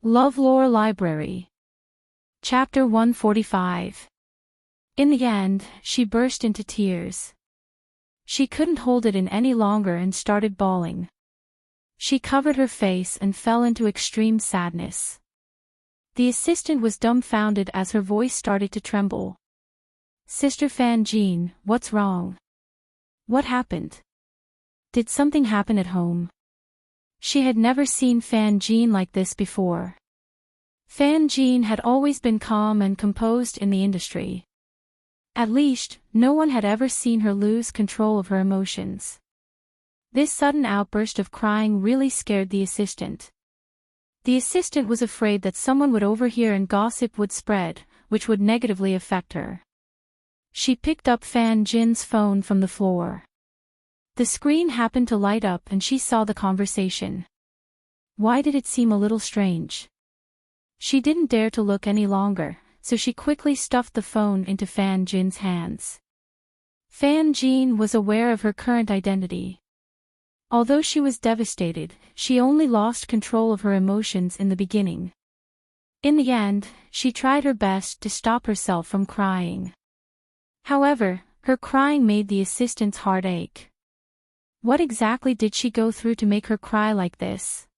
LoveLore Library. Chapter 145. In the end, she burst into tears. She couldn't hold it in any longer and started bawling. She covered her face and fell into extreme sadness. The assistant was dumbfounded as her voice started to tremble. "Sister Fan Jean, what's wrong? What happened? Did something happen at home?" She had never seen Fan Jean like this before. Fan Jean had always been calm and composed in the industry. At least, no one had ever seen her lose control of her emotions. This sudden outburst of crying really scared the assistant. The assistant was afraid that someone would overhear and gossip would spread, which would negatively affect her. She picked up Fan Jean's phone from the floor. The screen happened to light up and she saw the conversation. Why did it seem a little strange? She didn't dare to look any longer, so she quickly stuffed the phone into Fan Jean's hands. Fan Jean was aware of her current identity. Although she was devastated, she only lost control of her emotions in the beginning. In the end, she tried her best to stop herself from crying. However, her crying made the assistant's heart ache. What exactly did she go through to make her cry like this?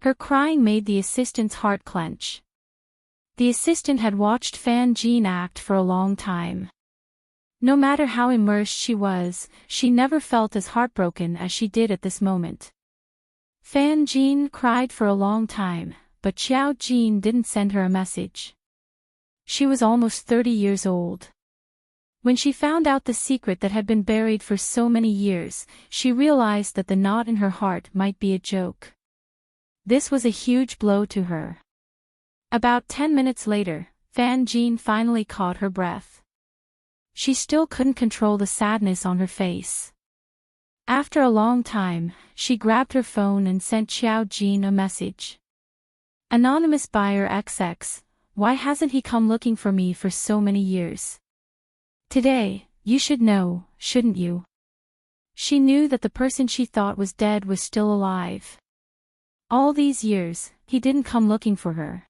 Her crying made the assistant's heart clench. The assistant had watched Fan Jean act for a long time. No matter how immersed she was, she never felt as heartbroken as she did at this moment. Fan Jean cried for a long time, but Xiao Jean didn't send her a message. She was almost 30 years old. When she found out the secret that had been buried for so many years, she realized that the knot in her heart might be a joke. This was a huge blow to her. About 10 minutes later, Fan Jean finally caught her breath. She still couldn't control the sadness on her face. After a long time, she grabbed her phone and sent Xiao Jean a message. "Anonymous buyer XX, why hasn't he come looking for me for so many years? Today, you should know, shouldn't you?" She knew that the person she thought was dead was still alive. All these years, he didn't come looking for her.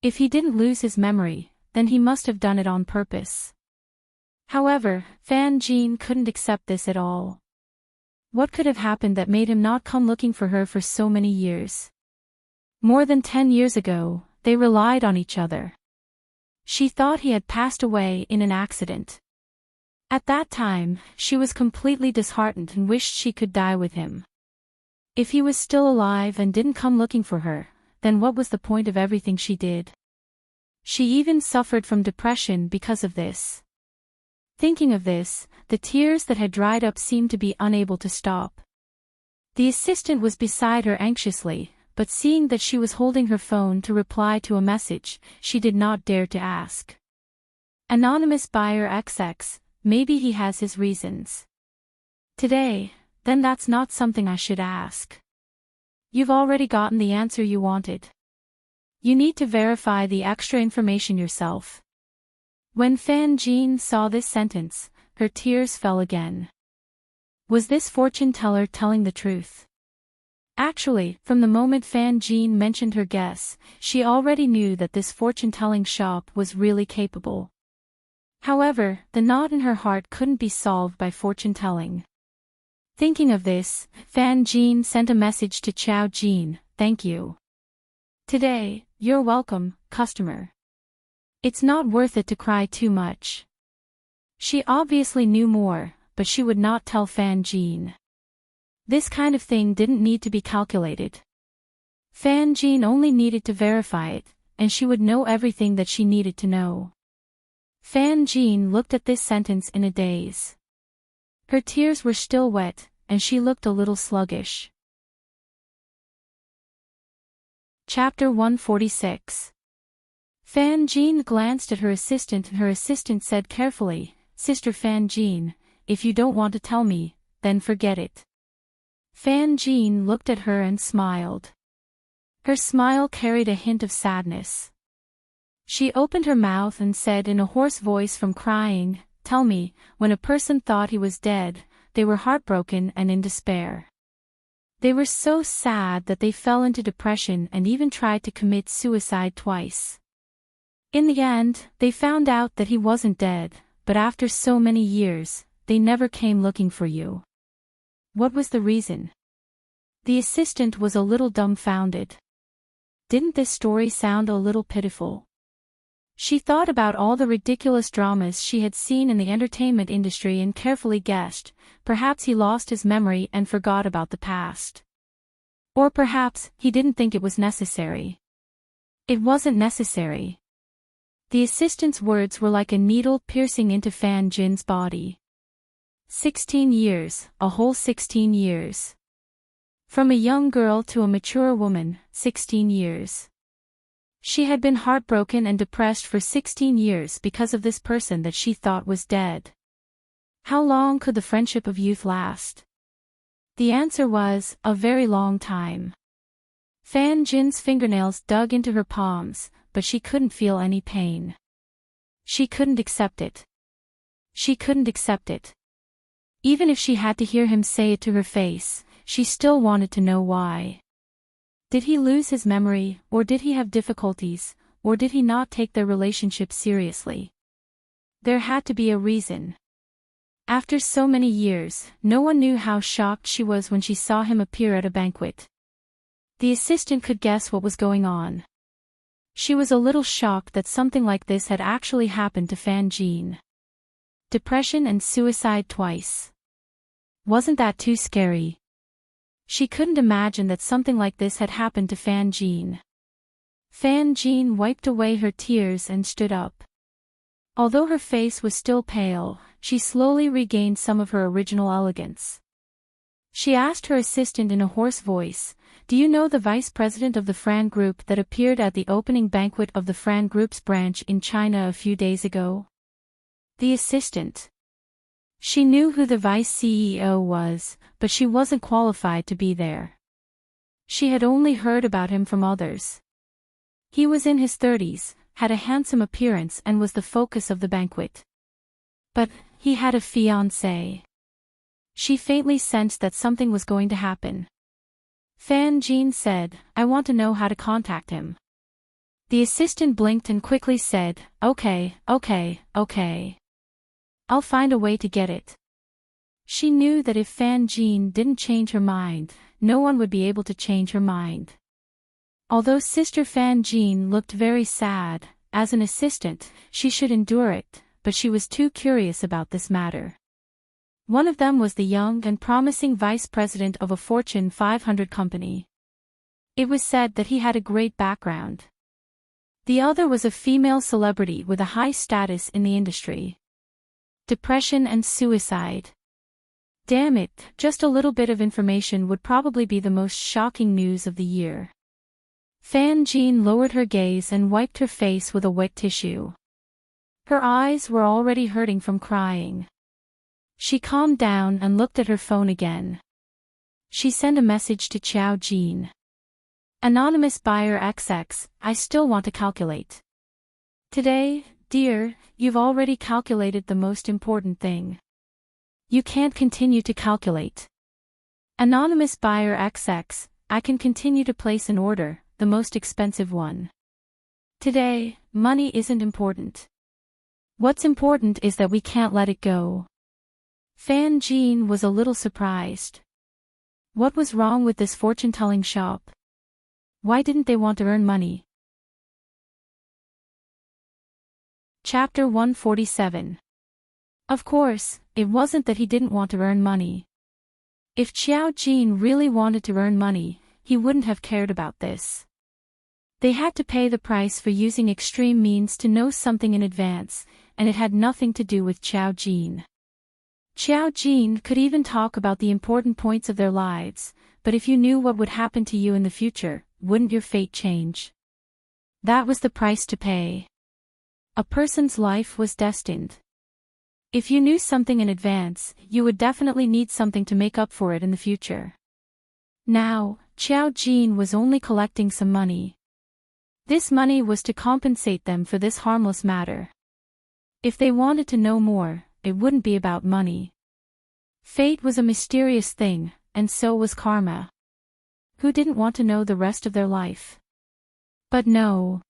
If he didn't lose his memory, then he must have done it on purpose. However, Fan Jean couldn't accept this at all. What could have happened that made him not come looking for her for so many years? More than 10 years ago, they relied on each other. She thought he had passed away in an accident. At that time, she was completely disheartened and wished she could die with him. If he was still alive and didn't come looking for her, then what was the point of everything she did? She even suffered from depression because of this. Thinking of this, the tears that had dried up seemed to be unable to stop. The assistant was beside her anxiously, but seeing that she was holding her phone to reply to a message, she did not dare to ask. "Anonymous buyer XX, maybe he has his reasons. Today, then that's not something I should ask. You've already gotten the answer you wanted. You need to verify the extra information yourself." When Fan Jean saw this sentence, her tears fell again. Was this fortune teller telling the truth? Actually, from the moment Fan Jean mentioned her guess, she already knew that this fortune-telling shop was really capable. However, the knot in her heart couldn't be solved by fortune-telling. Thinking of this, Fan Jean sent a message to Xiao Jean, "Thank you. Today, you're welcome, customer. It's not worth it to cry too much." She obviously knew more, but she would not tell Fan Jean. This kind of thing didn't need to be calculated. Fan Jean only needed to verify it, and she would know everything that she needed to know. Fan Jean looked at this sentence in a daze. Her tears were still wet, and she looked a little sluggish. Chapter 146. Fan Jean glanced at her assistant and her assistant said carefully, "Sister Fan Jean, if you don't want to tell me, then forget it." Fan Jean looked at her and smiled. Her smile carried a hint of sadness. She opened her mouth and said in a hoarse voice from crying, "Tell me, when a person thought he was dead, they were heartbroken and in despair. They were so sad that they fell into depression and even tried to commit suicide twice. In the end, they found out that he wasn't dead, but after so many years, they never came looking for you. What was the reason? The assistant was a little dumbfounded. Didn't this story sound a little pitiful? She thought about all the ridiculous dramas she had seen in the entertainment industry and carefully guessed, perhaps he lost his memory and forgot about the past. Or perhaps he didn't think it was necessary. It wasn't necessary. The assistant's words were like a needle piercing into Fan Jin's body. 16 years, a whole 16 years. From a young girl to a mature woman, 16 years. She had been heartbroken and depressed for 16 years because of this person that she thought was dead. How long could the friendship of youth last? The answer was, a very long time. Fan Jin's fingernails dug into her palms, but she couldn't feel any pain. She couldn't accept it. She couldn't accept it. Even if she had to hear him say it to her face, she still wanted to know why. Did he lose his memory, or did he have difficulties, or did he not take their relationship seriously? There had to be a reason. After so many years, no one knew how shocked she was when she saw him appear at a banquet. The assistant could guess what was going on. She was a little shocked that something like this had actually happened to Fan Jin. Depression and suicide twice. Wasn't that too scary? She couldn't imagine that something like this had happened to Fan Jin. Fan Jin wiped away her tears and stood up. Although her face was still pale, she slowly regained some of her original elegance. She asked her assistant in a hoarse voice, "Do you know the vice president of the Fran Group that appeared at the opening banquet of the Fran Group's branch in China a few days ago?" The assistant. She knew who the vice CEO was, but she wasn't qualified to be there. She had only heard about him from others. He was in his 30s, had a handsome appearance and was the focus of the banquet. But he had a fiancée. She faintly sensed that something was going to happen. Fan Jin said, "I want to know how to contact him." The assistant blinked and quickly said, okay. I'll find a way to get it." She knew that if Fan Jin didn't change her mind, no one would be able to change her mind. Although Sister Fan Jin looked very sad, as an assistant, she should endure it, but she was too curious about this matter. One of them was the young and promising vice president of a Fortune 500 company. It was said that he had a great background. The other was a female celebrity with a high status in the industry. Depression and suicide. Damn it, just a little bit of information would probably be the most shocking news of the year. Fan Jin lowered her gaze and wiped her face with a wet tissue. Her eyes were already hurting from crying. She calmed down and looked at her phone again. She sent a message to Xiao Jin. "Anonymous buyer XX, I still want to calculate. Today, dear, you've already calculated the most important thing. You can't continue to calculate. Anonymous buyer XX, I can continue to place an order, the most expensive one. Today, money isn't important. What's important is that we can't let it go." Fan Jin was a little surprised. What was wrong with this fortune-telling shop? Why didn't they want to earn money? Chapter 147. Of course, it wasn't that he didn't want to earn money. If Xiao Jin really wanted to earn money, he wouldn't have cared about this. They had to pay the price for using extreme means to know something in advance, and it had nothing to do with Xiao Jin. Xiao Jin could even talk about the important points of their lives, but if you knew what would happen to you in the future, wouldn't your fate change? That was the price to pay. A person's life was destined. If you knew something in advance, you would definitely need something to make up for it in the future. Now, Xiao Jin was only collecting some money. This money was to compensate them for this harmless matter. If they wanted to know more, it wouldn't be about money. Fate was a mysterious thing, and so was karma. who didn't want to know the rest of their life? But no.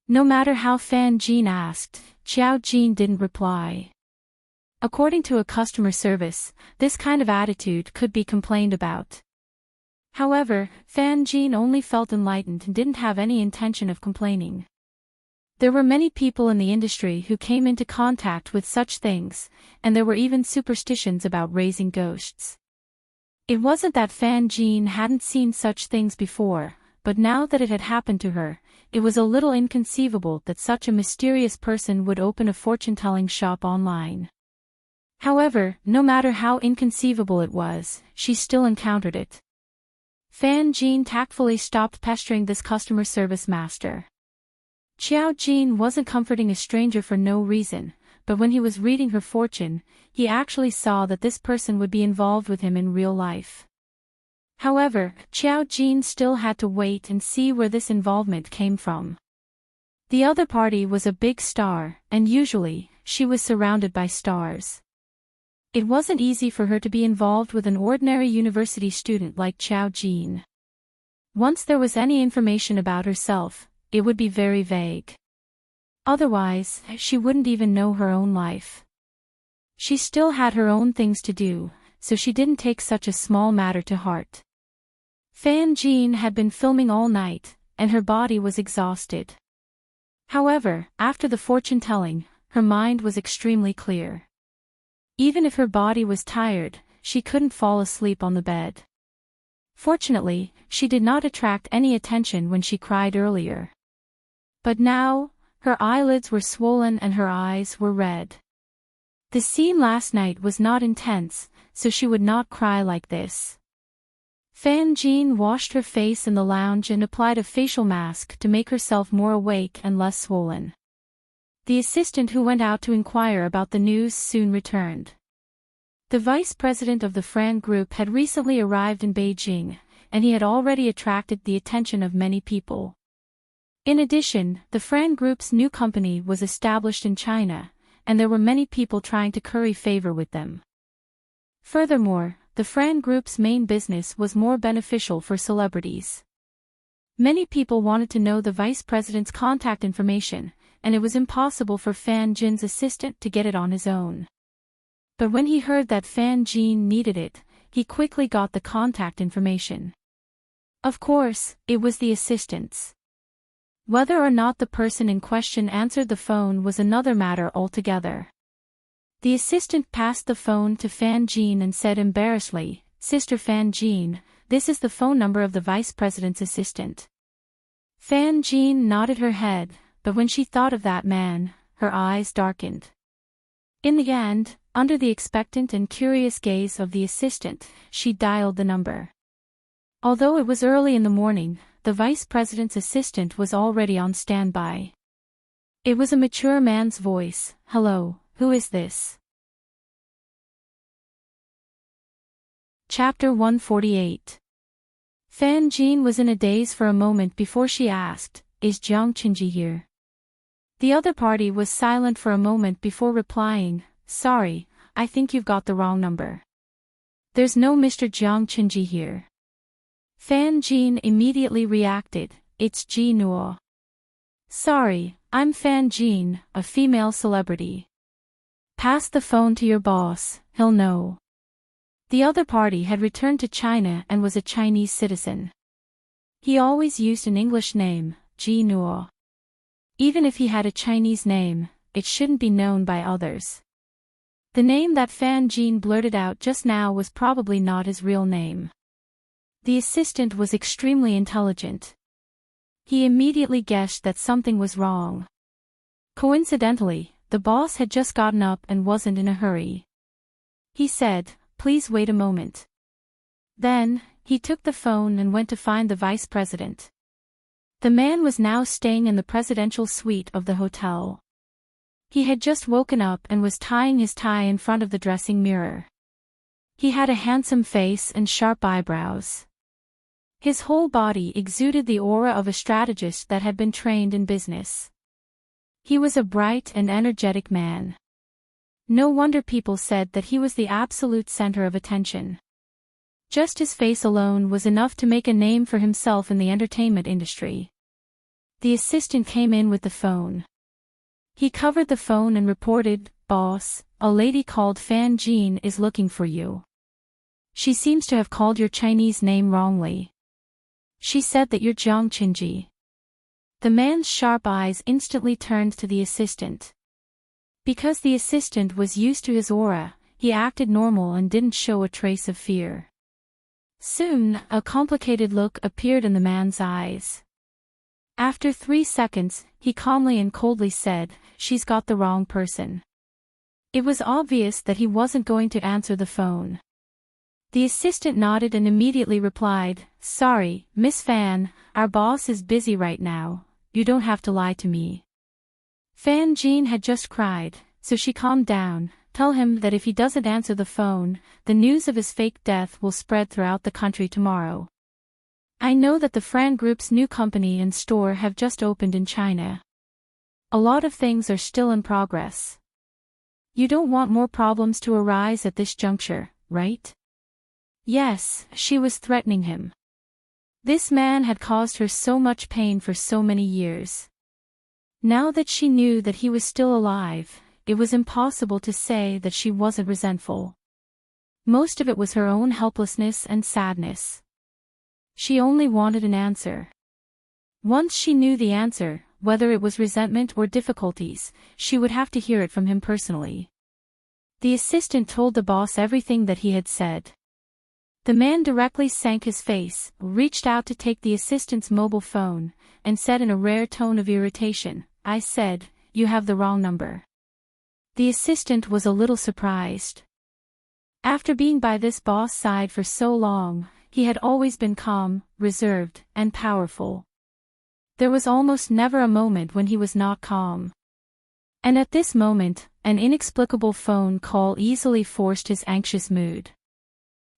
No matter how Fan Jin asked, Xiao Jin didn't reply. According to a customer service, this kind of attitude could be complained about. However, Fan Jin only felt enlightened and didn't have any intention of complaining. There were many people in the industry who came into contact with such things, and there were even superstitions about raising ghosts. It wasn't that Fan Jin hadn't seen such things before, but now that it had happened to her, it was a little inconceivable that such a mysterious person would open a fortune-telling shop online. However, no matter how inconceivable it was, she still encountered it. Fan Jin tactfully stopped pestering this customer service master. Xiao Jin wasn't comforting a stranger for no reason, but when he was reading her fortune, he actually saw that this person would be involved with him in real life. However, Xiao Jin still had to wait and see where this involvement came from. The other party was a big star, and usually, she was surrounded by stars. It wasn't easy for her to be involved with an ordinary university student like Xiao Jin. Once there was any information about herself, it would be very vague. Otherwise, she wouldn't even know her own life. She still had her own things to do, so she didn't take such a small matter to heart. Fan Jin had been filming all night, and her body was exhausted. However, after the fortune-telling, her mind was extremely clear. Even if her body was tired, she couldn't fall asleep on the bed. Fortunately, she did not attract any attention when she cried earlier. But now, her eyelids were swollen and her eyes were red. The scene last night was not intense, so she would not cry like this. Fan Jin washed her face in the lounge and applied a facial mask to make herself more awake and less swollen. The assistant who went out to inquire about the news soon returned. The vice president of the Fran Group had recently arrived in Beijing, and he had already attracted the attention of many people. In addition, the Fran Group's new company was established in China, and there were many people trying to curry favor with them. Furthermore, the Fran Group's main business was more beneficial for celebrities. Many people wanted to know the vice president's contact information, and it was impossible for Fan Jin's assistant to get it on his own. But when he heard that Fan Jin needed it, he quickly got the contact information. Of course, it was the assistant's. Whether or not the person in question answered the phone was another matter altogether. The assistant passed the phone to Fan Jin and said embarrassedly, "Sister Fan Jin, this is the phone number of the vice president's assistant." Fan Jin nodded her head, but when she thought of that man, her eyes darkened. In the end, under the expectant and curious gaze of the assistant, she dialed the number. Although it was early in the morning, the vice president's assistant was already on standby. It was a mature man's voice. "Hello, who is this?" Chapter 148. Fan Jin was in a daze for a moment before she asked, "Is Jiang Qinji here?" The other party was silent for a moment before replying, "Sorry, I think you've got the wrong number. There's no Mr. Jiang Qinji here." Fan Jin immediately reacted, "It's Ji Nuo. Sorry, I'm Fan Jin, a female celebrity. Pass the phone to your boss, he'll know." The other party had returned to China and was a Chinese citizen. He always used an English name, Ji Nuo. Even if he had a Chinese name, it shouldn't be known by others. The name that Fan Jin blurted out just now was probably not his real name. The assistant was extremely intelligent. He immediately guessed that something was wrong. Coincidentally, the boss had just gotten up and wasn't in a hurry. He said, "Please wait a moment." Then, he took the phone and went to find the vice president. The man was now staying in the presidential suite of the hotel. He had just woken up and was tying his tie in front of the dressing mirror. He had a handsome face and sharp eyebrows. His whole body exuded the aura of a strategist that had been trained in business. He was a bright and energetic man. No wonder people said that he was the absolute center of attention. Just his face alone was enough to make a name for himself in the entertainment industry. The assistant came in with the phone. He covered the phone and reported, "Boss, a lady called Fan Jean is looking for you. She seems to have called your Chinese name wrongly. She said that you're Jiang Qinji." The man's sharp eyes instantly turned to the assistant. Because the assistant was used to his aura, he acted normal and didn't show a trace of fear. Soon, a complicated look appeared in the man's eyes. After 3 seconds, he calmly and coldly said, "She's got the wrong person." It was obvious that he wasn't going to answer the phone. The assistant nodded and immediately replied, "Sorry, Miss Fan, our boss is busy right now. You don't have to lie to me." Fan Jean had just cried, so she calmed down. "Tell him that if he doesn't answer the phone, the news of his fake death will spread throughout the country tomorrow. I know that the Fran Group's new company and store have just opened in China. A lot of things are still in progress. You don't want more problems to arise at this juncture, right?" Yes, she was threatening him. This man had caused her so much pain for so many years. Now that she knew that he was still alive, it was impossible to say that she wasn't resentful. Most of it was her own helplessness and sadness. She only wanted an answer. Once she knew the answer, whether it was resentment or difficulties, she would have to hear it from him personally. The assistant told the boss everything that he had said. The man directly sank his face, reached out to take the assistant's mobile phone, and said in a rare tone of irritation, "I said, you have the wrong number." The assistant was a little surprised. After being by this boss' side for so long, he had always been calm, reserved, and powerful. There was almost never a moment when he was not calm. And at this moment, an inexplicable phone call easily forced his anxious mood.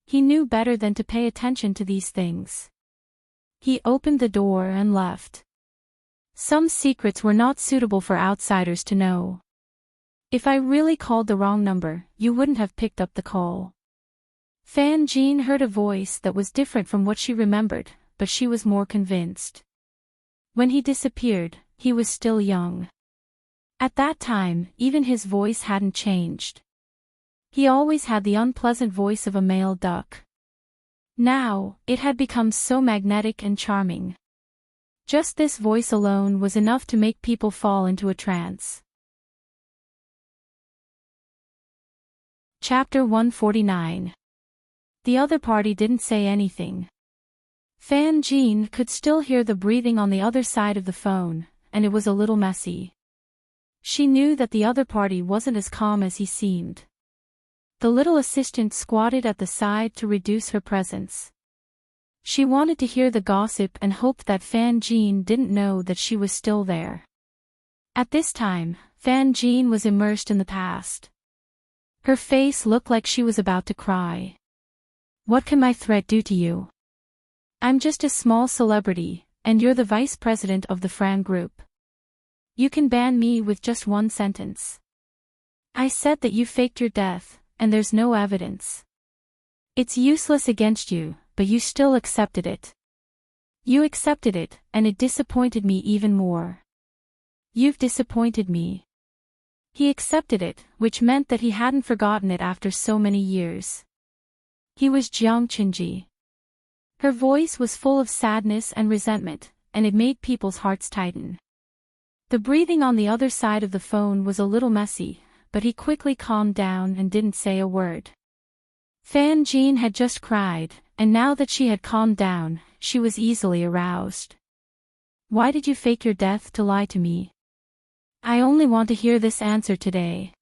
He knew better than to pay attention to these things. He opened the door and left. Some secrets were not suitable for outsiders to know. "If I really called the wrong number, you wouldn't have picked up the call." Fan Jean heard a voice that was different from what she remembered, but she was more convinced. When he disappeared, he was still young. At that time, even his voice hadn't changed. He always had the unpleasant voice of a male duck. Now, it had become so magnetic and charming. Just this voice alone was enough to make people fall into a trance. Chapter 149. The other party didn't say anything. Fan Jean could still hear the breathing on the other side of the phone, and it was a little messy. She knew that the other party wasn't as calm as he seemed. The little assistant squatted at the side to reduce her presence. She wanted to hear the gossip and hoped that Fan Jean didn't know that she was still there. At this time, Fan Jean was immersed in the past. Her face looked like she was about to cry. "What can my threat do to you? I'm just a small celebrity, and you're the vice president of the Fran Group. You can ban me with just one sentence. I said that you faked your death, and there's no evidence. It's useless against you, but you still accepted it. You accepted it, and it disappointed me even more. You've disappointed me." He accepted it, which meant that he hadn't forgotten it after so many years. He was Jiang Qinji. Her voice was full of sadness and resentment, and it made people's hearts tighten. The breathing on the other side of the phone was a little messy, but he quickly calmed down and didn't say a word. Fan Jean had just cried, and now that she had calmed down, she was easily aroused. "Why did you fake your death to lie to me? I only want to hear this answer today.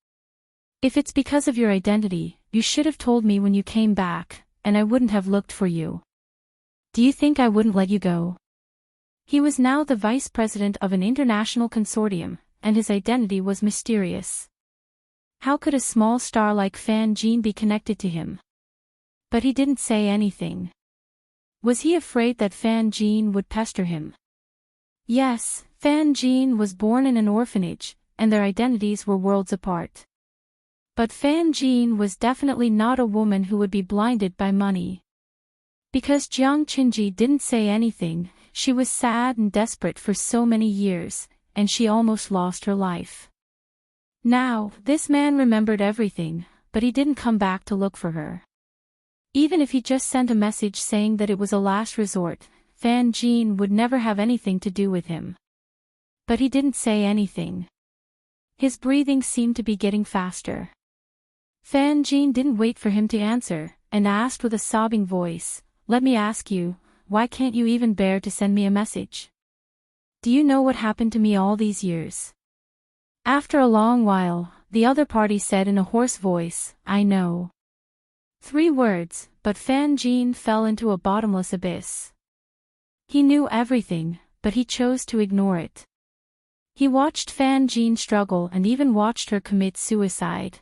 If it's because of your identity, you should have told me when you came back, and I wouldn't have looked for you. Do you think I wouldn't let you go?" He was now the vice president of an international consortium, and his identity was mysterious. How could a small star like Fan Jean be connected to him? But he didn't say anything. Was he afraid that Fan Jean would pester him? Yes, Fan Jean was born in an orphanage, and their identities were worlds apart. But Fan Jean was definitely not a woman who would be blinded by money. Because Jiang Qinji didn't say anything, she was sad and desperate for so many years, and she almost lost her life. Now, this man remembered everything, but he didn't come back to look for her. Even if he just sent a message saying that it was a last resort, Fan Jin would never have anything to do with him. But he didn't say anything. His breathing seemed to be getting faster. Fan Jin didn't wait for him to answer, and asked with a sobbing voice, "Let me ask you, why can't you even bear to send me a message? Do you know what happened to me all these years?" After a long while, the other party said in a hoarse voice, "I know." 3 words, but Fan Jin fell into a bottomless abyss. He knew everything, but he chose to ignore it. He watched Fan Jin struggle and even watched her commit suicide.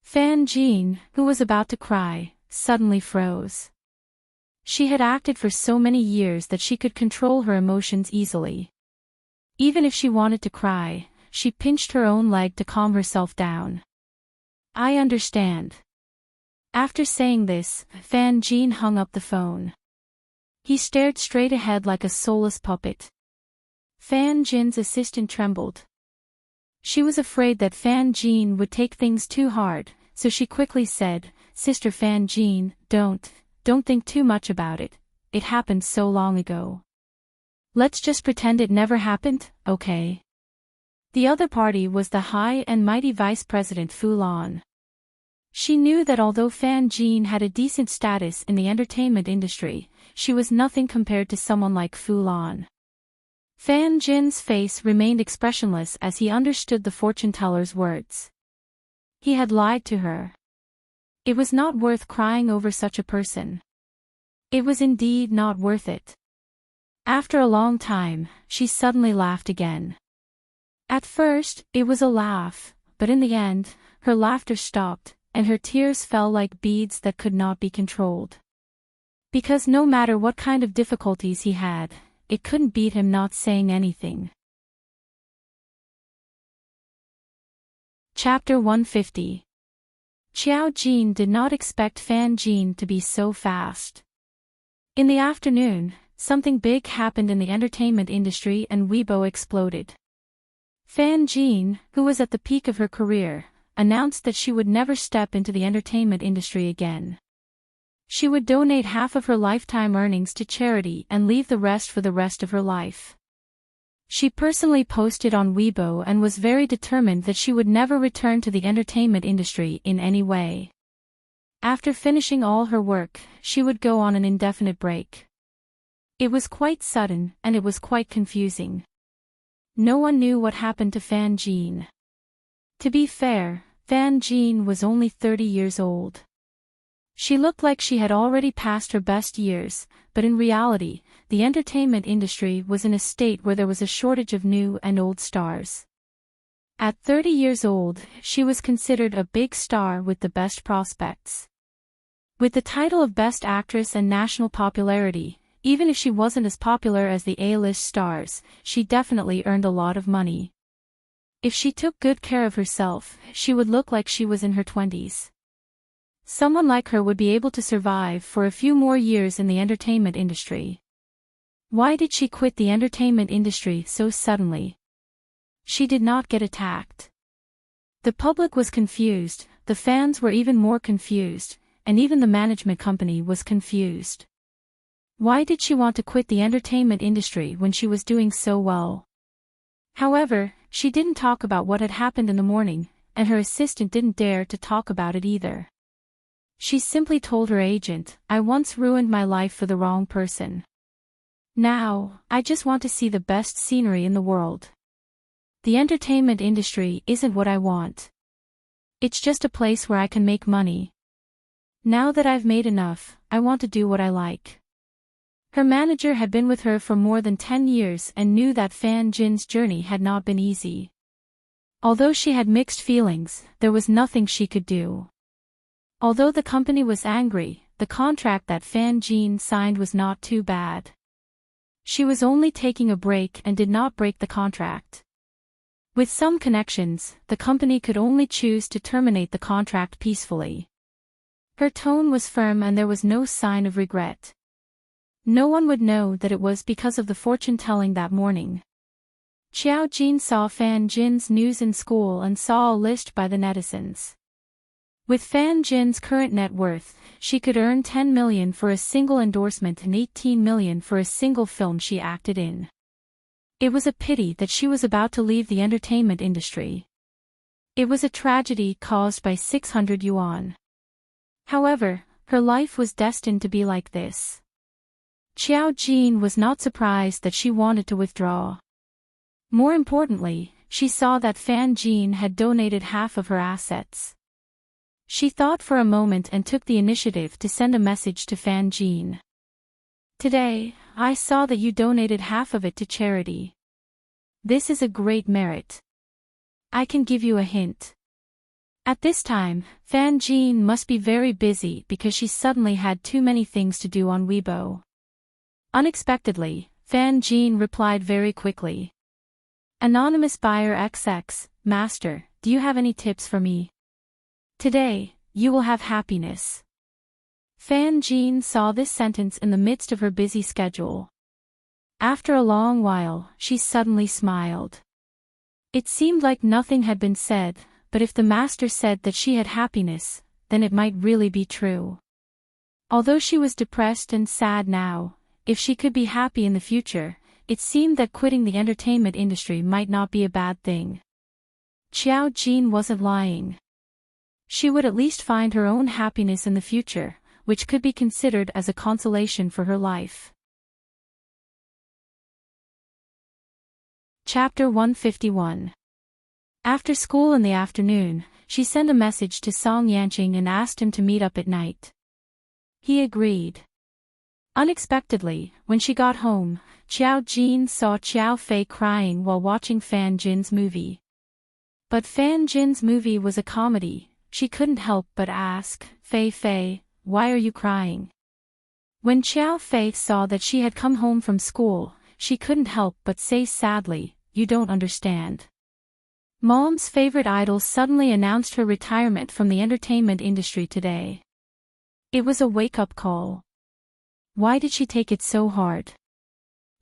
Fan Jin, who was about to cry, suddenly froze. She had acted for so many years that she could control her emotions easily. Even if she wanted to cry, she pinched her own leg to calm herself down. "I understand." After saying this, Fan Jin hung up the phone. He stared straight ahead like a soulless puppet. Fan Jin's assistant trembled. She was afraid that Fan Jin would take things too hard, so she quickly said, "Sister Fan Jin, don't think too much about it. It happened so long ago. Let's just pretend it never happened, okay?" The other party was the high and mighty Vice President Fu Lan. She knew that although Fan Jin had a decent status in the entertainment industry, she was nothing compared to someone like Fu Lan. Fan Jin's face remained expressionless as he understood the fortune-teller's words. He had lied to her. It was not worth crying over such a person. It was indeed not worth it. After a long time, she suddenly laughed again. At first, it was a laugh, but in the end, her laughter stopped, and her tears fell like beads that could not be controlled. Because no matter what kind of difficulties he had, it couldn't beat him not saying anything. Chapter 150. Xiao Jin did not expect Fan Jin to be so fast. In the afternoon, something big happened in the entertainment industry and Weibo exploded. Fan Jin, who was at the peak of her career, announced that she would never step into the entertainment industry again. She would donate half of her lifetime earnings to charity and leave the rest for the rest of her life. She personally posted on Weibo and was very determined that she would never return to the entertainment industry in any way. After finishing all her work, she would go on an indefinite break. It was quite sudden and it was quite confusing. No one knew what happened to Fan Jin. To be fair, Fan Jin was only 30 years old. She looked like she had already passed her best years, but in reality, the entertainment industry was in a state where there was a shortage of new and old stars. At 30 years old, she was considered a big star with the best prospects. With the title of Best Actress and national popularity, even if she wasn't as popular as the A-list stars, she definitely earned a lot of money. If she took good care of herself, she would look like she was in her 20s. Someone like her would be able to survive for a few more years in the entertainment industry. Why did she quit the entertainment industry so suddenly? She did not get attacked. The public was confused, the fans were even more confused, and even the management company was confused. Why did she want to quit the entertainment industry when she was doing so well? However, she didn't talk about what had happened in the morning, and her assistant didn't dare to talk about it either. She simply told her agent, "I once ruined my life for the wrong person. Now, I just want to see the best scenery in the world. The entertainment industry isn't what I want. It's just a place where I can make money. Now that I've made enough, I want to do what I like." Her manager had been with her for more than 10 years and knew that Fan Jin's journey had not been easy. Although she had mixed feelings, there was nothing she could do. Although the company was angry, the contract that Fan Jin signed was not too bad. She was only taking a break and did not break the contract. With some connections, the company could only choose to terminate the contract peacefully. Her tone was firm and there was no sign of regret. No one would know that it was because of the fortune-telling that morning. Xiao Jin saw Fan Jin's news in school and saw a list by the netizens. With Fan Jin's current net worth, she could earn 10 million for a single endorsement and 18 million for a single film she acted in. It was a pity that she was about to leave the entertainment industry. It was a tragedy caused by 600 yuan. However, her life was destined to be like this. Xiao Jin was not surprised that she wanted to withdraw. More importantly, she saw that Fan Jin had donated half of her assets. She thought for a moment and took the initiative to send a message to Fan Jin. Today, I saw that you donated half of it to charity. This is a great merit. I can give you a hint. At this time, Fan Jin must be very busy because she suddenly had too many things to do on Weibo. Unexpectedly, Fan Jin replied very quickly. Anonymous buyer XX, Master, do you have any tips for me? Today, you will have happiness. Fan Jin saw this sentence in the midst of her busy schedule. After a long while, she suddenly smiled. It seemed like nothing had been said, but if the master said that she had happiness, then it might really be true. Although she was depressed and sad now, if she could be happy in the future, it seemed that quitting the entertainment industry might not be a bad thing. Xiao Jin wasn't lying. She would at least find her own happiness in the future, which could be considered as a consolation for her life. Chapter 151. After school in the afternoon, she sent a message to Song Yanqing and asked him to meet up at night. He agreed. Unexpectedly, when she got home, Xiao Jin saw Xiao Fei crying while watching Fan Jin's movie. But Fan Jin's movie was a comedy. She couldn't help but ask, Fei Fei, why are you crying? When Xiao Fei saw that she had come home from school, she couldn't help but say sadly, you don't understand. Mom's favorite idol suddenly announced her retirement from the entertainment industry today. It was a wake-up call. Why did she take it so hard?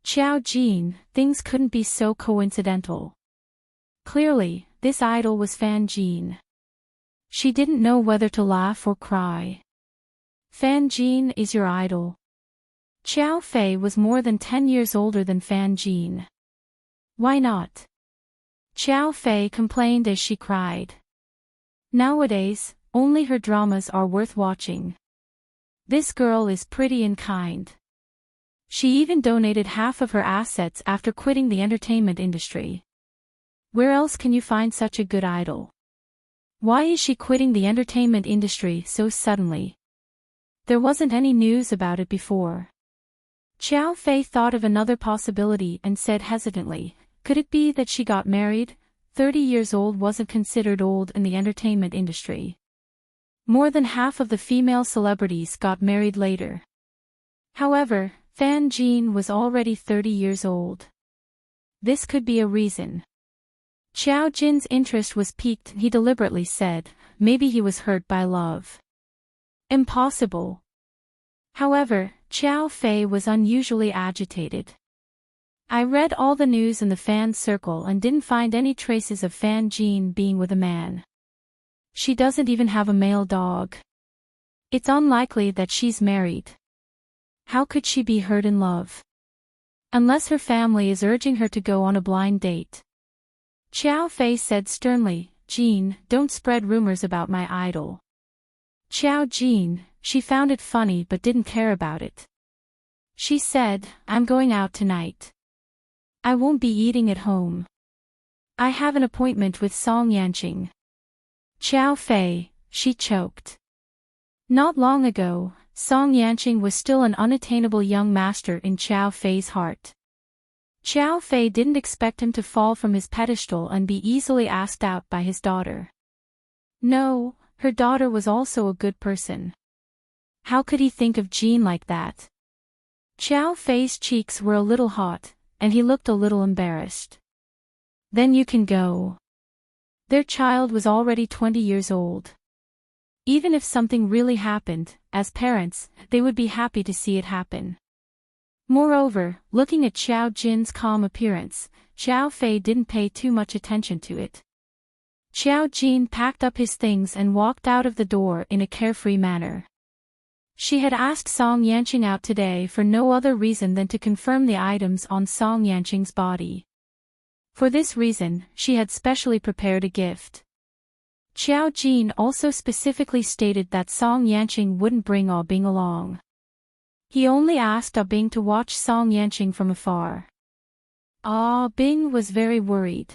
Xiao Jin, things couldn't be so coincidental. Clearly, this idol was Fan Jin. She didn't know whether to laugh or cry. Fan Jin is your idol. Xiao Fei was more than 10 years older than Fan Jin. Why not? Xiao Fei complained as she cried. Nowadays, only her dramas are worth watching. This girl is pretty and kind. She even donated half of her assets after quitting the entertainment industry. Where else can you find such a good idol? Why is she quitting the entertainment industry so suddenly? There wasn't any news about it before. Xiao Fei thought of another possibility and said hesitantly, could it be that she got married? 30 years old wasn't considered old in the entertainment industry. More than half of the female celebrities got married later. However, Fan Jin was already 30 years old. This could be a reason. Xiao Jin's interest was piqued and he deliberately said, maybe he was hurt by love. Impossible. However, Xiao Fei was unusually agitated. I read all the news in the fan circle and didn't find any traces of Fan Jin being with a man. She doesn't even have a male dog. It's unlikely that she's married. How could she be hurt in love? Unless her family is urging her to go on a blind date. Xiao Fei said sternly, Jin, don't spread rumors about my idol. Xiao Jin, she found it funny but didn't care about it. She said, I'm going out tonight. I won't be eating at home. I have an appointment with Song Yanqing. Xiao Fei, she choked. Not long ago, Song Yanqing was still an unattainable young master in Xiao Fei's heart. Xiao Fei didn't expect him to fall from his pedestal and be easily asked out by his daughter. No, her daughter was also a good person. How could he think of Jin like that? Xiao Fei's cheeks were a little hot, and he looked a little embarrassed. Then you can go. Their child was already 20 years old. Even if something really happened, as parents, they would be happy to see it happen. Moreover, looking at Xiao Jin's calm appearance, Xiao Fei didn't pay too much attention to it. Xiao Jin packed up his things and walked out of the door in a carefree manner. She had asked Song Yanqing out today for no other reason than to confirm the items on Song Yanqing's body. For this reason, she had specially prepared a gift. Xiao Jin also specifically stated that Song Yanqing wouldn't bring Ah Bing along. He only asked Ah Bing to watch Song Yanqing from afar. Ah Bing was very worried.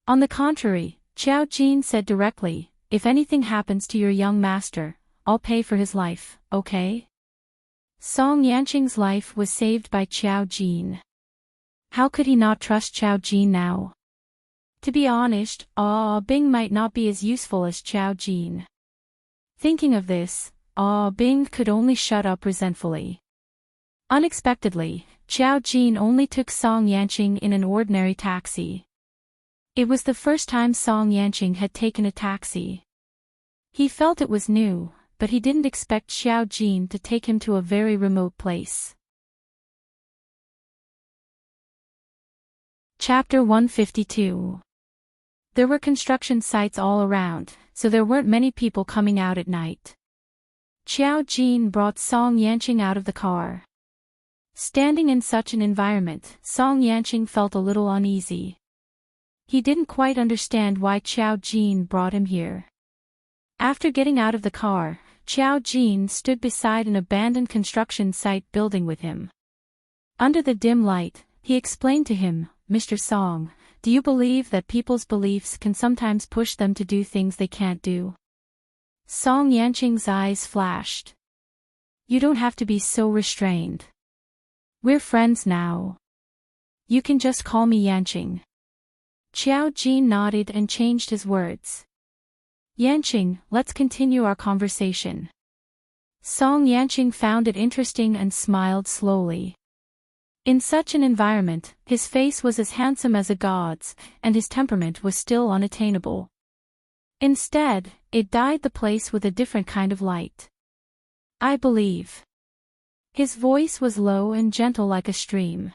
On the contrary, Xiao Jin said directly, "If anything happens to your young master, I'll pay for his life, okay?" Song Yanqing's life was saved by Xiao Jin. How could he not trust Xiao Jin now? To be honest, Ah Bing might not be as useful as Xiao Jin. Thinking of this, Ah Bing could only shut up resentfully. Unexpectedly, Xiao Jin only took Song Yanqing in an ordinary taxi. It was the first time Song Yanqing had taken a taxi. He felt it was new, but he didn't expect Xiao Jin to take him to a very remote place. Chapter 152. There were construction sites all around, so there weren't many people coming out at night. Xiao Jin brought Song Yanqing out of the car. Standing in such an environment, Song Yanqing felt a little uneasy. He didn't quite understand why Xiao Jin brought him here. After getting out of the car, Xiao Jin stood beside an abandoned construction site building with him. Under the dim light, he explained to him, "Mr. Song, do you believe that people's beliefs can sometimes push them to do things they can't do?" Song Yanqing's eyes flashed. "You don't have to be so restrained. We're friends now. You can just call me Yanqing." Xiao Jin nodded and changed his words. "Yanqing, let's continue our conversation." Song Yanqing found it interesting and smiled slowly. In such an environment, his face was as handsome as a god's, and his temperament was still unattainable. Instead, it dyed the place with a different kind of light. "I believe." His voice was low and gentle like a stream.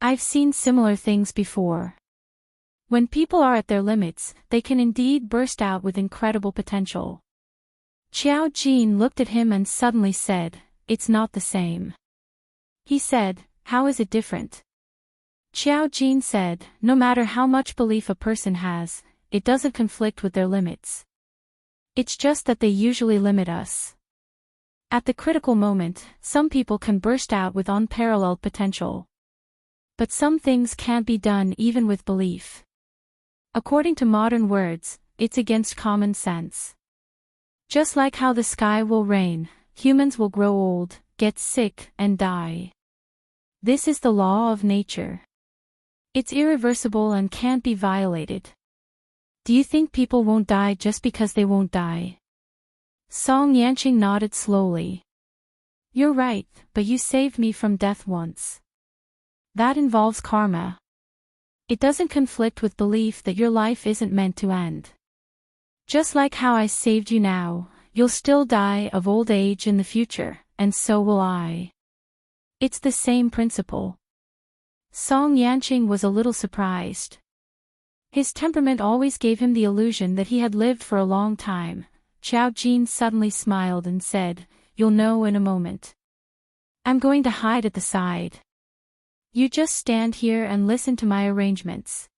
"I've seen similar things before. When people are at their limits, they can indeed burst out with incredible potential." Xiao Jin looked at him and suddenly said, "It's not the same." He said, "How is it different?" Xiao Jin said, "No matter how much belief a person has, it doesn't conflict with their limits. It's just that they usually limit us. At the critical moment, some people can burst out with unparalleled potential. But some things can't be done even with belief. According to modern words, it's against common sense. Just like how the sky will rain, humans will grow old, get sick, and die. This is the law of nature. It's irreversible and can't be violated. Do you think people won't die just because they won't die?" Song Yanqing nodded slowly. "You're right, but you saved me from death once. That involves karma. It doesn't conflict with belief that your life isn't meant to end. Just like how I saved you now, you'll still die of old age in the future, and so will I. It's the same principle." Song Yanqing was a little surprised. His temperament always gave him the illusion that he had lived for a long time. Xiao Jin suddenly smiled and said, "You'll know in a moment. I'm going to hide at the side. You just stand here and listen to my arrangements."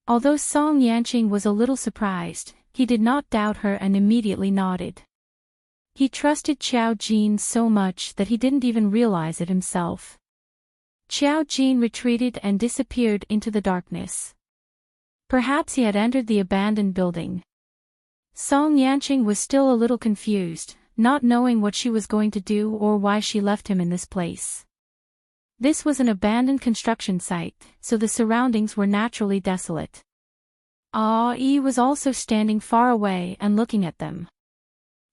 Although Song Yanqing was a little surprised, he did not doubt her and immediately nodded. He trusted Xiao Jin so much that he didn't even realize it himself. Xiao Jin retreated and disappeared into the darkness. Perhaps he had entered the abandoned building. Song Yanqing was still a little confused, not knowing what she was going to do or why she left him in this place. This was an abandoned construction site, so the surroundings were naturally desolate. Ah Yi was also standing far away and looking at them.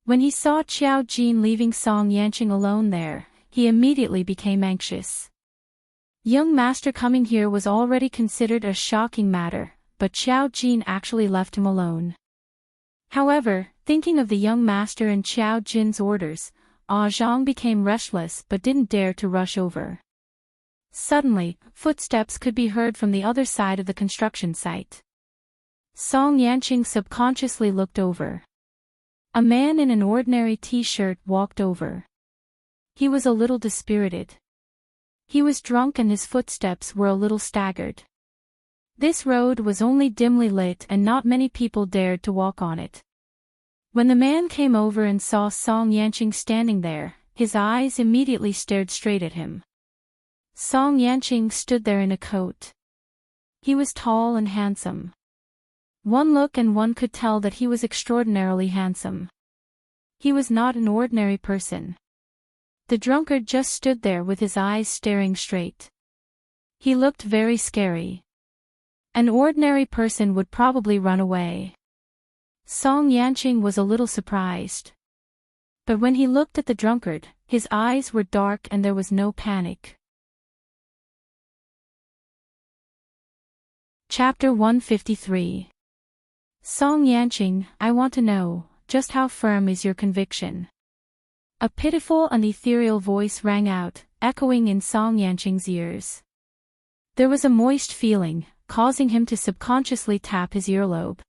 When he saw Xiao Jin leaving Song Yanqing alone there, he immediately became anxious. Young master coming here was already considered a shocking matter, but Xiao Jin actually left him alone. However, thinking of the young master and Xiao Jin's orders, Zhang became restless but didn't dare to rush over. Suddenly, footsteps could be heard from the other side of the construction site. Song Yanqing subconsciously looked over. A man in an ordinary t-shirt walked over. He was a little dispirited. He was drunk and his footsteps were a little staggered. This road was only dimly lit and not many people dared to walk on it. When the man came over and saw Song Yanqing standing there, his eyes immediately stared straight at him. Song Yanqing stood there in a coat. He was tall and handsome. One look and one could tell that he was extraordinarily handsome. He was not an ordinary person. The drunkard just stood there with his eyes staring straight. He looked very scary. An ordinary person would probably run away. Song Yanqing was a little surprised. But when he looked at the drunkard, his eyes were dark and there was no panic. Chapter 153. Song Yanqing, I want to know, just how firm is your conviction? A pitiful and ethereal voice rang out, echoing in Song Yanqing's ears. There was a moist feeling, causing him to subconsciously tap his earlobe.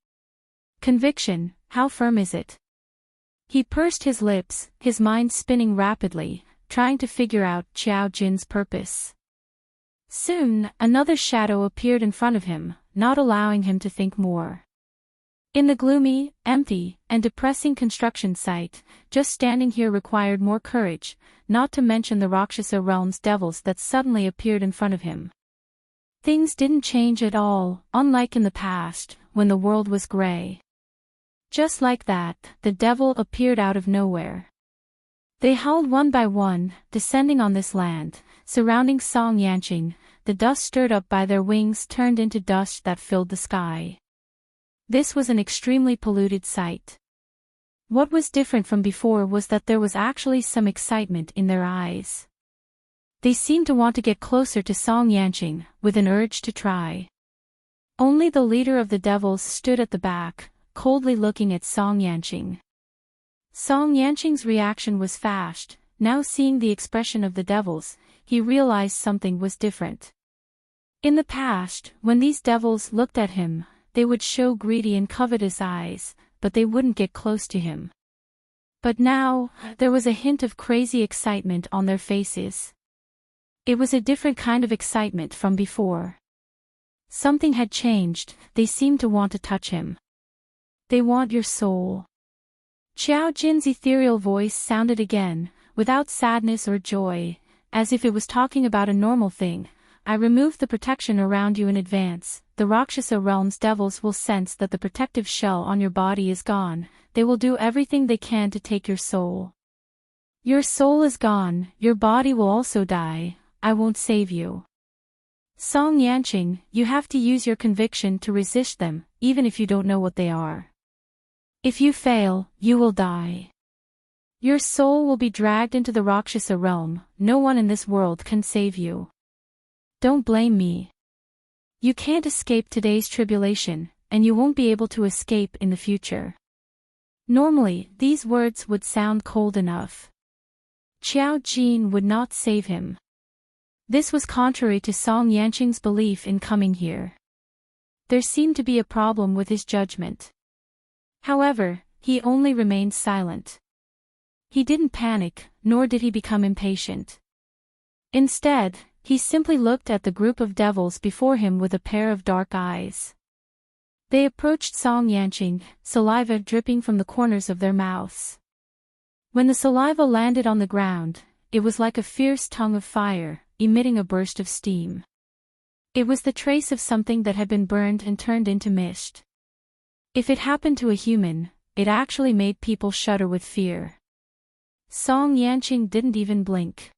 Conviction, how firm is it? He pursed his lips, his mind spinning rapidly, trying to figure out Xiao Jin's purpose. Soon, another shadow appeared in front of him, not allowing him to think more. In the gloomy, empty, and depressing construction site, just standing here required more courage, not to mention the Rakshasa realm's devils that suddenly appeared in front of him. Things didn't change at all, unlike in the past, when the world was gray. Just like that, the devil appeared out of nowhere. They howled one by one, descending on this land, surrounding Song Yanqing. The dust stirred up by their wings turned into dust that filled the sky. This was an extremely polluted sight. What was different from before was that there was actually some excitement in their eyes. They seemed to want to get closer to Song Yanqing, with an urge to try. Only the leader of the devils stood at the back, coldly looking at Song Yanqing. Song Yanqing's reaction was fast. Now seeing the expression of the devils, he realized something was different. In the past, when these devils looked at him, they would show greedy and covetous eyes, but they wouldn't get close to him. But now, there was a hint of crazy excitement on their faces. It was a different kind of excitement from before. Something had changed, they seemed to want to touch him. They want your soul. Xiao Jin's ethereal voice sounded again, without sadness or joy, as if it was talking about a normal thing. I removed the protection around you in advance. The Rakshasa realm's devils will sense that the protective shell on your body is gone. They will do everything they can to take your soul. Your soul is gone, your body will also die. I won't save you. Song Yanqing, you have to use your conviction to resist them, even if you don't know what they are. If you fail, you will die. Your soul will be dragged into the Rakshasa realm. No one in this world can save you. Don't blame me. You can't escape today's tribulation, and you won't be able to escape in the future. Normally, these words would sound cold enough. Xiao Jin would not save him. This was contrary to Song Yanqing's belief in coming here. There seemed to be a problem with his judgment. However, he only remained silent. He didn't panic, nor did he become impatient. Instead, he simply looked at the group of devils before him with a pair of dark eyes. They approached Song Yanqing, saliva dripping from the corners of their mouths. When the saliva landed on the ground, it was like a fierce tongue of fire, emitting a burst of steam. It was the trace of something that had been burned and turned into mist. If it happened to a human, it actually made people shudder with fear. Song Yanqing didn't even blink.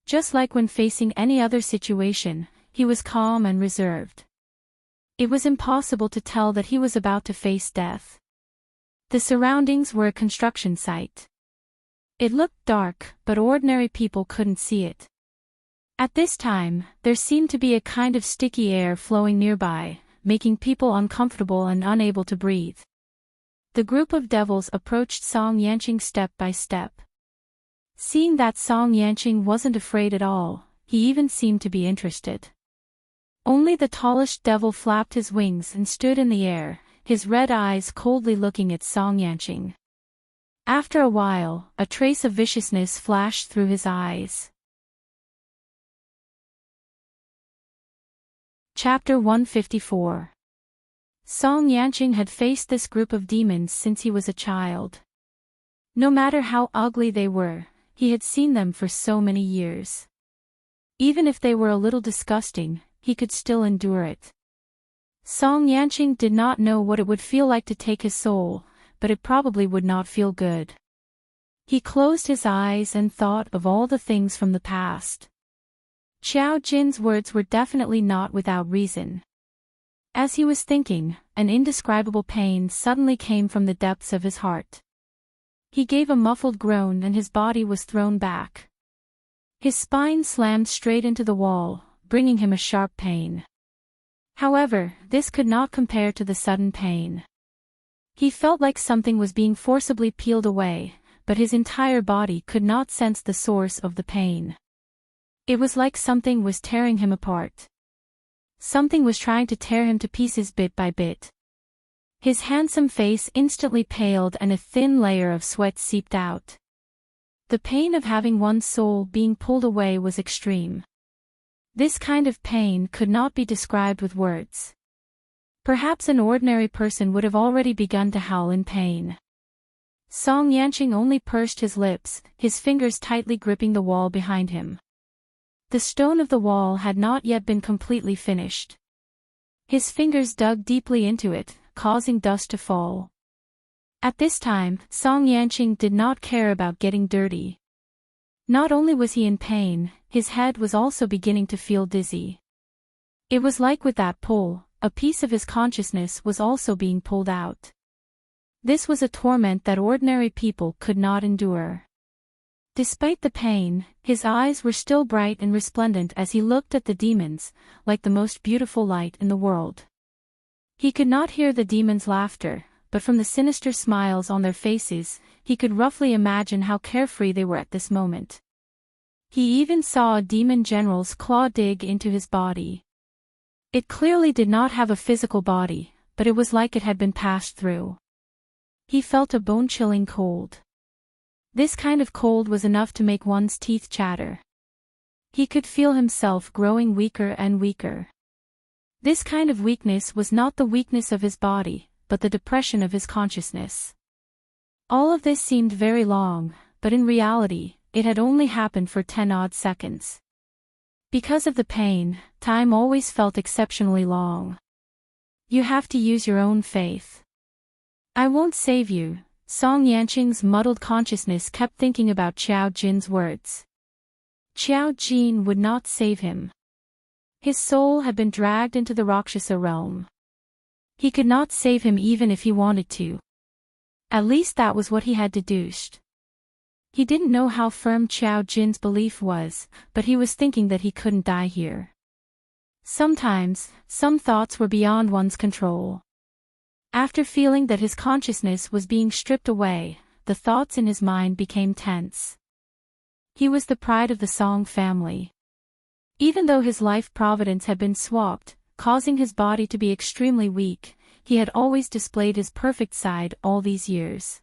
Just like when facing any other situation, he was calm and reserved. It was impossible to tell that he was about to face death. The surroundings were a construction site. It looked dark, but ordinary people couldn't see it. At this time, there seemed to be a kind of sticky air flowing nearby, making people uncomfortable and unable to breathe. The group of devils approached Song Yanqing step by step. Seeing that Song Yanqing wasn't afraid at all, he even seemed to be interested. Only the tallest devil flapped his wings and stood in the air, his red eyes coldly looking at Song Yanqing. After a while, a trace of viciousness flashed through his eyes. Chapter 154. Song Yanqing had faced this group of demons since he was a child. No matter how ugly they were, he had seen them for so many years. Even if they were a little disgusting, he could still endure it. Song Yanqing did not know what it would feel like to take his soul, but it probably would not feel good. He closed his eyes and thought of all the things from the past. Xiao Jin's words were definitely not without reason. As he was thinking, an indescribable pain suddenly came from the depths of his heart. He gave a muffled groan and his body was thrown back. His spine slammed straight into the wall, bringing him a sharp pain. However, this could not compare to the sudden pain. He felt like something was being forcibly peeled away, but his entire body could not sense the source of the pain. It was like something was tearing him apart. Something was trying to tear him to pieces bit by bit. His handsome face instantly paled and a thin layer of sweat seeped out. The pain of having one's soul being pulled away was extreme. This kind of pain could not be described with words. Perhaps an ordinary person would have already begun to howl in pain. Song Yanqing only pursed his lips, his fingers tightly gripping the wall behind him. The stone of the wall had not yet been completely finished. His fingers dug deeply into it, causing dust to fall. At this time, Song Yanqing did not care about getting dirty. Not only was he in pain, his head was also beginning to feel dizzy. It was like with that pull, a piece of his consciousness was also being pulled out. This was a torment that ordinary people could not endure. Despite the pain, his eyes were still bright and resplendent as he looked at the demons, like the most beautiful light in the world. He could not hear the demons' laughter, but from the sinister smiles on their faces, he could roughly imagine how carefree they were at this moment. He even saw a demon general's claw dig into his body. It clearly did not have a physical body, but it was like it had been passed through. He felt a bone-chilling cold. This kind of cold was enough to make one's teeth chatter. He could feel himself growing weaker and weaker. This kind of weakness was not the weakness of his body, but the depression of his consciousness. All of this seemed very long, but in reality, it had only happened for 10-odd seconds. Because of the pain, time always felt exceptionally long. You have to use your own faith. I won't save you. Song Yanqing's muddled consciousness kept thinking about Xiao Jin's words. Xiao Jin would not save him. His soul had been dragged into the Rakshasa realm. He could not save him even if he wanted to. At least that was what he had deduced. He didn't know how firm Xiao Jin's belief was, but he was thinking that he couldn't die here. Sometimes, some thoughts were beyond one's control. After feeling that his consciousness was being stripped away, the thoughts in his mind became tense. He was the pride of the Song family. Even though his life providence had been swapped, causing his body to be extremely weak, he had always displayed his perfect side all these years.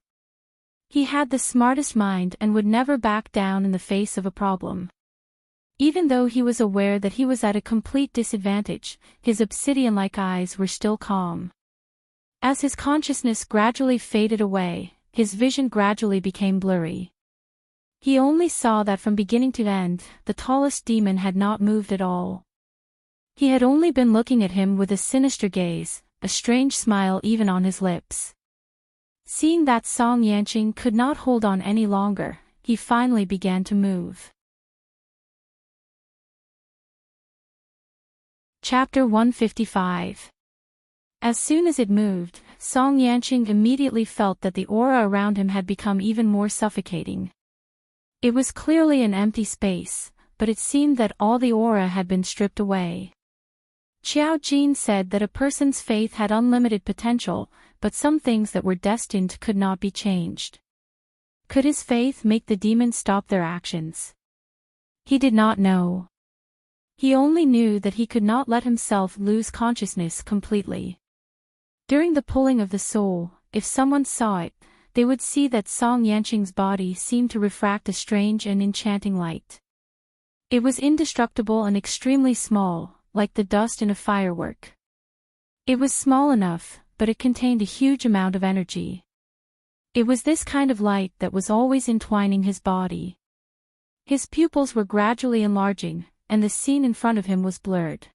He had the smartest mind and would never back down in the face of a problem. Even though he was aware that he was at a complete disadvantage, his obsidian-like eyes were still calm. As his consciousness gradually faded away, his vision gradually became blurry. He only saw that from beginning to end, the tallest demon had not moved at all. He had only been looking at him with a sinister gaze, a strange smile even on his lips. Seeing that Song Yanqing could not hold on any longer, he finally began to move. Chapter 155. As soon as it moved, Song Yanqing immediately felt that the aura around him had become even more suffocating. It was clearly an empty space, but it seemed that all the aura had been stripped away. Xiao Jin said that a person's faith had unlimited potential, but some things that were destined could not be changed. Could his faith make the demons stop their actions? He did not know. He only knew that he could not let himself lose consciousness completely. During the pulling of the soul, if someone saw it, they would see that Song Yanqing's body seemed to refract a strange and enchanting light. It was indestructible and extremely small, like the dust in a firework. It was small enough, but it contained a huge amount of energy. It was this kind of light that was always entwining his body. His pupils were gradually enlarging, and the scene in front of him was blurred.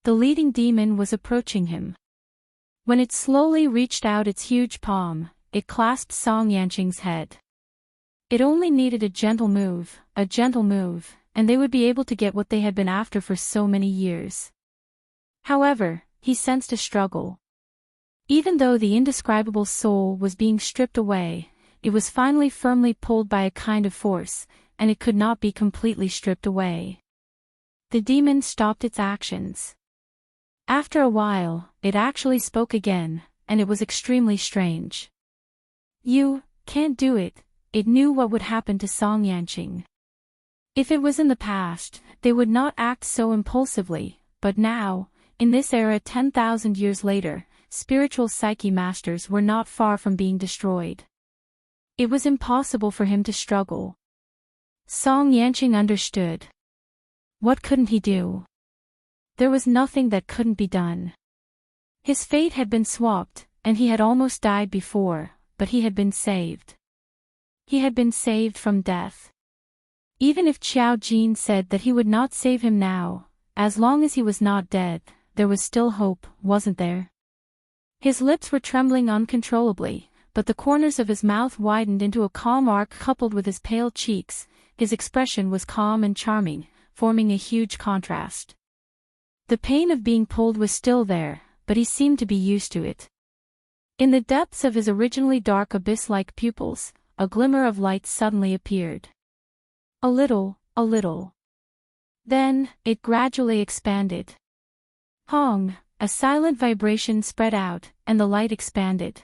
The leading demon was approaching him. When it slowly reached out its huge palm, it clasped Song Yanqing's head. It only needed a gentle move, and they would be able to get what they had been after for so many years. However, he sensed a struggle. Even though the indescribable soul was being stripped away, it was finally firmly pulled by a kind of force, and it could not be completely stripped away. The demon stopped its actions. After a while, it actually spoke again, and it was extremely strange. "You can't do it," it knew what would happen to Song Yanqing. If it was in the past, they would not act so impulsively, but now, in this era 10,000 years later, spiritual psyche masters were not far from being destroyed. It was impossible for him to struggle. Song Yanqing understood. What couldn't he do? There was nothing that couldn't be done. His fate had been swapped, and he had almost died before, but he had been saved. He had been saved from death. Even if Qiao Jin said that he would not save him now, as long as he was not dead, there was still hope, wasn't there? His lips were trembling uncontrollably, but the corners of his mouth widened into a calm arc coupled with his pale cheeks. His expression was calm and charming, forming a huge contrast. The pain of being pulled was still there, but he seemed to be used to it. In the depths of his originally dark abyss-like pupils, a glimmer of light suddenly appeared. A little. Then, it gradually expanded. Hong! A silent vibration spread out, and the light expanded.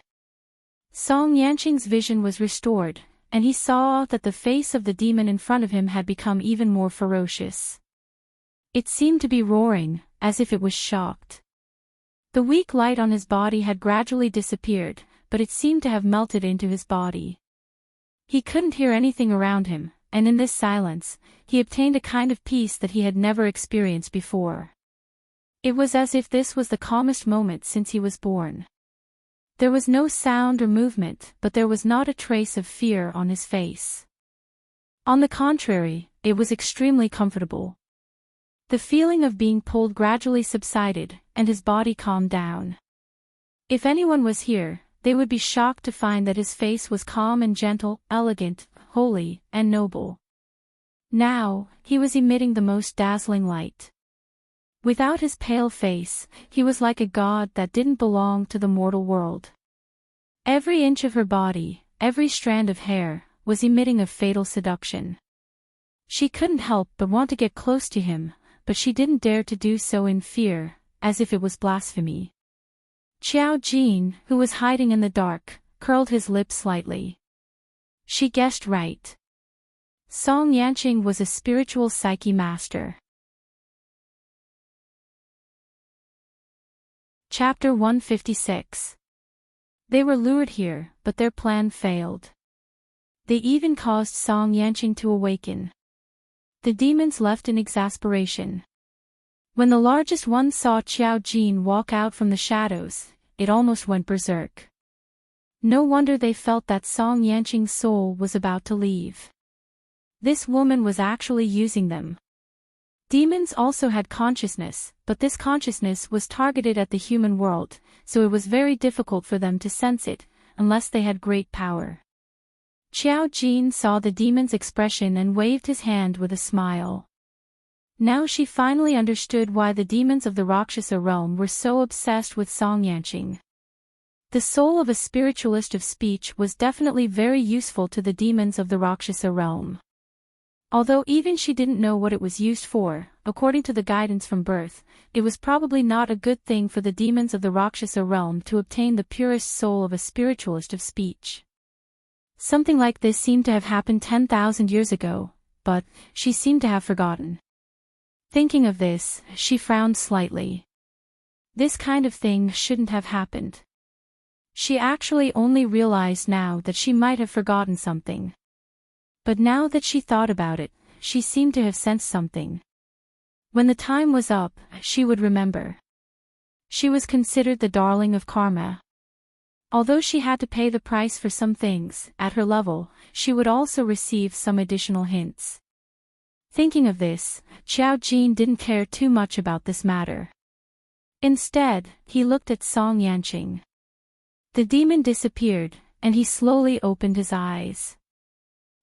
Song Yanqing's vision was restored, and he saw that the face of the demon in front of him had become even more ferocious. It seemed to be roaring, as if it was shocked. The weak light on his body had gradually disappeared, but it seemed to have melted into his body. He couldn't hear anything around him, and in this silence, he obtained a kind of peace that he had never experienced before. It was as if this was the calmest moment since he was born. There was no sound or movement, but there was not a trace of fear on his face. On the contrary, it was extremely comfortable. The feeling of being pulled gradually subsided, and his body calmed down. If anyone was here, they would be shocked to find that his face was calm and gentle, elegant, holy, and noble. Now, he was emitting the most dazzling light. Without his pale face, he was like a god that didn't belong to the mortal world. Every inch of her body, every strand of hair, was emitting a fatal seduction. She couldn't help but want to get close to him, but she didn't dare to do so in fear, as if it was blasphemy. Qiao Jin, who was hiding in the dark, curled his lips slightly. She guessed right. Song Yanqing was a spiritual psyche master. Chapter 156. They were lured here, but their plan failed. They even caused Song Yanqing to awaken. The demons left in exasperation. When the largest one saw Qiao Jin walk out from the shadows, it almost went berserk. No wonder they felt that Song Yanqing's soul was about to leave. This woman was actually using them. Demons also had consciousness, but this consciousness was targeted at the human world, so it was very difficult for them to sense it, unless they had great power. Qiao Jin saw the demon's expression and waved his hand with a smile. Now she finally understood why the demons of the Rakshasa realm were so obsessed with Song Yanqing. The soul of a spiritualist of speech was definitely very useful to the demons of the Rakshasa realm. Although even she didn't know what it was used for, according to the guidance from birth, it was probably not a good thing for the demons of the Rakshasa realm to obtain the purest soul of a spiritualist of speech. Something like this seemed to have happened 10,000 years ago, but she seemed to have forgotten. Thinking of this, she frowned slightly. This kind of thing shouldn't have happened. She actually only realized now that she might have forgotten something. But now that she thought about it, she seemed to have sensed something. When the time was up, she would remember. She was considered the darling of karma. Although she had to pay the price for some things, at her level, she would also receive some additional hints. Thinking of this, Xiao Jin didn't care too much about this matter. Instead, he looked at Song Yanqing. The demon disappeared, and he slowly opened his eyes.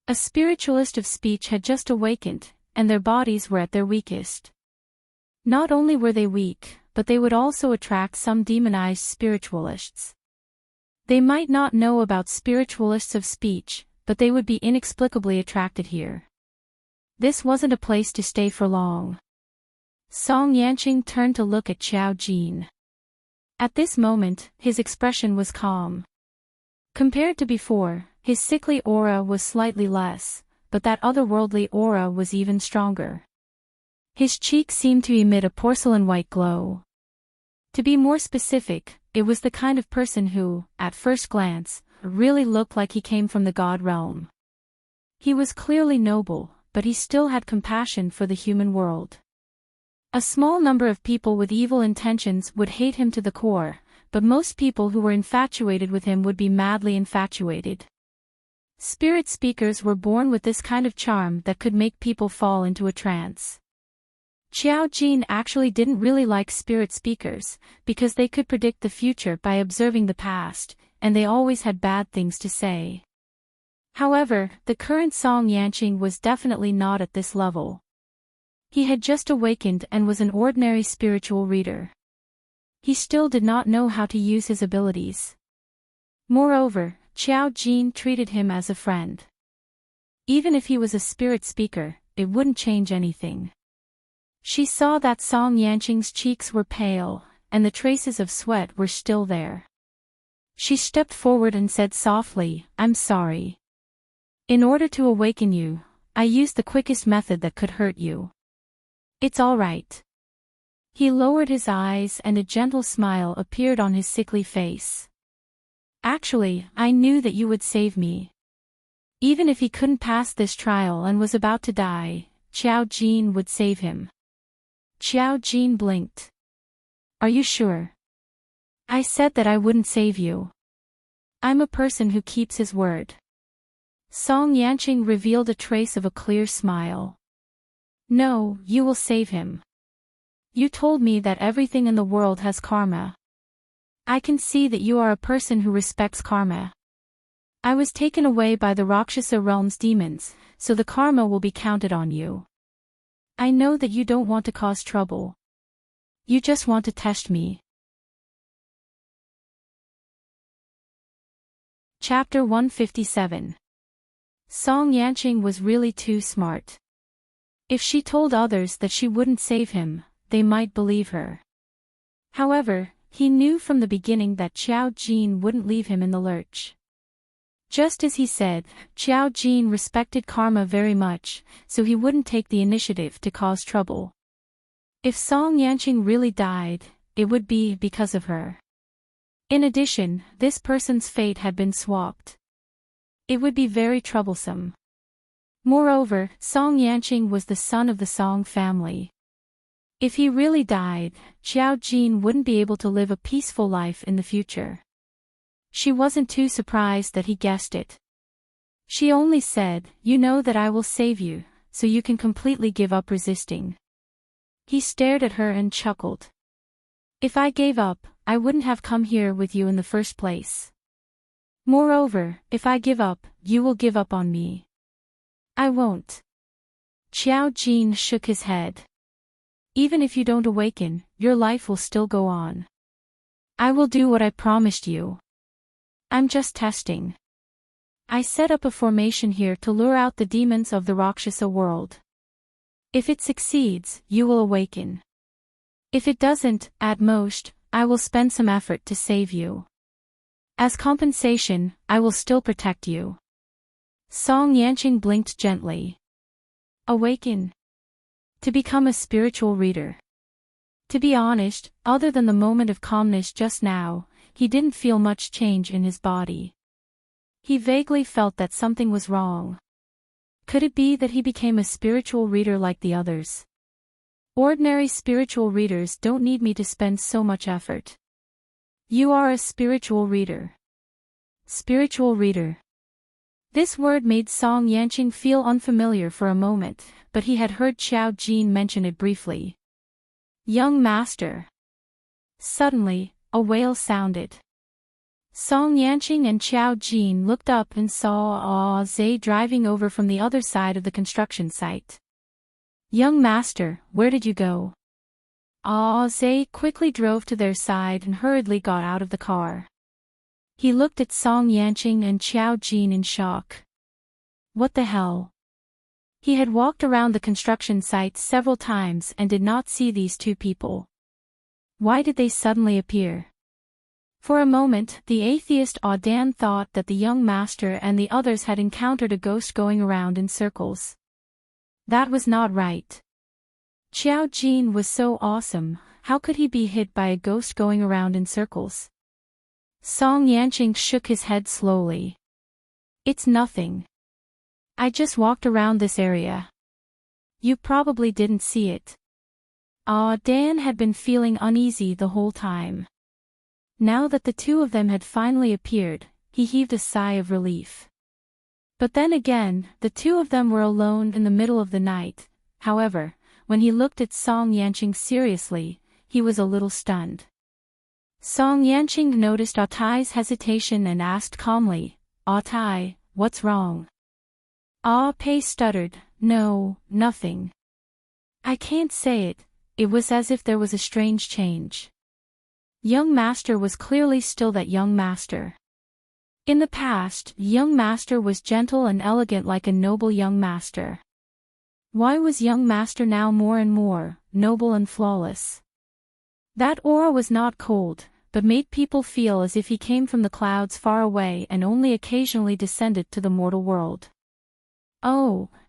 A spiritualist of speech had just awakened, and their bodies were at their weakest. Not only were they weak, but they would also attract some demonized spiritualists. They might not know about spiritualists of speech, but they would be inexplicably attracted here. This wasn't a place to stay for long. Song Yanqing turned to look at Xiao Jin. At this moment, his expression was calm. Compared to before, his sickly aura was slightly less, but that otherworldly aura was even stronger. His cheeks seemed to emit a porcelain-white glow. To be more specific, it was the kind of person who, at first glance, really looked like he came from the god realm. He was clearly noble, but he still had compassion for the human world. A small number of people with evil intentions would hate him to the core, but most people who were infatuated with him would be madly infatuated. Spirit speakers were born with this kind of charm that could make people fall into a trance. Xiao Jin actually didn't really like spirit speakers, because they could predict the future by observing the past, and they always had bad things to say. However, the current Song Yanqing was definitely not at this level. He had just awakened and was an ordinary spiritual reader. He still did not know how to use his abilities. Moreover, Xiao Jin treated him as a friend. Even if he was a spirit speaker, it wouldn't change anything. She saw that Song Yanqing's cheeks were pale, and the traces of sweat were still there. She stepped forward and said softly, "I'm sorry. In order to awaken you, I used the quickest method that could hurt you. It's all right." He lowered his eyes and a gentle smile appeared on his sickly face. "Actually, I knew that you would save me." Even if he couldn't pass this trial and was about to die, Xiao Jin would save him. Xiao Jin blinked. "Are you sure?" "I said that I wouldn't save you. I'm a person who keeps his word." Song Yanqing revealed a trace of a clear smile. "No, you will save him. You told me that everything in the world has karma. I can see that you are a person who respects karma. I was taken away by the Rakshasa realm's demons, so the karma will be counted on you. I know that you don't want to cause trouble. You just want to test me." Chapter 157. Song Yanqing was really too smart. If she told others that she wouldn't save him, they might believe her. However, he knew from the beginning that Xiao Jin wouldn't leave him in the lurch. Just as he said, Xiao Jin respected karma very much, so he wouldn't take the initiative to cause trouble. If Song Yanqing really died, it would be because of her. In addition, this person's fate had been swapped. It would be very troublesome. Moreover, Song Yanqing was the son of the Song family. If he really died, Xiao Jin wouldn't be able to live a peaceful life in the future. She wasn't too surprised that he guessed it. She only said, "You know that I will save you, so you can completely give up resisting." He stared at her and chuckled. "If I gave up, I wouldn't have come here with you in the first place. Moreover, if I give up, you will give up on me." "I won't." Xiao Jin shook his head. "Even if you don't awaken, your life will still go on. I will do what I promised you. I'm just testing. I set up a formation here to lure out the demons of the Rakshasa world. If it succeeds, you will awaken. If it doesn't, at most, I will spend some effort to save you. As compensation, I will still protect you. Song Yanqing blinked gently. Awaken. To become a spiritual reader. To be honest, other than the moment of calmness just now, he didn't feel much change in his body. He vaguely felt that something was wrong. Could it be that he became a spiritual reader like the others? Ordinary spiritual readers don't need me to spend so much effort. You are a spiritual reader. Spiritual reader. This word made Song Yanqing feel unfamiliar for a moment, but he had heard Xiao Jin mention it briefly. Young master. Suddenly, a wail sounded. Song Yanqing and Xiao Jin looked up and saw Zhe driving over from the other side of the construction site. Young master, where did you go? Zhe quickly drove to their side and hurriedly got out of the car. He looked at Song Yanqing and Xiao Jin in shock. What the hell? He had walked around the construction site several times and did not see these two people. Why did they suddenly appear? For a moment, the atheist Audan thought that the young master and the others had encountered a ghost going around in circles. That was not right. Xiao Jin was so awesome, how could he be hit by a ghost going around in circles? Song Yanqing shook his head slowly. It's nothing. I just walked around this area. You probably didn't see it. Dan had been feeling uneasy the whole time. Now that the two of them had finally appeared, he heaved a sigh of relief. But then again, the two of them were alone in the middle of the night. However, when he looked at Song Yanqing seriously, he was a little stunned. Song Yanqing noticed Tai's hesitation and asked calmly, Tai, what's wrong? Pei stuttered, no, nothing. I can't say it. It was as if there was a strange change. Young master was clearly still that young master. In the past, young master was gentle and elegant like a noble young master. Why was young master now more and more noble and flawless? That aura was not cold, but made people feel as if he came from the clouds far away and only occasionally descended to the mortal world.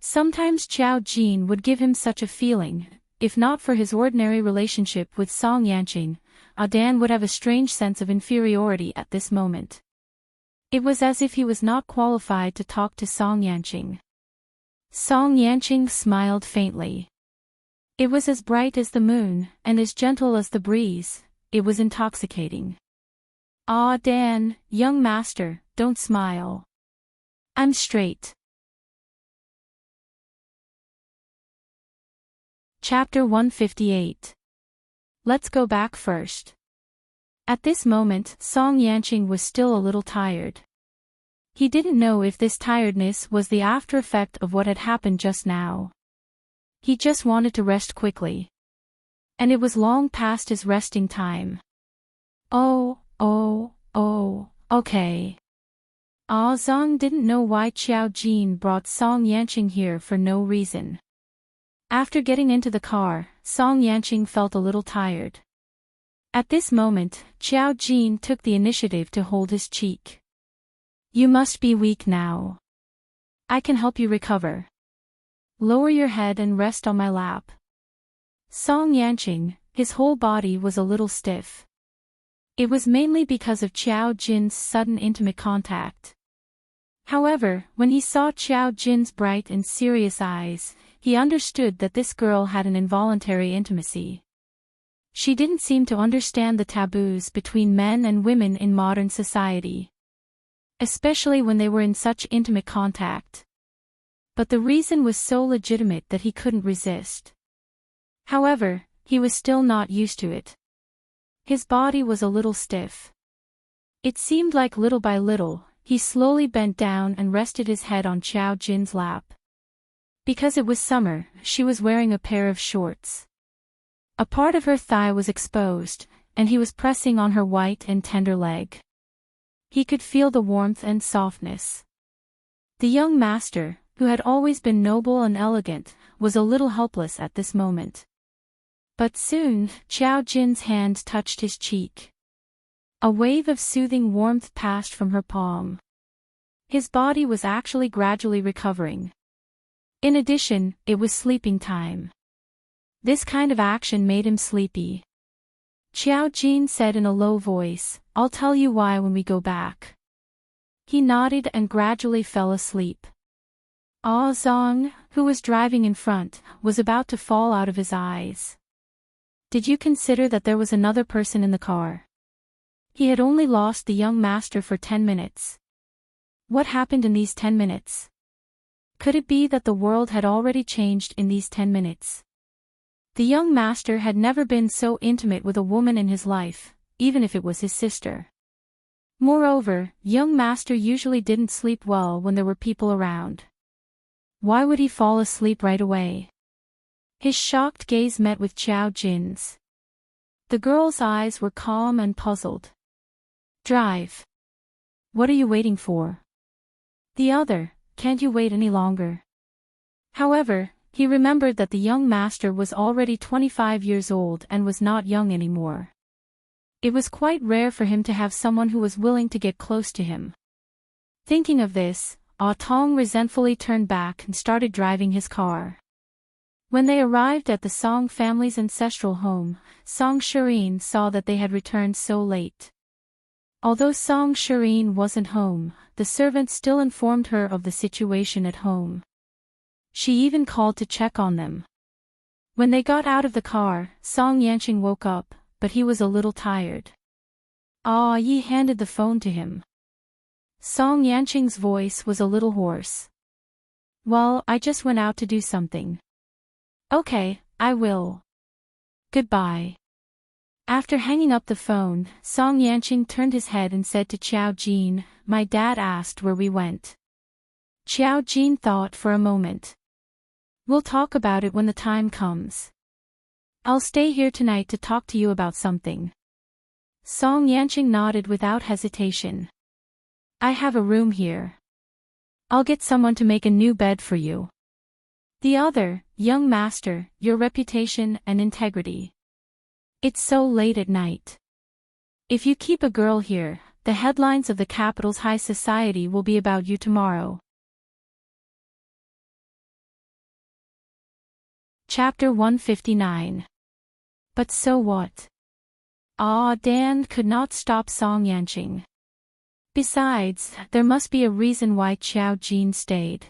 Sometimes Xiao Jin would give him such a feeling. If not for his ordinary relationship with Song Yanqing, Dan would have a strange sense of inferiority at this moment. It was as if he was not qualified to talk to Song Yanqing. Song Yanqing smiled faintly. It was as bright as the moon, and as gentle as the breeze. It was intoxicating. Dan, young master, don't smile. I'm straight. Chapter 158. Let's go back first. At this moment, Song Yanqing was still a little tired. He didn't know if this tiredness was the after effect of what had happened just now. He just wanted to rest quickly. And it was long past his resting time. Okay. Zong didn't know why Xiao Jin brought Song Yanqing here for no reason. After getting into the car, Song Yanqing felt a little tired. At this moment, Xiao Jin took the initiative to hold his cheek. You must be weak now. I can help you recover. Lower your head and rest on my lap. Song Yanqing, his whole body was a little stiff. It was mainly because of Xiao Jin's sudden intimate contact. However, when he saw Xiao Jin's bright and serious eyes, he understood that this girl had an involuntary intimacy. She didn't seem to understand the taboos between men and women in modern society, especially when they were in such intimate contact. But the reason was so legitimate that he couldn't resist. However, he was still not used to it. His body was a little stiff. It seemed like little by little, he slowly bent down and rested his head on Xiao Jin's lap. Because it was summer, she was wearing a pair of shorts. A part of her thigh was exposed, and he was pressing on her white and tender leg. He could feel the warmth and softness. The young master, who had always been noble and elegant, was a little helpless at this moment. But soon, Xiao Jin's hand touched his cheek. A wave of soothing warmth passed from her palm. His body was actually gradually recovering. In addition, it was sleeping time. This kind of action made him sleepy. Xiao Jin said in a low voice, "I'll tell you why when we go back." He nodded and gradually fell asleep. Ah Zong, who was driving in front, was about to fall out of his eyes. Did you consider that there was another person in the car? He had only lost the young master for 10 minutes. What happened in these 10 minutes? Could it be that the world had already changed in these 10 minutes? The young master had never been so intimate with a woman in his life, even if it was his sister. Moreover, young master usually didn't sleep well when there were people around. Why would he fall asleep right away? His shocked gaze met with Xiao Jin's. The girl's eyes were calm and puzzled. Drive. What are you waiting for? The other, can't you wait any longer? However, he remembered that the young master was already 25 years old and was not young anymore. It was quite rare for him to have someone who was willing to get close to him. Thinking of this, Ah Tong resentfully turned back and started driving his car. When they arrived at the Song family's ancestral home, Song Shireen saw that they had returned so late. Although Song Shireen wasn't home, the servant still informed her of the situation at home. She even called to check on them. When they got out of the car, Song Yanqing woke up, but he was a little tired. Ah Yi handed the phone to him. Song Yanqing's voice was a little hoarse. Well, I just went out to do something. Okay, I will. Goodbye. After hanging up the phone, Song Yanqing turned his head and said to Xiao Jin, "My dad asked where we went." Xiao Jin thought for a moment. "We'll talk about it when the time comes. I'll stay here tonight to talk to you about something." Song Yanqing nodded without hesitation. "I have a room here. I'll get someone to make a new bed for you." The other, "Young master, your reputation and integrity. It's so late at night. If you keep a girl here, the headlines of the capital's high society will be about you tomorrow." Chapter 159. But so what? Ah Dan could not stop Song Yanqing. Besides, there must be a reason why Xiao Jin stayed.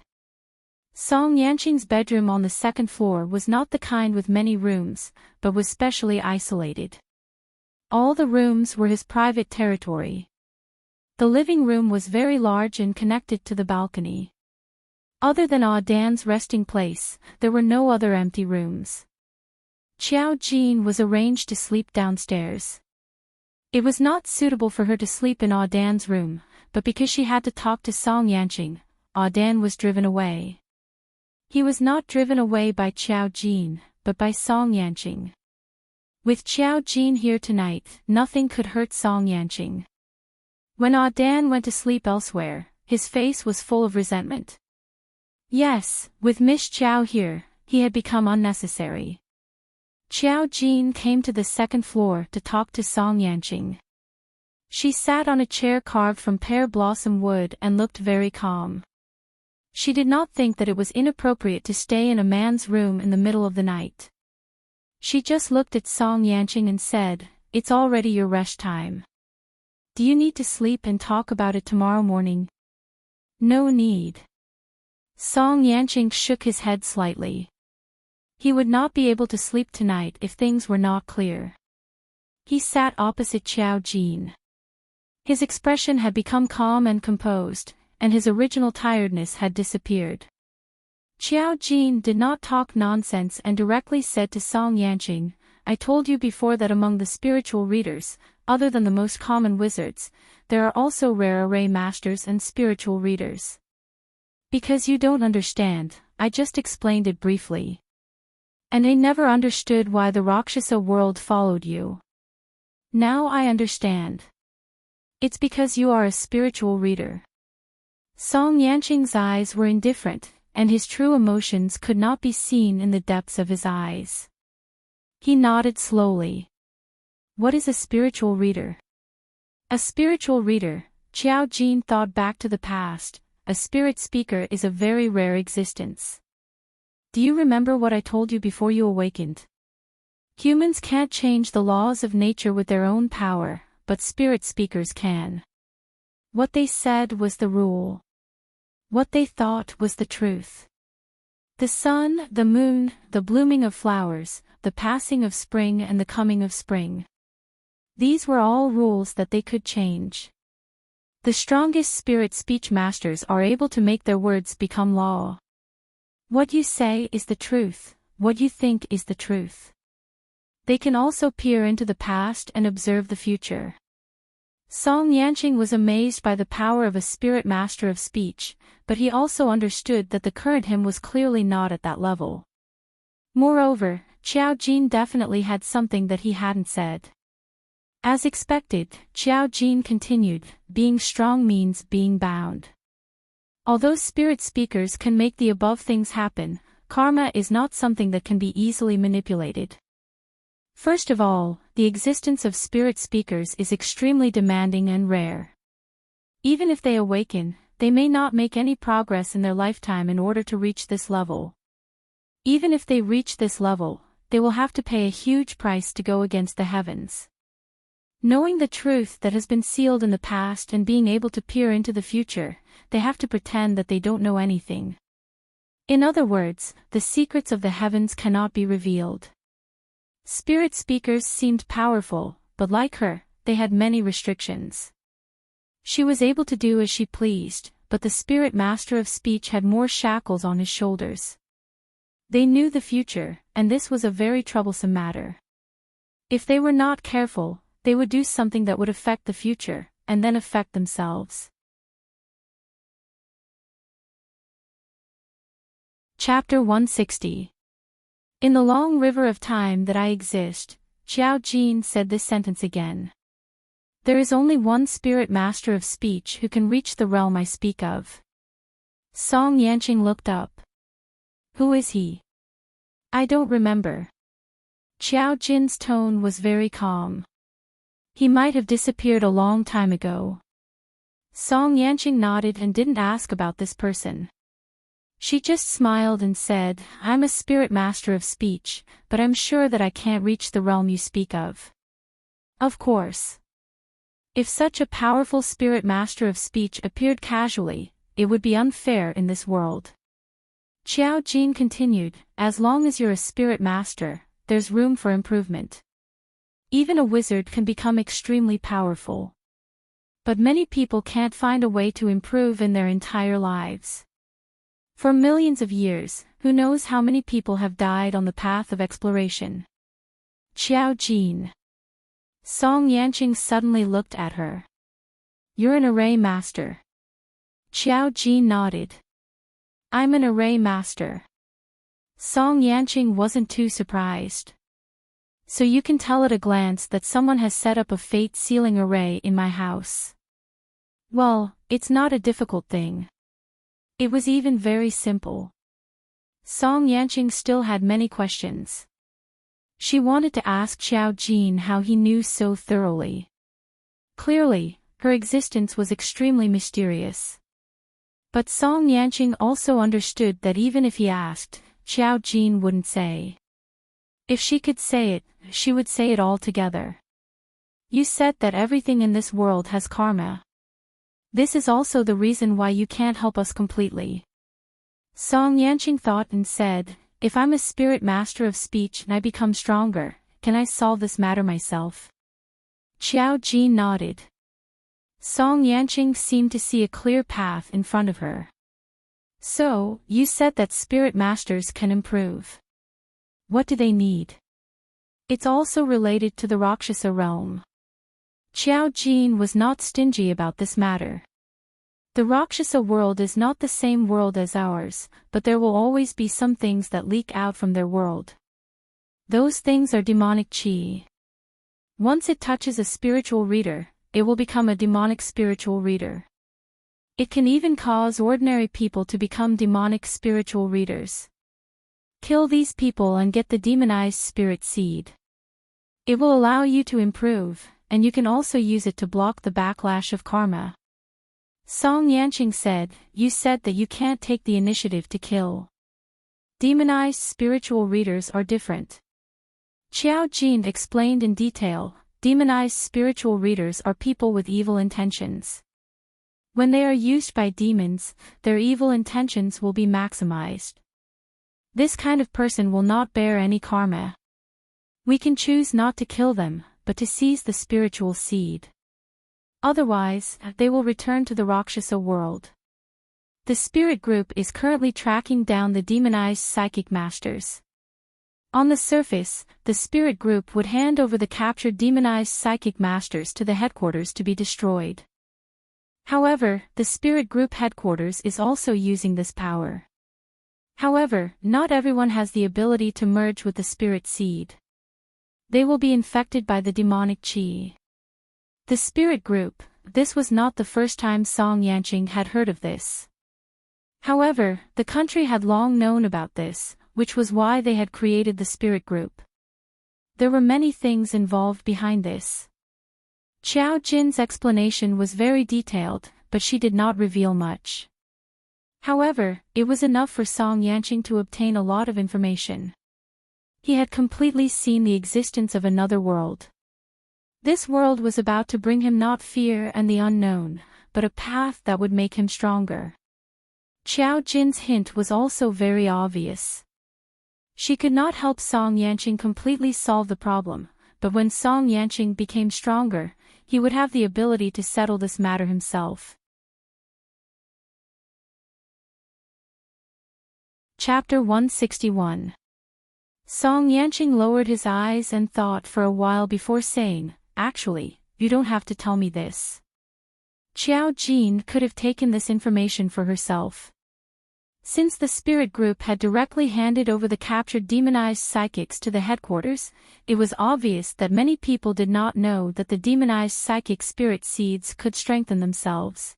Song Yanqing's bedroom on the second floor was not the kind with many rooms, but was specially isolated. All the rooms were his private territory. The living room was very large and connected to the balcony. Other than Ah Dan's resting place, there were no other empty rooms. Xiao Jin was arranged to sleep downstairs. It was not suitable for her to sleep in Ah Dan's room, but because she had to talk to Song Yanqing, Ah Dan was driven away. He was not driven away by Xiao Jin, but by Song Yanqing. With Xiao Jin here tonight, nothing could hurt Song Yanqing. When Ah Dan went to sleep elsewhere, his face was full of resentment. Yes, with Miss Xiao here, he had become unnecessary. Xiao Jin came to the second floor to talk to Song Yanqing. She sat on a chair carved from pear blossom wood and looked very calm. She did not think that it was inappropriate to stay in a man's room in the middle of the night. She just looked at Song Yanqing and said, "It's already your rest time. Do you need to sleep and talk about it tomorrow morning?" "No need." Song Yanqing shook his head slightly. He would not be able to sleep tonight if things were not clear. He sat opposite Xiao Jin. His expression had become calm and composed, and his original tiredness had disappeared. Xiao Jin did not talk nonsense and directly said to Song Yanqing, "I told you before that among the spiritual readers, other than the most common wizards, there are also rare array masters and spiritual readers. Because you don't understand, I just explained it briefly. And I never understood why the Rakshasa world followed you. Now I understand. It's because you are a spiritual reader." Song Yanqing's eyes were indifferent, and his true emotions could not be seen in the depths of his eyes. He nodded slowly. What is a spiritual reader? A spiritual reader, Qiao Jin thought back to the past. A spirit speaker is a very rare existence. Do you remember what I told you before you awakened? Humans can't change the laws of nature with their own power, but spirit speakers can. What they said was the rule. What they thought was the truth. The sun, the moon, the blooming of flowers, the passing of spring and the coming of spring. These were all rules that they could change. The strongest spirit speech masters are able to make their words become law. What you say is the truth, what you think is the truth. They can also peer into the past and observe the future. Song Yanqing was amazed by the power of a spirit master of speech, but he also understood that the current him was clearly not at that level. Moreover, Qiao Jin definitely had something that he hadn't said. As expected, Qiao Jin continued, being strong means being bound. Although spirit speakers can make the above things happen, karma is not something that can be easily manipulated. First of all, the existence of spirit speakers is extremely demanding and rare. Even if they awaken, they may not make any progress in their lifetime in order to reach this level. Even if they reach this level, they will have to pay a huge price to go against the heavens. Knowing the truth that has been sealed in the past and being able to peer into the future, they have to pretend that they don't know anything. In other words, the secrets of the heavens cannot be revealed. Spirit speakers seemed powerful, but like her, they had many restrictions. She was able to do as she pleased, but the spirit master of speech had more shackles on his shoulders. They knew the future, and this was a very troublesome matter. If they were not careful, they would do something that would affect the future, and then affect themselves. Chapter 160. In the long river of time that I exist, Qiao Jin said this sentence again. There is only one spirit master of speech who can reach the realm I speak of. Song Yanqing looked up. Who is he? I don't remember. Qiao Jin's tone was very calm. He might have disappeared a long time ago. Song Yanqing nodded and didn't ask about this person. She just smiled and said, I'm a spirit master of speech, but I'm sure that I can't reach the realm you speak of. Of course. If such a powerful spirit master of speech appeared casually, it would be unfair in this world. Qiao Jin continued, as long as you're a spirit master, there's room for improvement. Even a wizard can become extremely powerful. But many people can't find a way to improve in their entire lives. For millions of years, who knows how many people have died on the path of exploration. Qiao Jin. Song Yanqing suddenly looked at her. You're an array master. Qiao Jin nodded. I'm an array master. Song Yanqing wasn't too surprised. So you can tell at a glance that someone has set up a fate sealing array in my house. Well, it's not a difficult thing. It was even very simple. Song Yanqing still had many questions. She wanted to ask Qiao Jin how he knew so thoroughly. Clearly, her existence was extremely mysterious. But Song Yanqing also understood that even if he asked, Qiao Jin wouldn't say. If she could say it, she would say it all together. You said that everything in this world has karma. This is also the reason why you can't help us completely. Song Yanqing thought and said, if I'm a spirit master of speech and I become stronger, can I solve this matter myself? Qiao Jin nodded. Song Yanqing seemed to see a clear path in front of her. So, you said that spirit masters can improve. What do they need? It's also related to the Rakshasa realm. Qiao Jin was not stingy about this matter. The Rakshasa world is not the same world as ours, but there will always be some things that leak out from their world. Those things are demonic chi. Once it touches a spiritual reader, it will become a demonic spiritual reader. It can even cause ordinary people to become demonic spiritual readers. Kill these people and get the demonized spirit seed. It will allow you to improve, and you can also use it to block the backlash of karma. Song Yanqing said, "You said that you can't take the initiative to kill. Demonized spiritual readers are different." Qiao Jin explained in detail, demonized spiritual readers are people with evil intentions. When they are used by demons, their evil intentions will be maximized. This kind of person will not bear any karma. We can choose not to kill them, but to seize the spiritual seed. Otherwise, they will return to the Rakshasa world. The spirit group is currently tracking down the demonized psychic masters. On the surface, the spirit group would hand over the captured demonized psychic masters to the headquarters to be destroyed. However, the spirit group headquarters is also using this power. However, not everyone has the ability to merge with the spirit seed. They will be infected by the demonic qi. The spirit group, this was not the first time Song Yanqing had heard of this. However, the country had long known about this, which was why they had created the spirit group. There were many things involved behind this. Qiao Jin's explanation was very detailed, but she did not reveal much. However, it was enough for Song Yanqing to obtain a lot of information. He had completely seen the existence of another world. This world was about to bring him not fear and the unknown, but a path that would make him stronger. Qiao Jin's hint was also very obvious. She could not help Song Yanqing completely solve the problem, but when Song Yanqing became stronger, he would have the ability to settle this matter himself. Chapter 161. Song Yanqing lowered his eyes and thought for a while before saying, "Actually, you don't have to tell me this." Qiao Jin could have taken this information for herself. Since the spirit group had directly handed over the captured demonized psychics to the headquarters, it was obvious that many people did not know that the demonized psychic spirit seeds could strengthen themselves.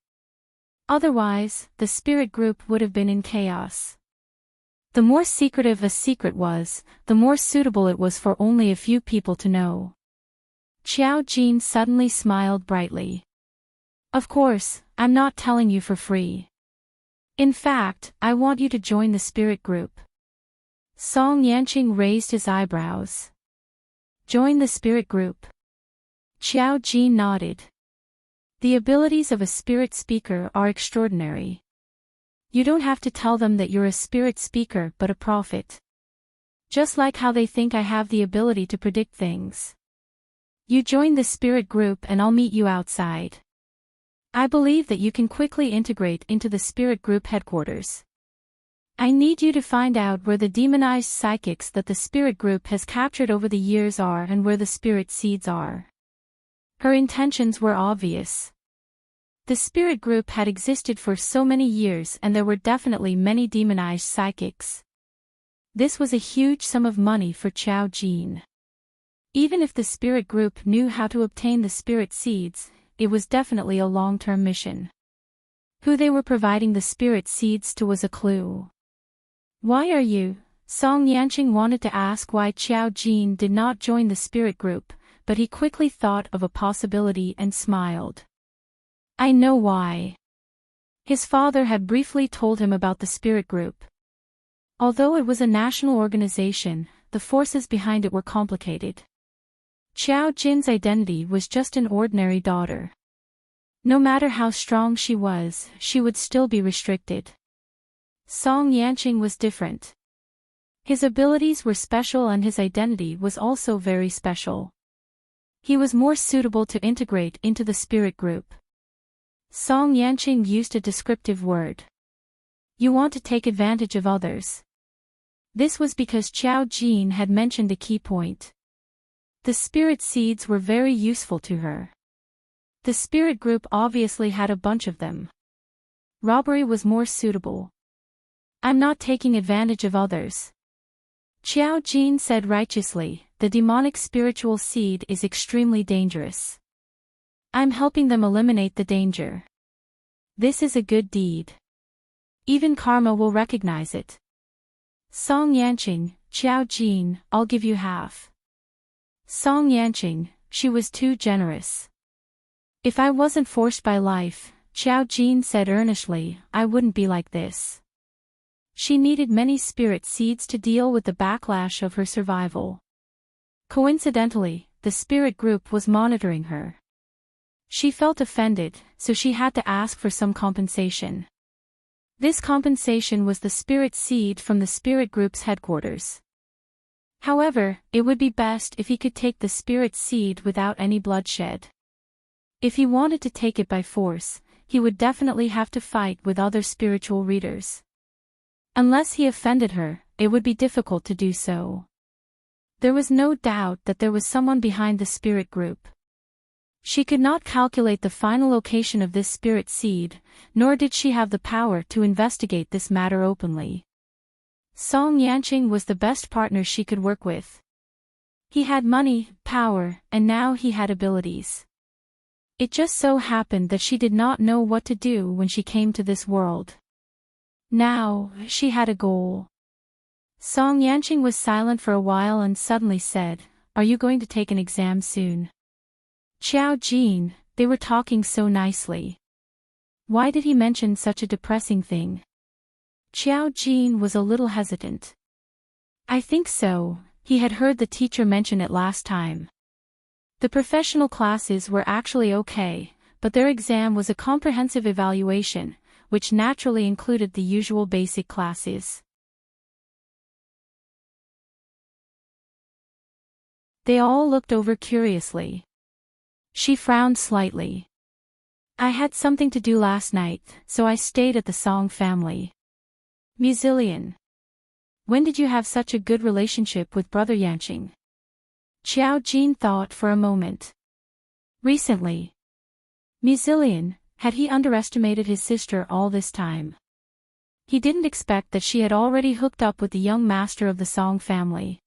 Otherwise, the spirit group would have been in chaos. The more secretive a secret was, the more suitable it was for only a few people to know. Qiao Jin suddenly smiled brightly. "Of course, I'm not telling you for free. In fact, I want you to join the spirit group." Song Yanqing raised his eyebrows. "Join the spirit group?" Qiao Jin nodded. The abilities of a spirit speaker are extraordinary. You don't have to tell them that you're a spirit speaker but a prophet. Just like how they think I have the ability to predict things. You join the spirit group and I'll meet you outside. I believe that you can quickly integrate into the spirit group headquarters. I need you to find out where the demonized psychics that the spirit group has captured over the years are and where the spirit seeds are. Her intentions were obvious. The spirit group had existed for so many years and there were definitely many demonized psychics. This was a huge sum of money for Qiao Jin. Even if the spirit group knew how to obtain the spirit seeds, it was definitely a long-term mission. Who they were providing the spirit seeds to was a clue. "Why are you?" Song Yanqing wanted to ask why Qiao Jin did not join the spirit group, but he quickly thought of a possibility and smiled. "I know why." His father had briefly told him about the spirit group. Although it was a national organization, the forces behind it were complicated. Qiao Jin's identity was just an ordinary daughter. No matter how strong she was, she would still be restricted. Song Yanqing was different. His abilities were special and his identity was also very special. He was more suitable to integrate into the spirit group. Song Yanqing used a descriptive word. "You want to take advantage of others." This was because Qiao Jin had mentioned a key point. The spirit seeds were very useful to her. The spirit group obviously had a bunch of them. Robbery was more suitable. "I'm not taking advantage of others." Qiao Jin said righteously, "The demonic spiritual seed is extremely dangerous. I'm helping them eliminate the danger." This is a good deed. Even karma will recognize it. Song Yanqing, Qiao Jin, I'll give you half. Song Yanqing, she was too generous. If I wasn't forced by life, Qiao Jin said earnestly, I wouldn't be like this. She needed many spirit seeds to deal with the backlash of her survival. Coincidentally, the spirit group was monitoring her. She felt offended, so she had to ask for some compensation. This compensation was the spirit seed from the spirit group's headquarters. However, it would be best if he could take the spirit seed without any bloodshed. If he wanted to take it by force, he would definitely have to fight with other spiritual readers. Unless he offended her, it would be difficult to do so. There was no doubt that there was someone behind the spirit group. She could not calculate the final location of this spirit seed, nor did she have the power to investigate this matter openly. Song Yanqing was the best partner she could work with. He had money, power, and now he had abilities. It just so happened that she did not know what to do when she came to this world. Now, she had a goal. Song Yanqing was silent for a while and suddenly said, Are you going to take an exam soon? Qiao Jin, they were talking so nicely. Why did he mention such a depressing thing? Qiao Jin was a little hesitant. I think so, he had heard the teacher mention it last time. The professional classes were actually okay, but their exam was a comprehensive evaluation, which naturally included the usual basic classes. They all looked over curiously. She frowned slightly. I had something to do last night, so I stayed at the Song family. Muzillion. When did you have such a good relationship with Brother Yanqing? Qiao Jin thought for a moment. Recently. Muzillion, had he underestimated his sister all this time? He didn't expect that she had already hooked up with the young master of the Song family.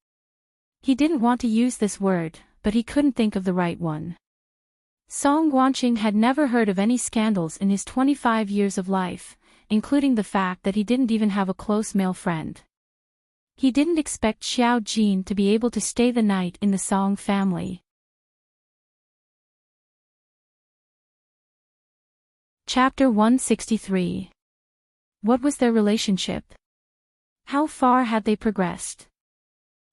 He didn't want to use this word, but he couldn't think of the right one. Song Yanqing had never heard of any scandals in his 25 years of life, including the fact that he didn't even have a close male friend. He didn't expect Qiao Jin to be able to stay the night in the Song family. Chapter 163. What was their relationship? How far had they progressed?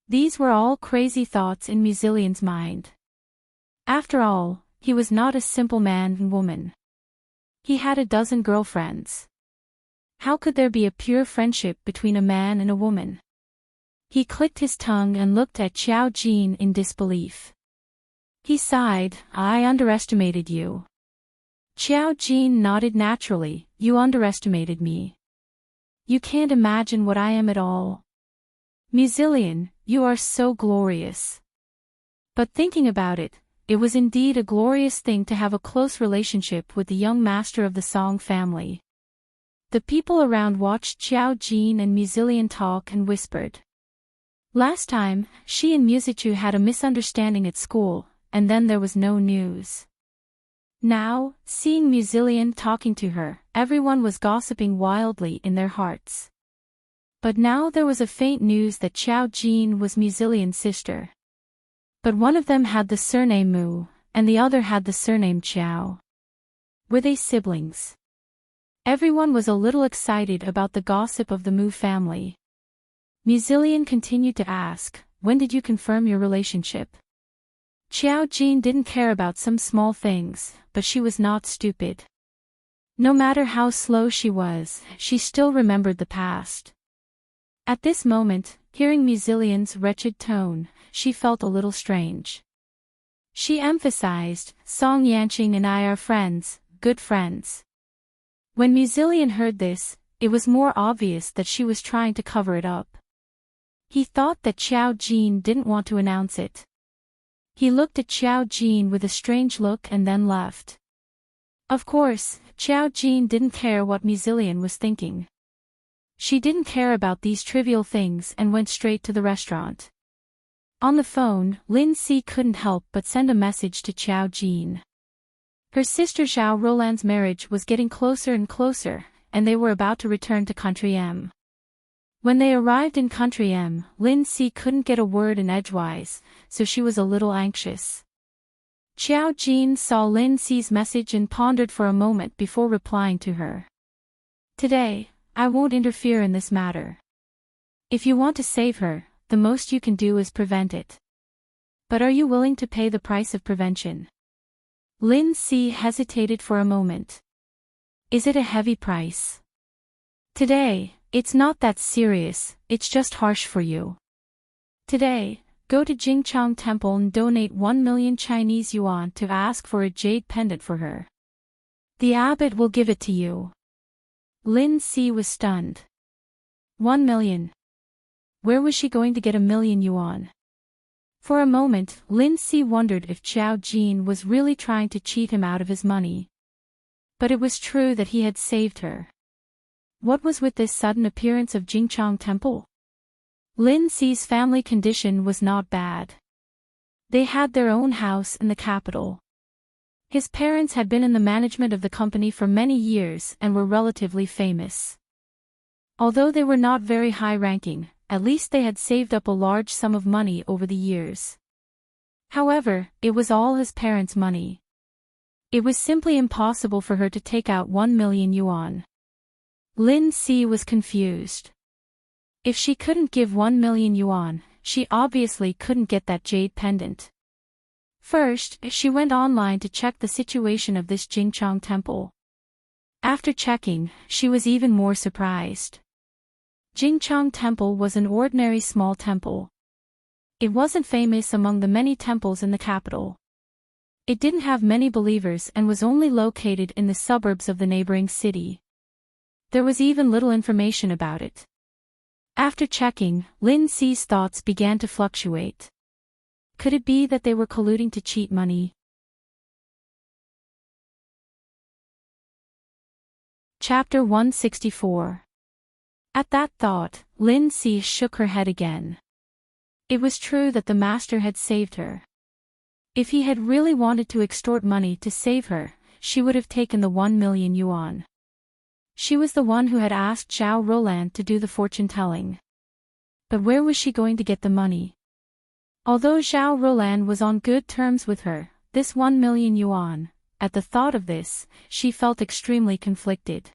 These were all crazy thoughts in Muzillion's mind. After all, he was not a simple man and woman. He had a dozen girlfriends. How could there be a pure friendship between a man and a woman? He clicked his tongue and looked at Qiao Jin in disbelief. He sighed, I underestimated you. Qiao Jin nodded naturally, you underestimated me. You can't imagine what I am at all. Muzillion, you are so glorious. But thinking about it, it was indeed a glorious thing to have a close relationship with the young master of the Song family. The people around watched Qiao Jin and Muzillion talk and whispered. Last time, she and Muzichu had a misunderstanding at school, and then there was no news. Now, seeing Muzillion talking to her, everyone was gossiping wildly in their hearts. But now there was a faint news that Qiao Jin was Muzillion's sister. But one of them had the surname Mu, and the other had the surname Qiao. Were they siblings? Everyone was a little excited about the gossip of the Mu family. Muzillion continued to ask, when did you confirm your relationship? Qiao Jin didn't care about some small things, but she was not stupid. No matter how slow she was, she still remembered the past. At this moment, hearing Muzillion's wretched tone, she felt a little strange. She emphasized, Song Yanqing and I are friends, good friends. When Muzillion heard this, it was more obvious that she was trying to cover it up. He thought that Qiao Jin didn't want to announce it. He looked at Qiao Jin with a strange look and then left. Of course, Qiao Jin didn't care what Muzillion was thinking. She didn't care about these trivial things and went straight to the restaurant. On the phone, Lin Si couldn't help but send a message to Qiao Jin. Her sister Zhao Roland's marriage was getting closer and closer, and they were about to return to Country M. When they arrived in Country M, Lin Si couldn't get a word in edgewise, so she was a little anxious. Xiao Jin saw Lin Si's message and pondered for a moment before replying to her. Today, I won't interfere in this matter. If you want to save her, the most you can do is prevent it. But are you willing to pay the price of prevention? Lin Si hesitated for a moment. Is it a heavy price? Today, it's not that serious, it's just harsh for you. Today, go to Jingchang Temple and donate 1 million Chinese yuan to ask for a jade pendant for her. The abbot will give it to you. Lin Si was stunned. 1 million. Where was she going to get 1 million yuan? For a moment, Lin Si wondered if Xiao Jin was really trying to cheat him out of his money. But it was true that he had saved her. What was with this sudden appearance of Jingchang Temple? Lin Si's family condition was not bad. They had their own house in the capital. His parents had been in the management of the company for many years and were relatively famous. Although they were not very high-ranking, at least they had saved up a large sum of money over the years. However, it was all his parents' money. It was simply impossible for her to take out 1 million yuan. Lin Si was confused. If she couldn't give 1 million yuan, she obviously couldn't get that jade pendant. First, she went online to check the situation of this Jingchang Temple. After checking, she was even more surprised. Jingchang Temple was an ordinary small temple. It wasn't famous among the many temples in the capital. It didn't have many believers and was only located in the suburbs of the neighboring city. There was even little information about it. After checking, Lin Si's thoughts began to fluctuate. Could it be that they were colluding to cheat money? Chapter 164. At that thought, Lin Si shook her head again. It was true that the master had saved her. If he had really wanted to extort money to save her, she would have taken the 1 million yuan. She was the one who had asked Zhao Roland to do the fortune-telling. But where was she going to get the money? Although Zhao Roland was on good terms with her, this 1 million yuan, at the thought of this, she felt extremely conflicted.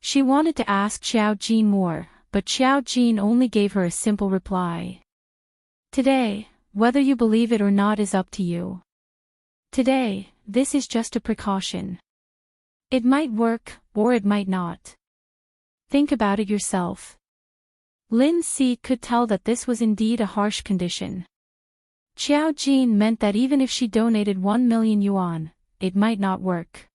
She wanted to ask Xiao Jin more, but Xiao Jin only gave her a simple reply. Today, whether you believe it or not is up to you. Today, this is just a precaution. It might work, or it might not. Think about it yourself. Lin Si could tell that this was indeed a harsh condition. Xiao Jin meant that even if she donated 1 million yuan, it might not work.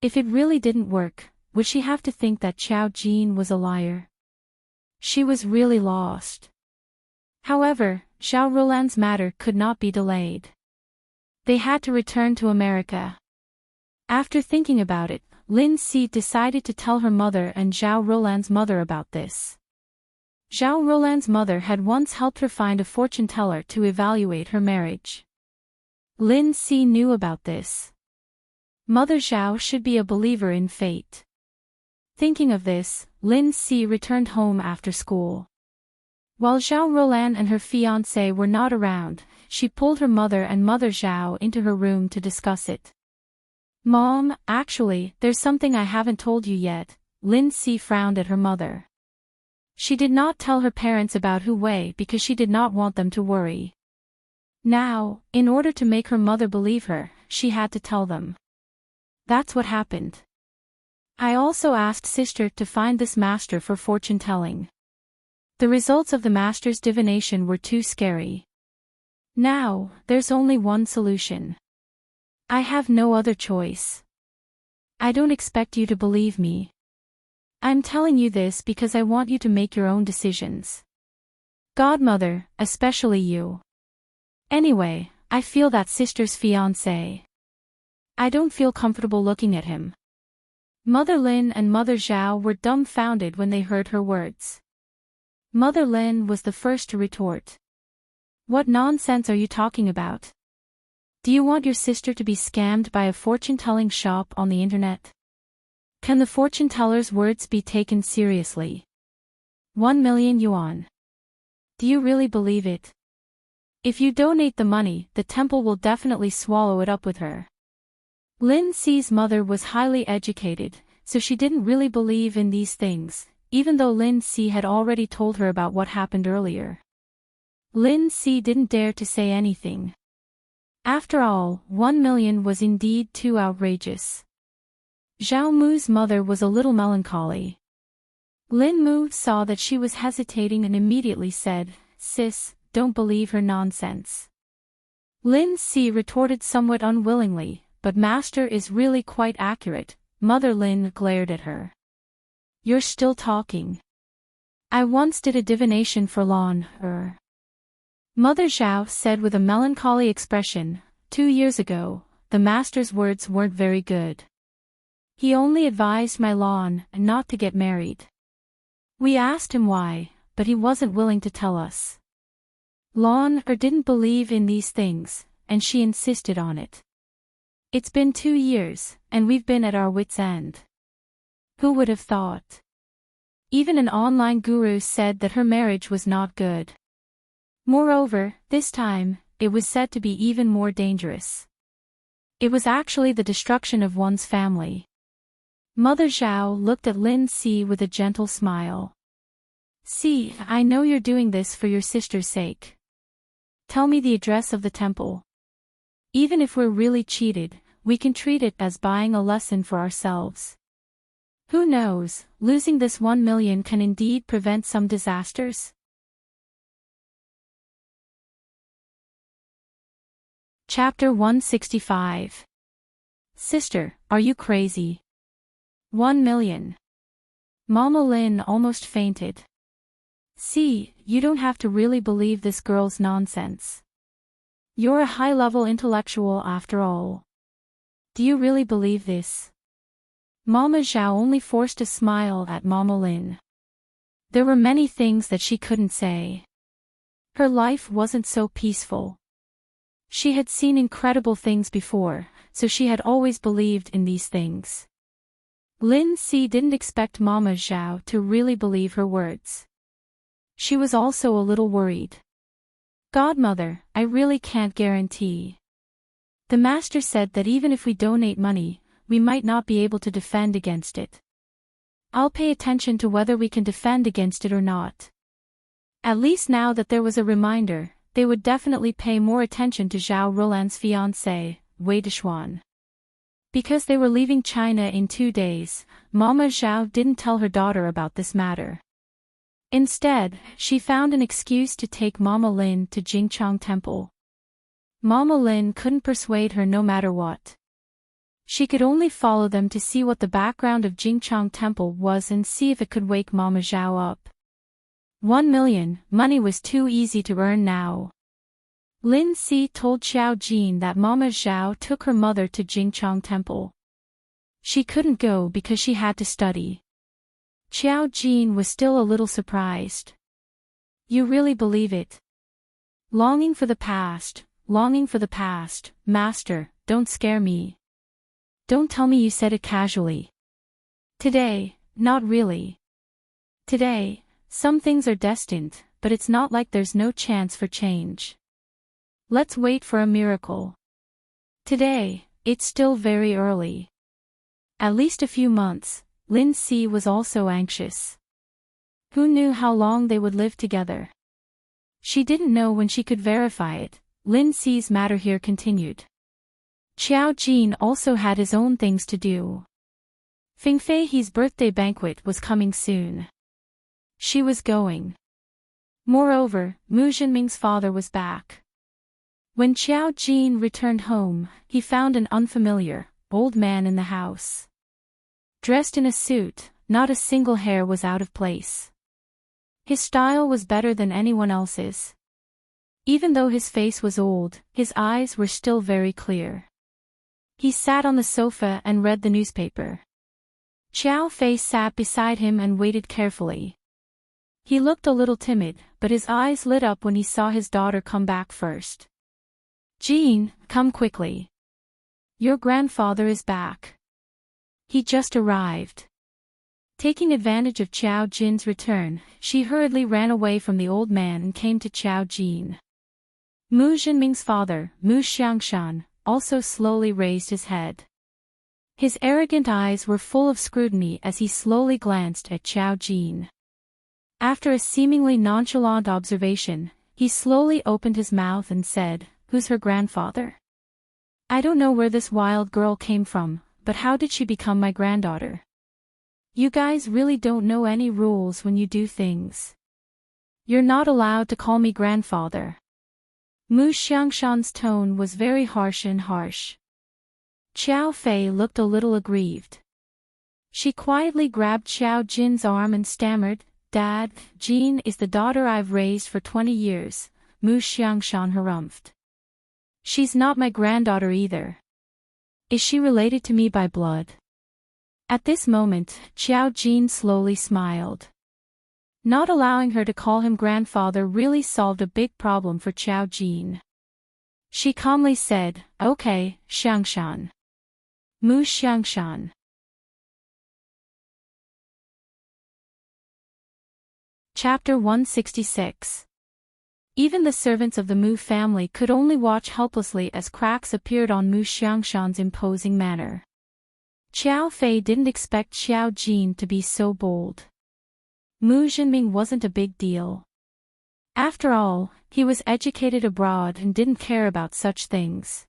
If it really didn't work, would she have to think that Xiao Jin was a liar? She was really lost. However, Zhao Roland's matter could not be delayed. They had to return to America. After thinking about it, Lin Si decided to tell her mother and Zhao Roland's mother about this. Zhao Roland's mother had once helped her find a fortune-teller to evaluate her marriage. Lin Si knew about this. Mother Zhao should be a believer in fate. Thinking of this, Lin Si returned home after school. While Zhao Roland and her fiancé were not around, she pulled her mother and Mother Zhao into her room to discuss it. Mom, actually, there's something I haven't told you yet. Lin Si frowned at her mother. She did not tell her parents about Hu Wei because she did not want them to worry. Now, in order to make her mother believe her, she had to tell them. That's what happened. I also asked sister to find this master for fortune-telling. The results of the master's divination were too scary. Now, there's only one solution. I have no other choice. I don't expect you to believe me. I'm telling you this because I want you to make your own decisions. Godmother, especially you. Anyway, I feel that sister's fiancé. I don't feel comfortable looking at him. Mother Lin and Mother Zhao were dumbfounded when they heard her words. Mother Lin was the first to retort. What nonsense are you talking about? Do you want your sister to be scammed by a fortune-telling shop on the internet? Can the fortune-teller's words be taken seriously? 1 million yuan. Do you really believe it? If you donate the money, the temple will definitely swallow it up with her. Lin Xi's mother was highly educated, so she didn't really believe in these things, even though Lin Xi had already told her about what happened earlier. Lin Xi didn't dare to say anything. After all, 1 million was indeed too outrageous. Zhao Mu's mother was a little melancholy. Lin Mu saw that she was hesitating and immediately said, "Sis, don't believe her nonsense." Lin Xi retorted somewhat unwillingly, "But master is really quite accurate." Mother Lin glared at her. "You're still talking. I once did a divination for Lan Er." Mother Zhao said with a melancholy expression, 2 years ago, the master's words weren't very good. He only advised my Lan not to get married. We asked him why, but he wasn't willing to tell us. Lan Er didn't believe in these things, and she insisted on it. It's been 2 years, and we've been at our wits' end. Who would have thought? Even an online guru said that her marriage was not good. Moreover, this time, it was said to be even more dangerous. It was actually the destruction of one's family. Mother Zhao looked at Lin Xi with a gentle smile. "See, I know you're doing this for your sister's sake. Tell me the address of the temple. Even if we're really cheated, we can treat it as buying a lesson for ourselves. Who knows, losing this 1 million can indeed prevent some disasters." Chapter 165. Sister, are you crazy? 1 million. Mama Lin almost fainted. "See, you don't have to really believe this girl's nonsense. You're a high-level intellectual after all. Do you really believe this?" Mama Zhao only forced a smile at Mama Lin. There were many things that she couldn't say. Her life wasn't so peaceful. She had seen incredible things before, so she had always believed in these things. Lin Xi didn't expect Mama Zhao to really believe her words. She was also a little worried. "Godmother, I really can't guarantee. The master said that even if we donate money, we might not be able to defend against it. I'll pay attention to whether we can defend against it or not." At least now that there was a reminder, they would definitely pay more attention to Zhao Roland's fiancé, Wei Dixuan. Because they were leaving China in 2 days, Mama Zhao didn't tell her daughter about this matter. Instead, she found an excuse to take Mama Lin to Jingchang Temple. Mama Lin couldn't persuade her no matter what. She could only follow them to see what the background of Jingchang Temple was and see if it could wake Mama Zhao up. 1 million, money was too easy to earn now. Lin Xi told Xiao Jin that Mama Zhao took her mother to Jingchang Temple. She couldn't go because she had to study. Xiao Jin was still a little surprised. "You really believe it?" Longing for the past, master, don't scare me. Don't tell me you said it casually. Today, not really. Today, some things are destined, but it's not like there's no chance for change. Let's wait for a miracle. Today, it's still very early. At least a few months. Lin Xi was also anxious. Who knew how long they would live together? She didn't know when she could verify it. Lin Xi's matter here continued. Xiao Jin also had his own things to do. Fing Feihe's birthday banquet was coming soon. She was going. Moreover, Mu Jinming's father was back. When Xiao Jin returned home, he found an unfamiliar, old man in the house. Dressed in a suit, not a single hair was out of place. His style was better than anyone else's. Even though his face was old, his eyes were still very clear. He sat on the sofa and read the newspaper. Xiao Fei sat beside him and waited carefully. He looked a little timid, but his eyes lit up when he saw his daughter come back first. Jean, come quickly. Your grandfather is back. He just arrived. Taking advantage of Qiao Jin's return, she hurriedly ran away from the old man and came to Qiao Jin. Mu Jinming's father, Mu Xiangshan, also slowly raised his head. His arrogant eyes were full of scrutiny as he slowly glanced at Qiao Jin. After a seemingly nonchalant observation, he slowly opened his mouth and said, "Who's her grandfather? I don't know where this wild girl came from, but how did she become my granddaughter? You guys really don't know any rules when you do things. You're not allowed to call me grandfather." Mu Xiangshan's tone was very harsh. Qiao Fei looked a little aggrieved. She quietly grabbed Qiao Jin's arm and stammered, "Dad, Jean is the daughter I've raised for 20 years, Mu Xiangshan harumphed. She's not my granddaughter either. Is she related to me by blood?" At this moment, Qiao Jin slowly smiled. Not allowing her to call him grandfather really solved a big problem for Qiao Jin. She calmly said, "Okay, Xiangshan. Mu Xiangshan." Chapter 166. Even the servants of the Mu family could only watch helplessly as cracks appeared on Mu Xiangshan's imposing manner. Qiao Fei didn't expect Qiao Jin to be so bold. Mu Jinming wasn't a big deal. After all, he was educated abroad and didn't care about such things.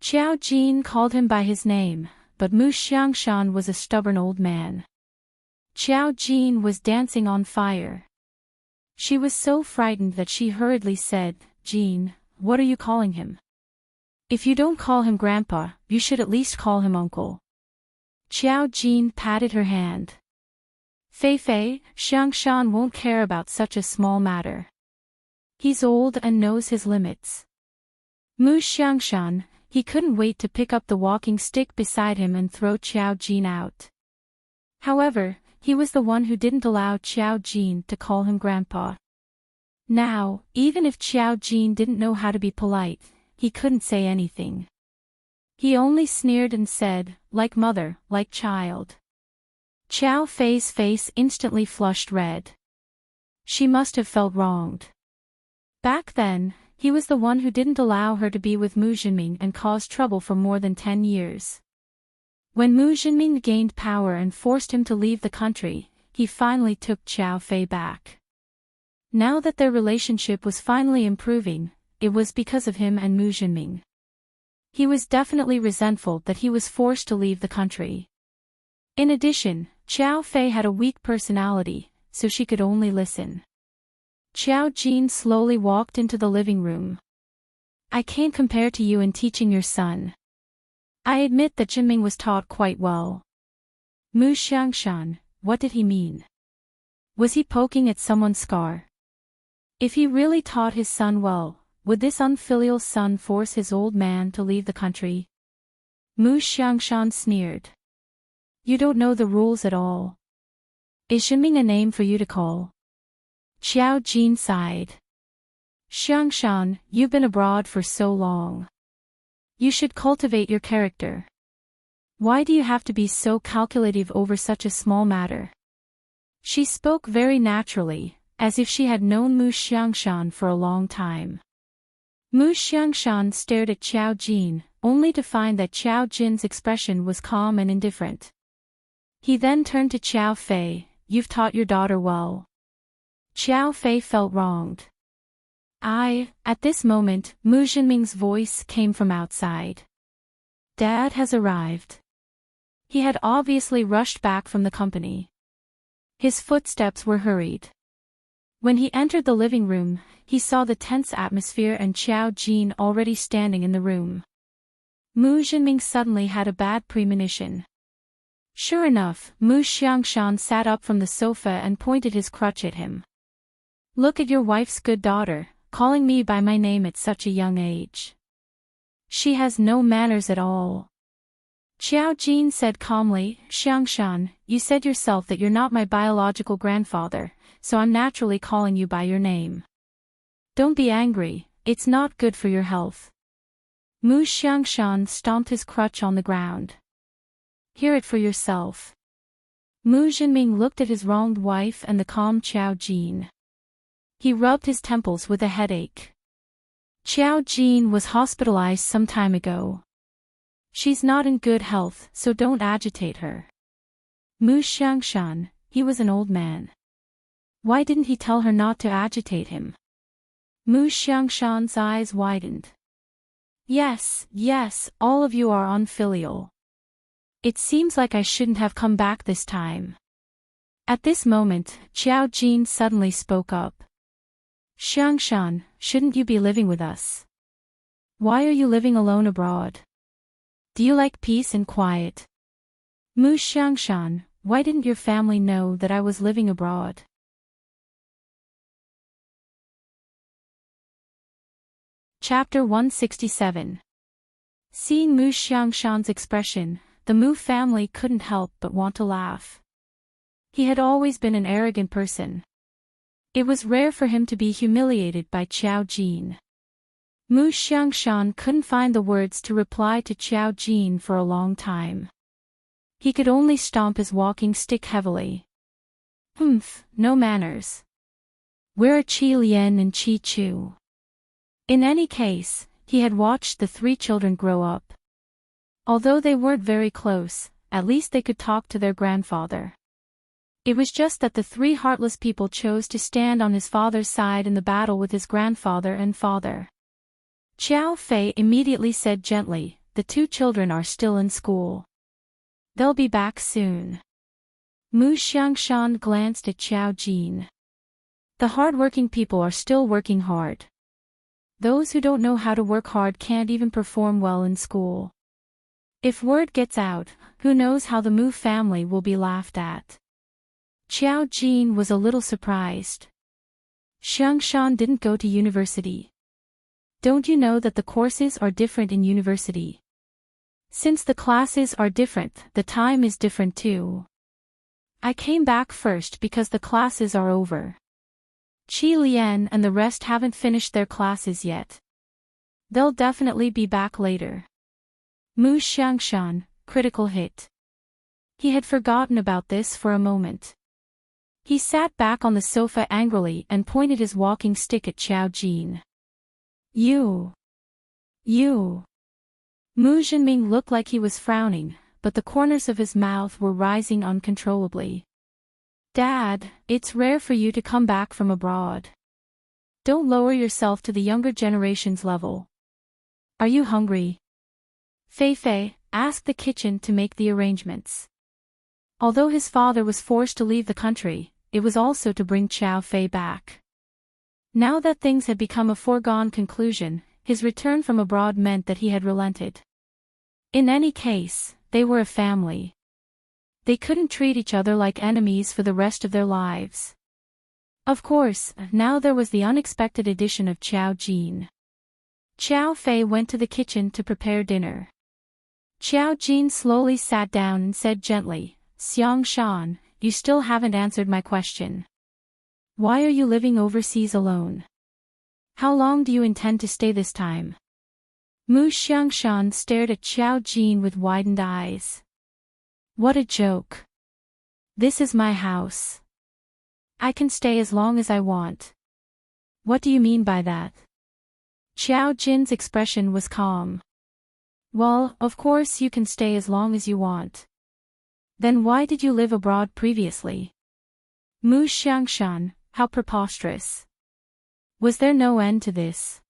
Qiao Jin called him by his name, but Mu Xiangshan was a stubborn old man. Qiao Jin was dancing on fire. She was so frightened that she hurriedly said, "Jin, what are you calling him? If you don't call him grandpa, you should at least call him uncle." Qiao Jin patted her hand. "Fei, Xiangshan won't care about such a small matter. He's old and knows his limits." Mu Xiangshan, he couldn't wait to pick up the walking stick beside him and throw Qiao Jin out. However, he was the one who didn't allow Qiao Jin to call him grandpa. Now, even if Qiao Jin didn't know how to be polite, he couldn't say anything. He only sneered and said, "Like mother, like child." Qiao Fei's face instantly flushed red. She must have felt wronged. Back then, he was the one who didn't allow her to be with Mu Jinming and caused trouble for more than 10 years. When Mu Jinming gained power and forced him to leave the country, he finally took Qiao Fei back. Now that their relationship was finally improving, it was because of him and Mu Jinming. He was definitely resentful that he was forced to leave the country. In addition, Qiao Fei had a weak personality, so she could only listen. Qiao Jin slowly walked into the living room. "I can't compare to you in teaching your son. I admit that Jinming was taught quite well." Mu Xiangshan, what did he mean? Was he poking at someone's scar? If he really taught his son well, would this unfilial son force his old man to leave the country? Mu Xiangshan sneered. "You don't know the rules at all. Is Jinming a name for you to call?" Qiao Jin sighed. "Xiangshan, you've been abroad for so long. You should cultivate your character. Why do you have to be so calculative over such a small matter?" She spoke very naturally, as if she had known Mu Xiangshan for a long time. Mu Xiangshan stared at Qiao Jin, only to find that Qiao Jin's expression was calm and indifferent. He then turned to Qiao Fei, "You've taught your daughter well." Qiao Fei felt wronged. At this moment, Mu Jinming's voice came from outside. "Dad has arrived." He had obviously rushed back from the company. His footsteps were hurried. When he entered the living room, he saw the tense atmosphere and Qiao Jin already standing in the room. Mu Jinming suddenly had a bad premonition. Sure enough, Mu Xiangshan sat up from the sofa and pointed his crutch at him. "Look at your wife's good daughter, calling me by my name at such a young age. She has no manners at all." Qiao Jin said calmly, "Xiangshan, you said yourself that you're not my biological grandfather, so I'm naturally calling you by your name. Don't be angry, it's not good for your health." Mu Xiangshan stomped his crutch on the ground. Hear it for yourself. Mu Jinming looked at his wronged wife and the calm Qiao Jin. He rubbed his temples with a headache. Qiao Jin was hospitalized some time ago. She's not in good health, so don't agitate her. Mu Xiangshan, he was an old man. Why didn't he tell her not to agitate him? Mu Xiangshan's eyes widened. Yes, all of you are unfilial. It seems like I shouldn't have come back this time. At this moment, Qiao Jin suddenly spoke up. Xiangshan, shouldn't you be living with us? Why are you living alone abroad? Do you like peace and quiet? Mu Xiangshan, why didn't your family know that I was living abroad? Chapter 167. Seeing Mu Xiangshan's expression, the Mu family couldn't help but want to laugh. He had always been an arrogant person. It was rare for him to be humiliated by Qiao Jin. Mu Xiangshan couldn't find the words to reply to Qiao Jin for a long time. He could only stomp his walking stick heavily. No manners. Where are Qi Lian and Qi Chu? In any case, he had watched the three children grow up. Although they weren't very close, at least they could talk to their grandfather. It was just that the three heartless people chose to stand on his father's side in the battle with his grandfather and father. Qiao Fei immediately said gently, the two children are still in school. They'll be back soon. Mu Xiangshan glanced at Qiao Jin. The hard-working people are still working hard. Those who don't know how to work hard can't even perform well in school. If word gets out, who knows how the Mu family will be laughed at. Qiao Jin was a little surprised. Xiangshan didn't go to university. Don't you know that the courses are different in university? Since the classes are different, the time is different too. I came back first because the classes are over. Qi Lian and the rest haven't finished their classes yet. They'll definitely be back later. Mu Xiangshan, critical hit. He had forgotten about this for a moment. He sat back on the sofa angrily and pointed his walking stick at Qiao Jin. You. Mu Jinming looked like he was frowning, but the corners of his mouth were rising uncontrollably. Dad, it's rare for you to come back from abroad. Don't lower yourself to the younger generation's level. Are you hungry? Fei, ask the kitchen to make the arrangements. Although his father was forced to leave the country, it was also to bring Qiao Fei back. Now that things had become a foregone conclusion, his return from abroad meant that he had relented. In any case, they were a family. They couldn't treat each other like enemies for the rest of their lives. Of course, now there was the unexpected addition of Qiao Jin. Qiao Fei went to the kitchen to prepare dinner. Qiao Jin slowly sat down and said gently, Xiangshan, you still haven't answered my question. Why are you living overseas alone? How long do you intend to stay this time? Mu Xiangshan stared at Qiao Jin with widened eyes. What a joke. This is my house. I can stay as long as I want. What do you mean by that? Qiao Jin's expression was calm. Well, of course you can stay as long as you want. Then why did you live abroad previously? Mu Xiangshan, how preposterous. Was there no end to this?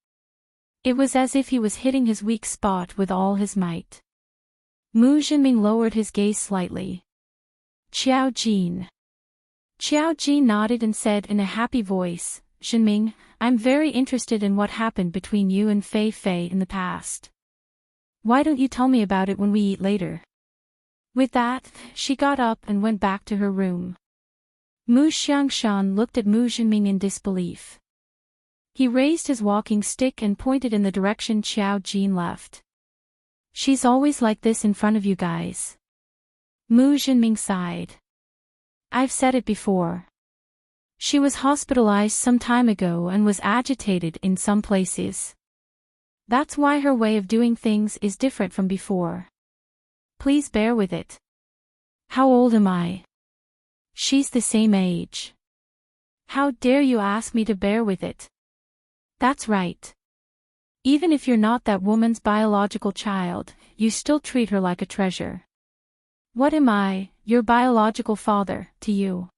It was as if he was hitting his weak spot with all his might. Mu Jinming lowered his gaze slightly. Qiao Jin. Qiao Jin nodded and said in a happy voice, Jinming, I'm very interested in what happened between you and Fei in the past. Why don't you tell me about it when we eat later? With that, she got up and went back to her room. Mu Xiangshan looked at Mu Jinming in disbelief. He raised his walking stick and pointed in the direction Qiao Jin left. She's always like this in front of you guys. Mu Jinming sighed. I've said it before. She was hospitalized some time ago and was agitated in some places. That's why her way of doing things is different from before. Please bear with it. How old am I? She's the same age. How dare you ask me to bear with it? That's right. Even if you're not that woman's biological child, you still treat her like a treasure. What am I, your biological father, to you?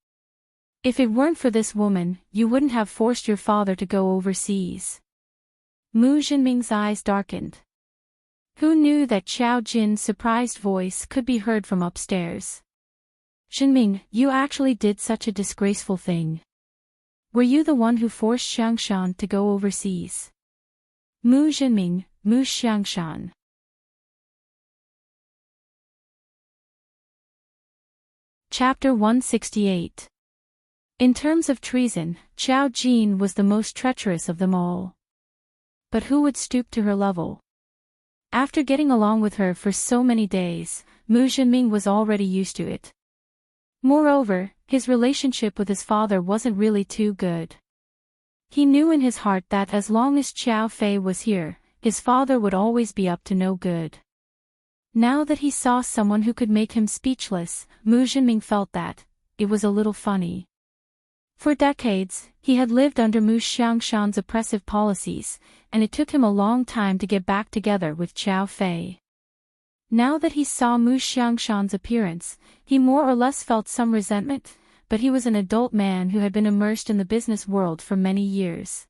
If it weren't for this woman, you wouldn't have forced your father to go overseas. Mu Jinming's eyes darkened. Who knew that Xiao Jin's surprised voice could be heard from upstairs? Jinming, you actually did such a disgraceful thing. Were you the one who forced Xiangshan to go overseas? Mu Jinming, Mu Xiangshan. Chapter 168. In terms of treason, Xiao Jin was the most treacherous of them all. But who would stoop to her level? After getting along with her for so many days, Mu Jinming was already used to it. Moreover, his relationship with his father wasn't really too good. He knew in his heart that as long as Xiao Fei was here, his father would always be up to no good. Now that he saw someone who could make him speechless, Mu Jinming felt that it was a little funny. For decades, he had lived under Mu Xiangshan's oppressive policies, and it took him a long time to get back together with Xiao Fei. Now that he saw Mu Xiangshan's appearance, he more or less felt some resentment, but he was an adult man who had been immersed in the business world for many years.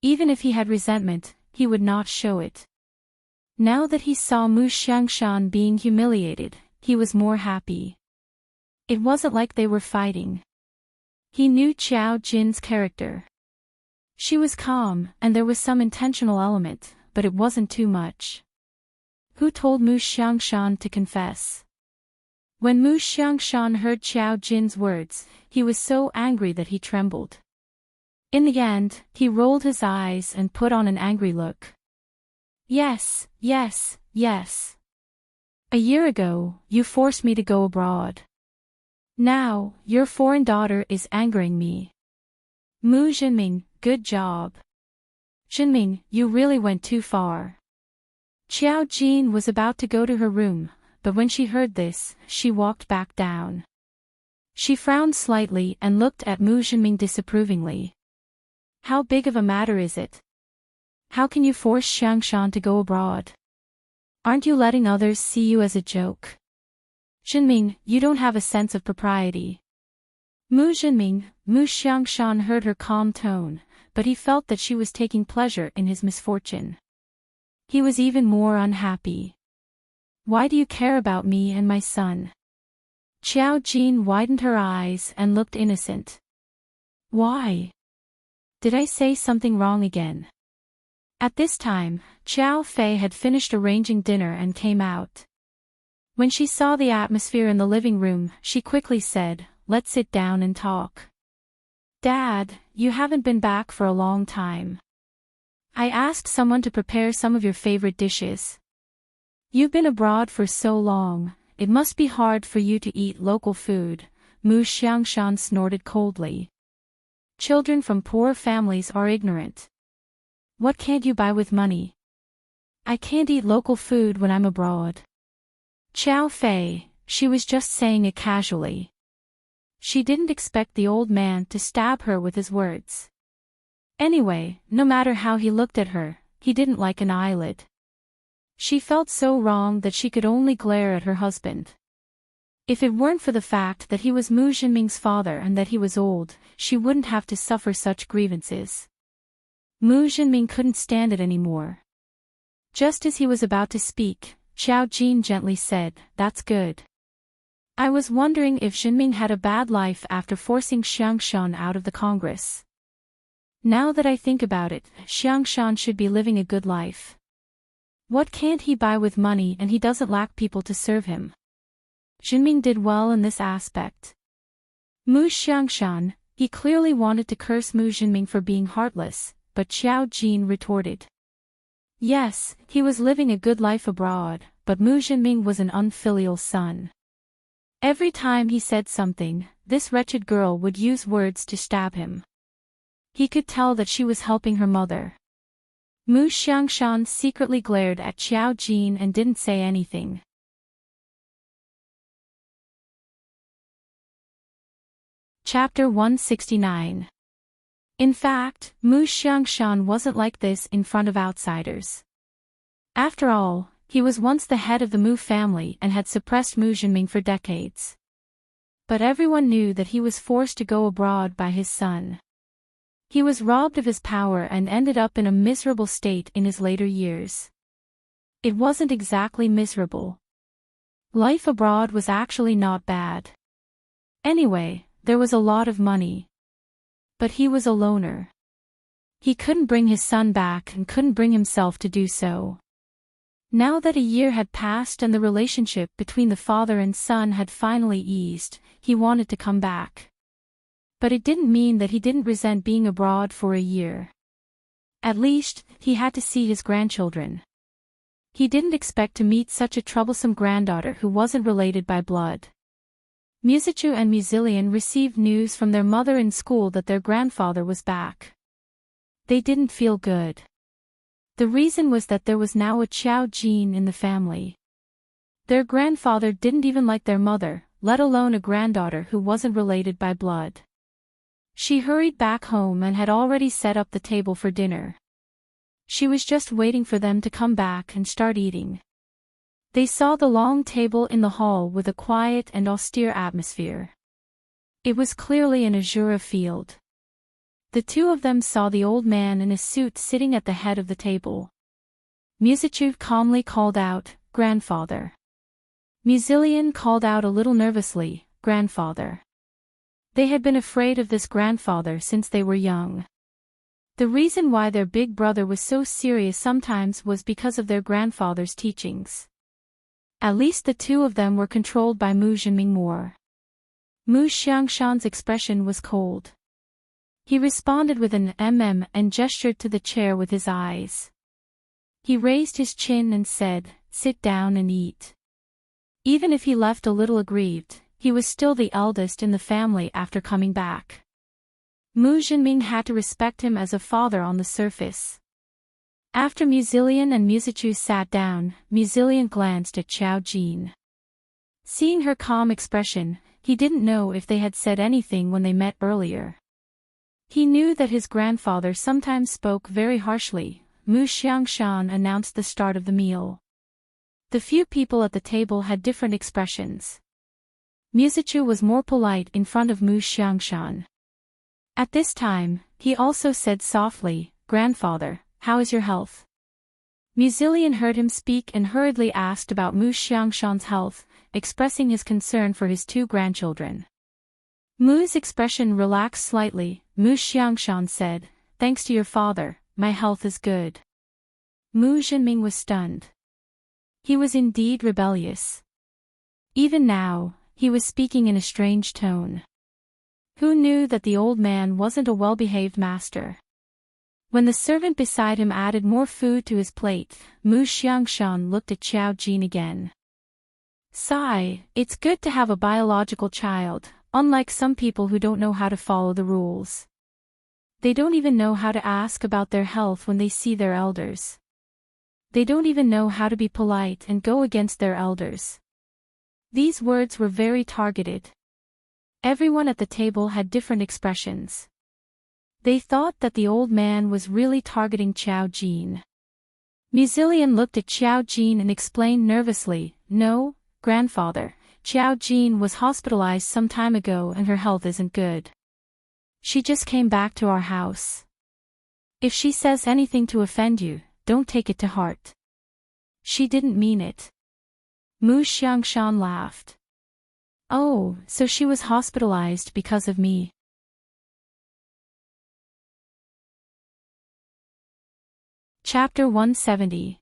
Even if he had resentment, he would not show it. Now that he saw Mu Xiangshan being humiliated, he was more happy. It wasn't like they were fighting. He knew Xiao Jin's character. She was calm, and there was some intentional element, but it wasn't too much. Who told Mu Xiangshan to confess? When Mu Xiangshan heard Xiao Jin's words, he was so angry that he trembled. In the end, he rolled his eyes and put on an angry look. Yes, yes, yes. A year ago, you forced me to go abroad. Now, your foreign daughter is angering me. Mu Jinming, good job. Jinming, you really went too far. Xiao Jin was about to go to her room, but when she heard this, she walked back down. She frowned slightly and looked at Mu Jinming disapprovingly. How big of a matter is it? How can you force Xiangshan to go abroad? Aren't you letting others see you as a joke? Jinming, you don't have a sense of propriety. Mu Jinming, Mu Xiangshan heard her calm tone, but he felt that she was taking pleasure in his misfortune. He was even more unhappy. Why do you care about me and my son? Xiao Jin widened her eyes and looked innocent. Why? Did I say something wrong again? At this time, Xiao Fei had finished arranging dinner and came out. When she saw the atmosphere in the living room, she quickly said, "Let's sit down and talk." Dad, you haven't been back for a long time. I asked someone to prepare some of your favorite dishes. You've been abroad for so long, it must be hard for you to eat local food, Mu Xiangshan snorted coldly. Children from poor families are ignorant. What can't you buy with money? I can't eat local food when I'm abroad. Xiao Fei, she was just saying it casually. She didn't expect the old man to stab her with his words. Anyway, no matter how he looked at her, he didn't like an eyelid. She felt so wrong that she could only glare at her husband. If it weren't for the fact that he was Mu Jinming's father and that he was old, she wouldn't have to suffer such grievances. Mu Jinming couldn't stand it anymore. Just as he was about to speak, Xiao Jin gently said, "That's good. I was wondering if Jinming had a bad life after forcing Xiangshan out of the Congress. Now that I think about it, Xiangshan should be living a good life. What can't he buy with money, and he doesn't lack people to serve him? Jinming did well in this aspect." Mu Xiangshan, he clearly wanted to curse Mu Jinming for being heartless, but Xiao Jin retorted. Yes, he was living a good life abroad, but Mu Jinming was an unfilial son. Every time he said something, this wretched girl would use words to stab him. He could tell that she was helping her mother. Mu Xiangshan secretly glared at Xiao Jin and didn't say anything. Chapter 169. In fact, Mu Xiangshan wasn't like this in front of outsiders. After all, he was once the head of the Mu family and had suppressed Mu Zhenming for decades. But everyone knew that he was forced to go abroad by his son. He was robbed of his power and ended up in a miserable state in his later years. It wasn't exactly miserable. Life abroad was actually not bad. Anyway, there was a lot of money. But he was a loner. He couldn't bring his son back and couldn't bring himself to do so. Now that a year had passed and the relationship between the father and son had finally eased, he wanted to come back. But it didn't mean that he didn't resent being abroad for a year. At least, he had to see his grandchildren. He didn't expect to meet such a troublesome granddaughter who wasn't related by blood. Musichu and Musilian received news from their mother in school that their grandfather was back. They didn't feel good. The reason was that there was now a Xiao Jin in the family. Their grandfather didn't even like their mother, let alone a granddaughter who wasn't related by blood. She hurried back home and had already set up the table for dinner. She was just waiting for them to come back and start eating. They saw the long table in the hall with a quiet and austere atmosphere. It was clearly an azure field. The two of them saw the old man in a suit sitting at the head of the table. Musichu calmly called out, "Grandfather." Musilian called out a little nervously, "Grandfather." They had been afraid of this grandfather since they were young. The reason why their big brother was so serious sometimes was because of their grandfather's teachings. At least the two of them were controlled by Mu Zhenming more. Mu Xiangshan's expression was cold. He responded with an and gestured to the chair with his eyes. He raised his chin and said, "Sit down and eat." Even if he left a little aggrieved, he was still the eldest in the family after coming back. Mu Zhenming had to respect him as a father on the surface. After Musilian and Musichu sat down, Musilian glanced at Xiao Jin. Seeing her calm expression, he didn't know if they had said anything when they met earlier. He knew that his grandfather sometimes spoke very harshly. Mu Xiangshan announced the start of the meal. The few people at the table had different expressions. Musichu was more polite in front of Mu Xiangshan. At this time, he also said softly, "Grandfather, how is your health?" Musilian heard him speak and hurriedly asked about Mu Xiangshan's health, expressing his concern for his two grandchildren. Mu's expression relaxed slightly. Mu Xiangshan said, "Thanks to your father, my health is good." Mu Zhenming was stunned. He was indeed rebellious. Even now, he was speaking in a strange tone. Who knew that the old man wasn't a well-behaved master? When the servant beside him added more food to his plate, Mu Xiangshan looked at Xiao Jin again. "Sigh, it's good to have a biological child, unlike some people who don't know how to follow the rules. They don't even know how to ask about their health when they see their elders. They don't even know how to be polite and go against their elders." These words were very targeted. Everyone at the table had different expressions. They thought that the old man was really targeting Xiao Jin. Musilian looked at Xiao Jin and explained nervously, "No, grandfather, Xiao Jin was hospitalized some time ago and her health isn't good. She just came back to our house. If she says anything to offend you, don't take it to heart. She didn't mean it." Mu Xiangshan laughed. "Oh, so she was hospitalized because of me." Chapter 170.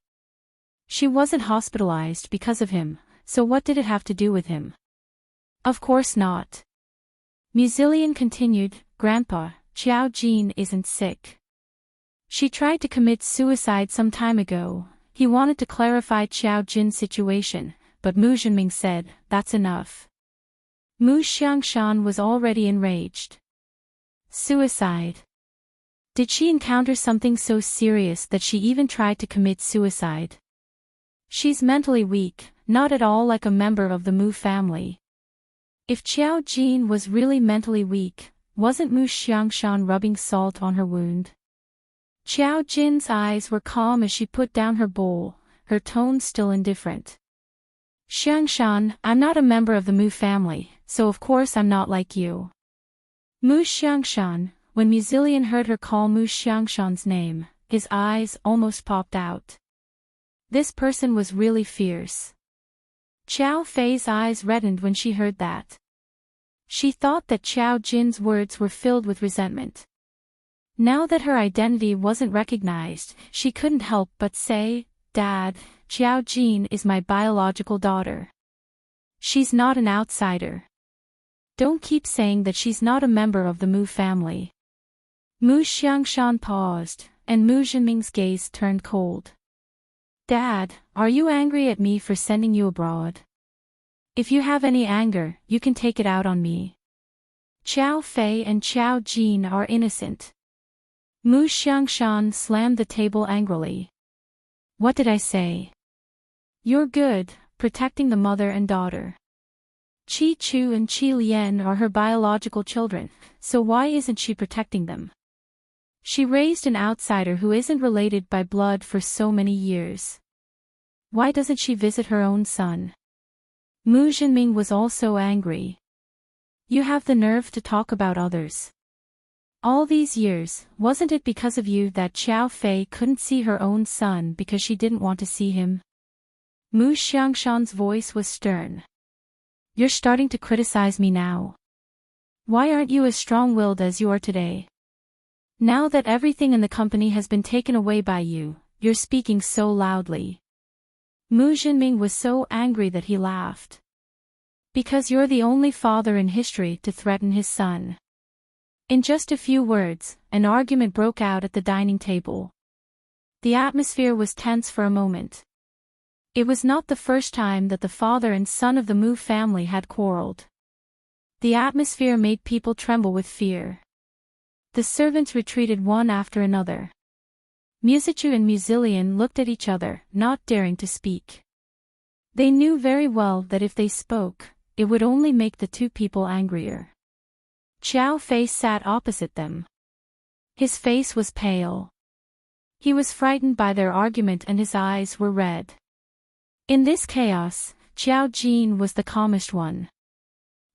She wasn't hospitalized because of him, so what did it have to do with him? Of course not. Musilian continued, "Grandpa, Xiao Jin isn't sick. She tried to commit suicide some time ago." He wanted to clarify Xiao Jin's situation, but Mu Zhenming said, "That's enough." Mu Xiangshan was already enraged. Suicide. Did she encounter something so serious that she even tried to commit suicide? She's mentally weak, not at all like a member of the Mu family. If Qiao Jin was really mentally weak, wasn't Mu Xiangshan rubbing salt on her wound? Qiao Jin's eyes were calm as she put down her bowl, her tone still indifferent. Xiangshan, I'm not a member of the Mu family, so of course I'm not like you. Mu Xiangshan, when Muzilian heard her call Mu Xiangshan's name, his eyes almost popped out. This person was really fierce. Qiao Fei's eyes reddened when she heard that. She thought that Qiao Jin's words were filled with resentment. Now that her identity wasn't recognized, she couldn't help but say, "Dad, Qiao Jin is my biological daughter. She's not an outsider. Don't keep saying that she's not a member of the Mu family." Mu Xiangshan paused, and Mu Zhenming's gaze turned cold. "Dad, are you angry at me for sending you abroad? If you have any anger, you can take it out on me. Qiao Fei and Qiao Jin are innocent." Mu Xiangshan slammed the table angrily. "What did I say? You're good, protecting the mother and daughter. Qi Chu and Qi Lian are her biological children, so why isn't she protecting them? She raised an outsider who isn't related by blood for so many years. Why doesn't she visit her own son?" Mu Zhenming was also angry. "You have the nerve to talk about others. All these years, wasn't it because of you that Qiao Fei couldn't see her own son because she didn't want to see him?" Mu Xiangshan's voice was stern. "You're starting to criticize me now. Why aren't you as strong-willed as you are today? Now that everything in the company has been taken away by you, you're speaking so loudly." Mu Zhenming was so angry that he laughed. "Because you're the only father in history to threaten his son." In just a few words, an argument broke out at the dining table. The atmosphere was tense for a moment. It was not the first time that the father and son of the Mu family had quarreled. The atmosphere made people tremble with fear. The servants retreated one after another. Musichu and Muzilian looked at each other, not daring to speak. They knew very well that if they spoke, it would only make the two people angrier. Qiao Fei sat opposite them. His face was pale. He was frightened by their argument and his eyes were red. In this chaos, Qiao Jin was the calmest one.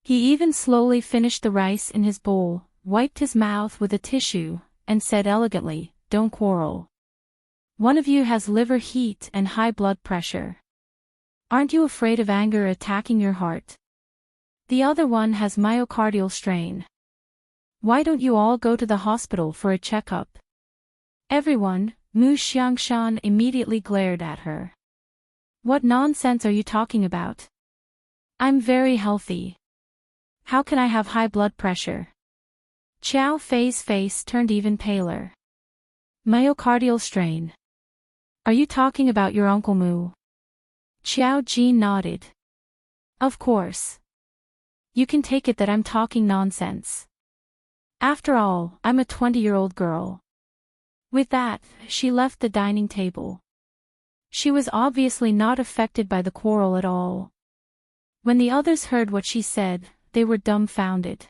He even slowly finished the rice in his bowl, wiped his mouth with a tissue, and said elegantly, "Don't quarrel. One of you has liver heat and high blood pressure. Aren't you afraid of anger attacking your heart? The other one has myocardial strain. Why don't you all go to the hospital for a checkup?" Everyone, Mu Xiangshan immediately glared at her. "What nonsense are you talking about? I'm very healthy. How can I have high blood pressure?" Qiao Fei's face turned even paler. "Myocardial strain. Are you talking about your Uncle Mu?" Qiao Jin nodded. "Of course. You can take it that I'm talking nonsense. After all, I'm a 20-year-old girl." With that, she left the dining table. She was obviously not affected by the quarrel at all. When the others heard what she said, they were dumbfounded.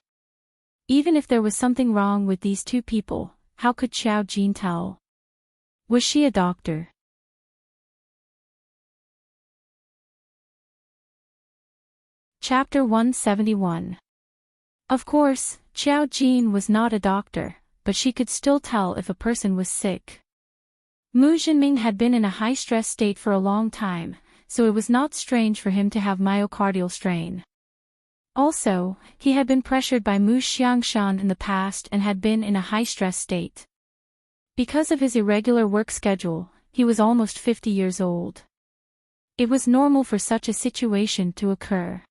Even if there was something wrong with these two people, how could Qiao Jin tell? Was she a doctor? Chapter 171. Of course, Qiao Jin was not a doctor, but she could still tell if a person was sick. Mu Zhenming had been in a high-stress state for a long time, so it was not strange for him to have myocardial strain. Also, he had been pressured by Mu Xiangshan in the past and had been in a high-stress state. Because of his irregular work schedule, he was almost 50 years old. It was normal for such a situation to occur.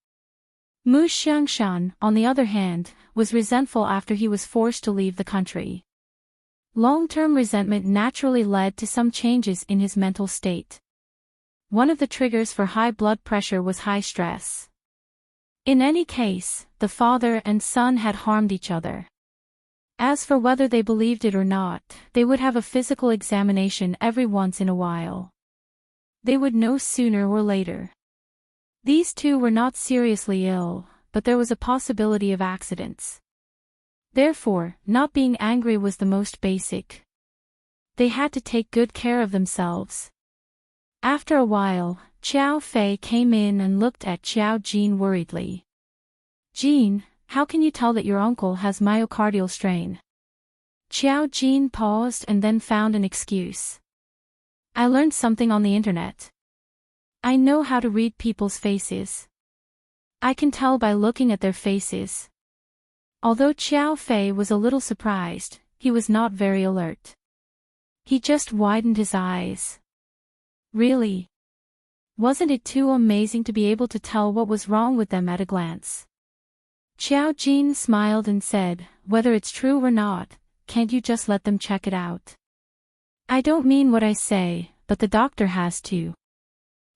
Mu Xiangshan, on the other hand, was resentful after he was forced to leave the country. Long-term resentment naturally led to some changes in his mental state. One of the triggers for high blood pressure was high stress. In any case, the father and son had harmed each other. As for whether they believed it or not, they would have a physical examination every once in a while. They would know sooner or later. These two were not seriously ill, but there was a possibility of accidents. Therefore, not being angry was the most basic. They had to take good care of themselves. After a while, Xiao Fei came in and looked at Xiao Jin worriedly. "Jin, how can you tell that your uncle has myocardial strain?" Xiao Jin paused and then found an excuse. "I learned something on the internet. I know how to read people's faces. I can tell by looking at their faces." Although Xiao Fei was a little surprised, he was not very alert. He just widened his eyes. Really? Wasn't it too amazing to be able to tell what was wrong with them at a glance? Xiao Jin smiled and said, "Whether it's true or not, can't you just let them check it out?" "I don't mean what I say, but the doctor has to."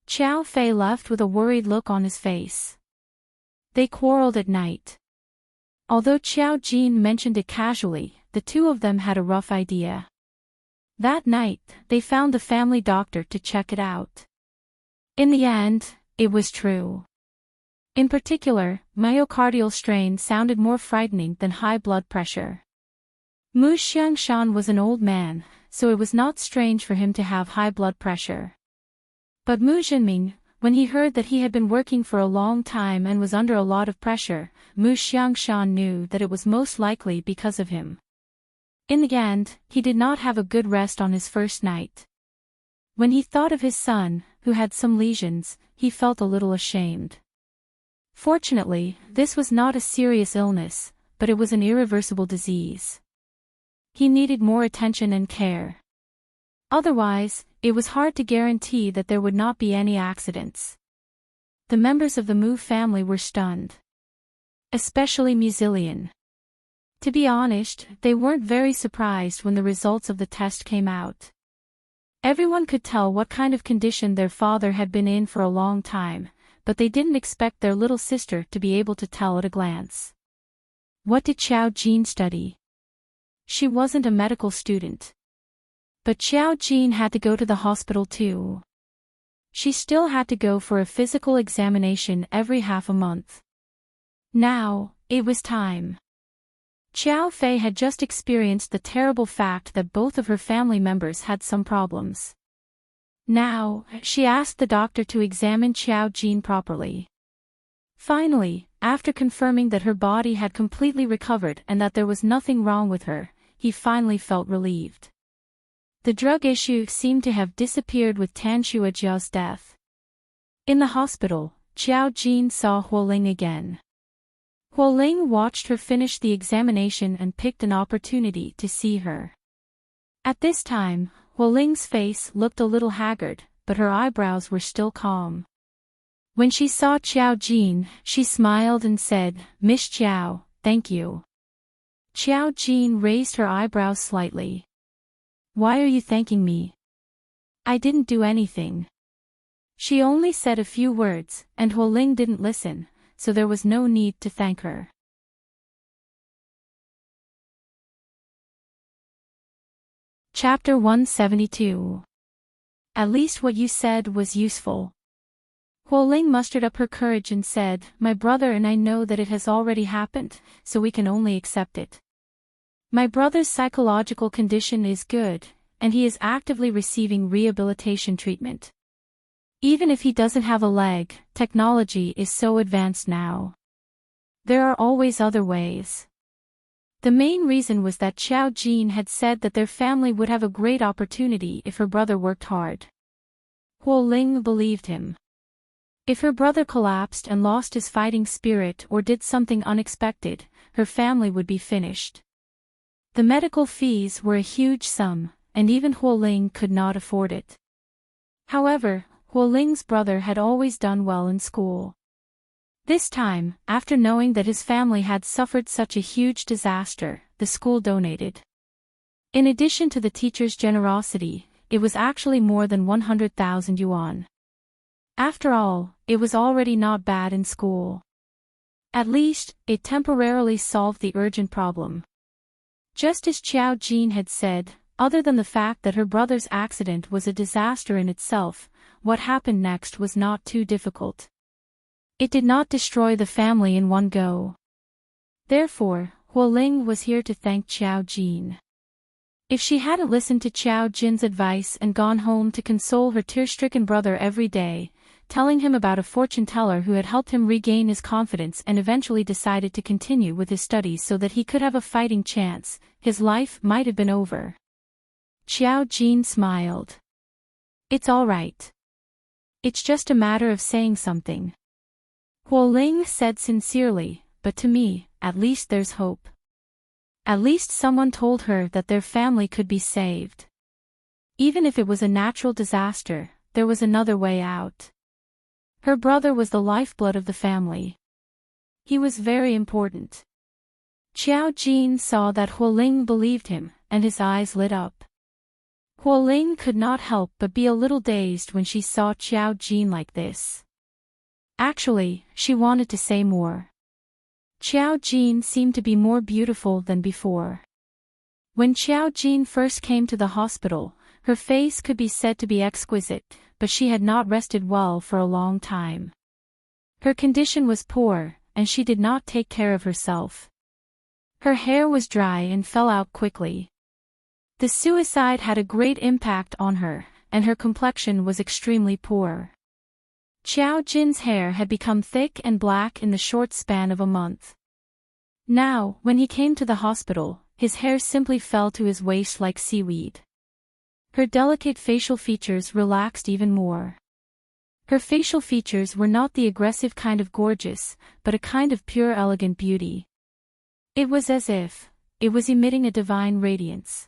Xiao Fei left with a worried look on his face. They quarreled at night. Although Xiao Jin mentioned it casually, the two of them had a rough idea. That night, they found the family doctor to check it out. In the end, it was true. In particular, myocardial strain sounded more frightening than high blood pressure. Mu Xiangshan was an old man, so it was not strange for him to have high blood pressure. But Mu Zhenming, when he heard that he had been working for a long time and was under a lot of pressure, Mu Xiangshan knew that it was most likely because of him. In the end, he did not have a good rest on his first night. When he thought of his son, who had some lesions, he felt a little ashamed. Fortunately, this was not a serious illness, but it was an irreversible disease. He needed more attention and care. Otherwise, it was hard to guarantee that there would not be any accidents. The members of the Mu family were stunned. Especially Muzillion. To be honest, they weren't very surprised when the results of the test came out. Everyone could tell what kind of condition their father had been in for a long time, but they didn't expect their little sister to be able to tell at a glance. What did Xiao Jin study? She wasn't a medical student. But Xiao Jin had to go to the hospital too. She still had to go for a physical examination every half a month. Now, it was time. Xiao Fei had just experienced the terrible fact that both of her family members had some problems. Now, she asked the doctor to examine Xiao Jin properly. Finally, after confirming that her body had completely recovered and that there was nothing wrong with her, he finally felt relieved. The drug issue seemed to have disappeared with Tan Shuajia's death. In the hospital, Xiao Jin saw Huoling again. Huoling watched her finish the examination and picked an opportunity to see her. At this time, Huoling's face looked a little haggard, but her eyebrows were still calm. When she saw Xiao Jin, she smiled and said, "Miss Xiao, thank you." Xiao Jin raised her eyebrows slightly. "Why are you thanking me? I didn't do anything." She only said a few words, and Huoling didn't listen, so there was no need to thank her. Chapter 172. At least what you said was useful. Huoling mustered up her courage and said, "My brother and I know that it has already happened, so we can only accept it. My brother's psychological condition is good, and he is actively receiving rehabilitation treatment. Even if he doesn't have a leg, technology is so advanced now. There are always other ways." The main reason was that Xiao Jin had said that their family would have a great opportunity if her brother worked hard. Huoling believed him. If her brother collapsed and lost his fighting spirit or did something unexpected, her family would be finished. The medical fees were a huge sum, and even Huoling could not afford it. However, Huoling's brother had always done well in school. This time, after knowing that his family had suffered such a huge disaster, the school donated. In addition to the teacher's generosity, it was actually more than 100,000 yuan. After all, it was already not bad in school. At least, it temporarily solved the urgent problem. Just as Xiao Jin had said, other than the fact that her brother's accident was a disaster in itself, what happened next was not too difficult. It did not destroy the family in one go. Therefore, Huoling was here to thank Xiao Jin. If she hadn't listened to Xiao Jin's advice and gone home to console her tear-stricken brother every day, telling him about a fortune-teller who had helped him regain his confidence and eventually decided to continue with his studies so that he could have a fighting chance, his life might have been over. Xiao Jin smiled. It's all right. It's just a matter of saying something. Huoling said sincerely, but to me, at least there's hope. At least someone told her that their family could be saved. Even if it was a natural disaster, there was another way out. Her brother was the lifeblood of the family. He was very important. Xiao Jin saw that Huoling believed him, and his eyes lit up. Huoling could not help but be a little dazed when she saw Xiao Jin like this. Actually, she wanted to say more. Xiao Jin seemed to be more beautiful than before. When Xiao Jin first came to the hospital, her face could be said to be exquisite, but she had not rested well for a long time. Her condition was poor, and she did not take care of herself. Her hair was dry and fell out quickly. The suicide had a great impact on her, and her complexion was extremely poor. Xiao Jin's hair had become thick and black in the short span of a month. Now, when he came to the hospital, his hair simply fell to his waist like seaweed. Her delicate facial features relaxed even more. Her facial features were not the aggressive kind of gorgeous, but a kind of pure elegant beauty. It was as if it was emitting a divine radiance.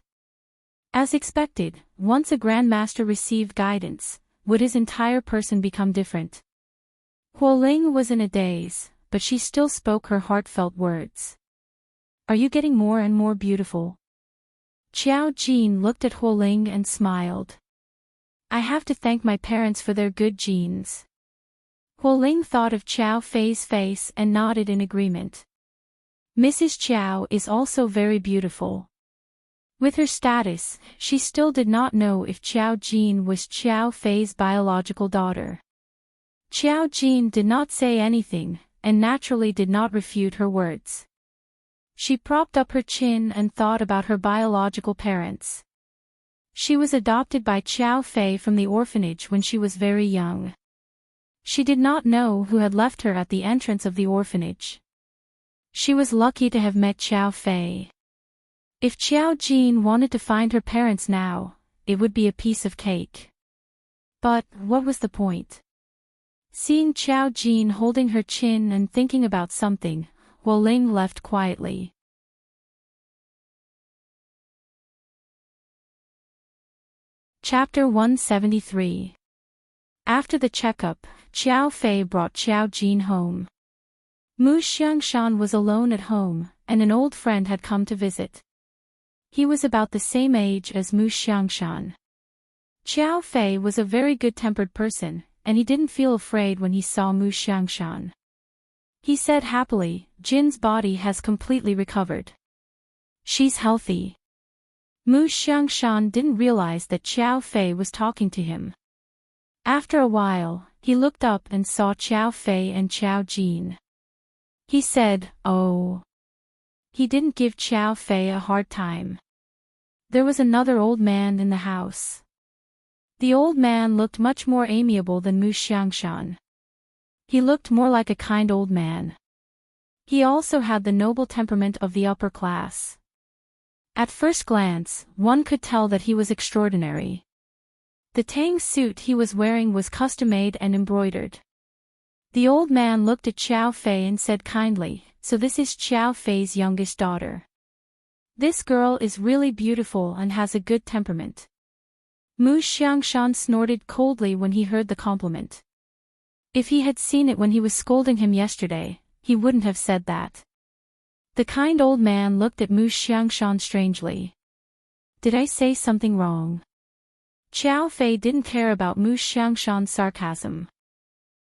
As expected, once a grandmaster received guidance, would his entire person become different? Huoling was in a daze, but she still spoke her heartfelt words. Are you getting more and more beautiful? Xiao Jin looked at Huoling and smiled. I have to thank my parents for their good genes. Huoling thought of Xiao Fei's face and nodded in agreement. Mrs. Xiao is also very beautiful. With her status, she still did not know if Xiao Jin was Xiao Fei's biological daughter. Xiao Jin did not say anything, and naturally did not refute her words. She propped up her chin and thought about her biological parents. She was adopted by Xiao Fei from the orphanage when she was very young. She did not know who had left her at the entrance of the orphanage. She was lucky to have met Xiao Fei. If Xiao Jin wanted to find her parents now, it would be a piece of cake. But what was the point? Seeing Xiao Jin holding her chin and thinking about something, Huoling left quietly. Chapter 173. After the checkup, Xiao Fei brought Xiao Jin home. Mu Xiangshan was alone at home, and an old friend had come to visit. He was about the same age as Mu Xiangshan. Xiao Fei was a very good-tempered person, and he didn't feel afraid when he saw Mu Xiangshan. He said happily, Jin's body has completely recovered. She's healthy. Mu Xiangshan didn't realize that Xiao Fei was talking to him. After a while, he looked up and saw Xiao Fei and Xiao Jin. He said, "Oh." He didn't give Xiao Fei a hard time. There was another old man in the house. The old man looked much more amiable than Mu Xiangshan. He looked more like a kind old man. He also had the noble temperament of the upper class. At first glance, one could tell that he was extraordinary. The tang suit he was wearing was custom-made and embroidered. The old man looked at Xiao Fei and said kindly, "So this is Xiao Fei's youngest daughter. This girl is really beautiful and has a good temperament." Mu Xiangshan snorted coldly when he heard the compliment. If he had seen it when he was scolding him yesterday, he wouldn't have said that. The kind old man looked at Mu Xiangshan strangely. Did I say something wrong? Xiao Fei didn't care about Mu Xiangshan's sarcasm.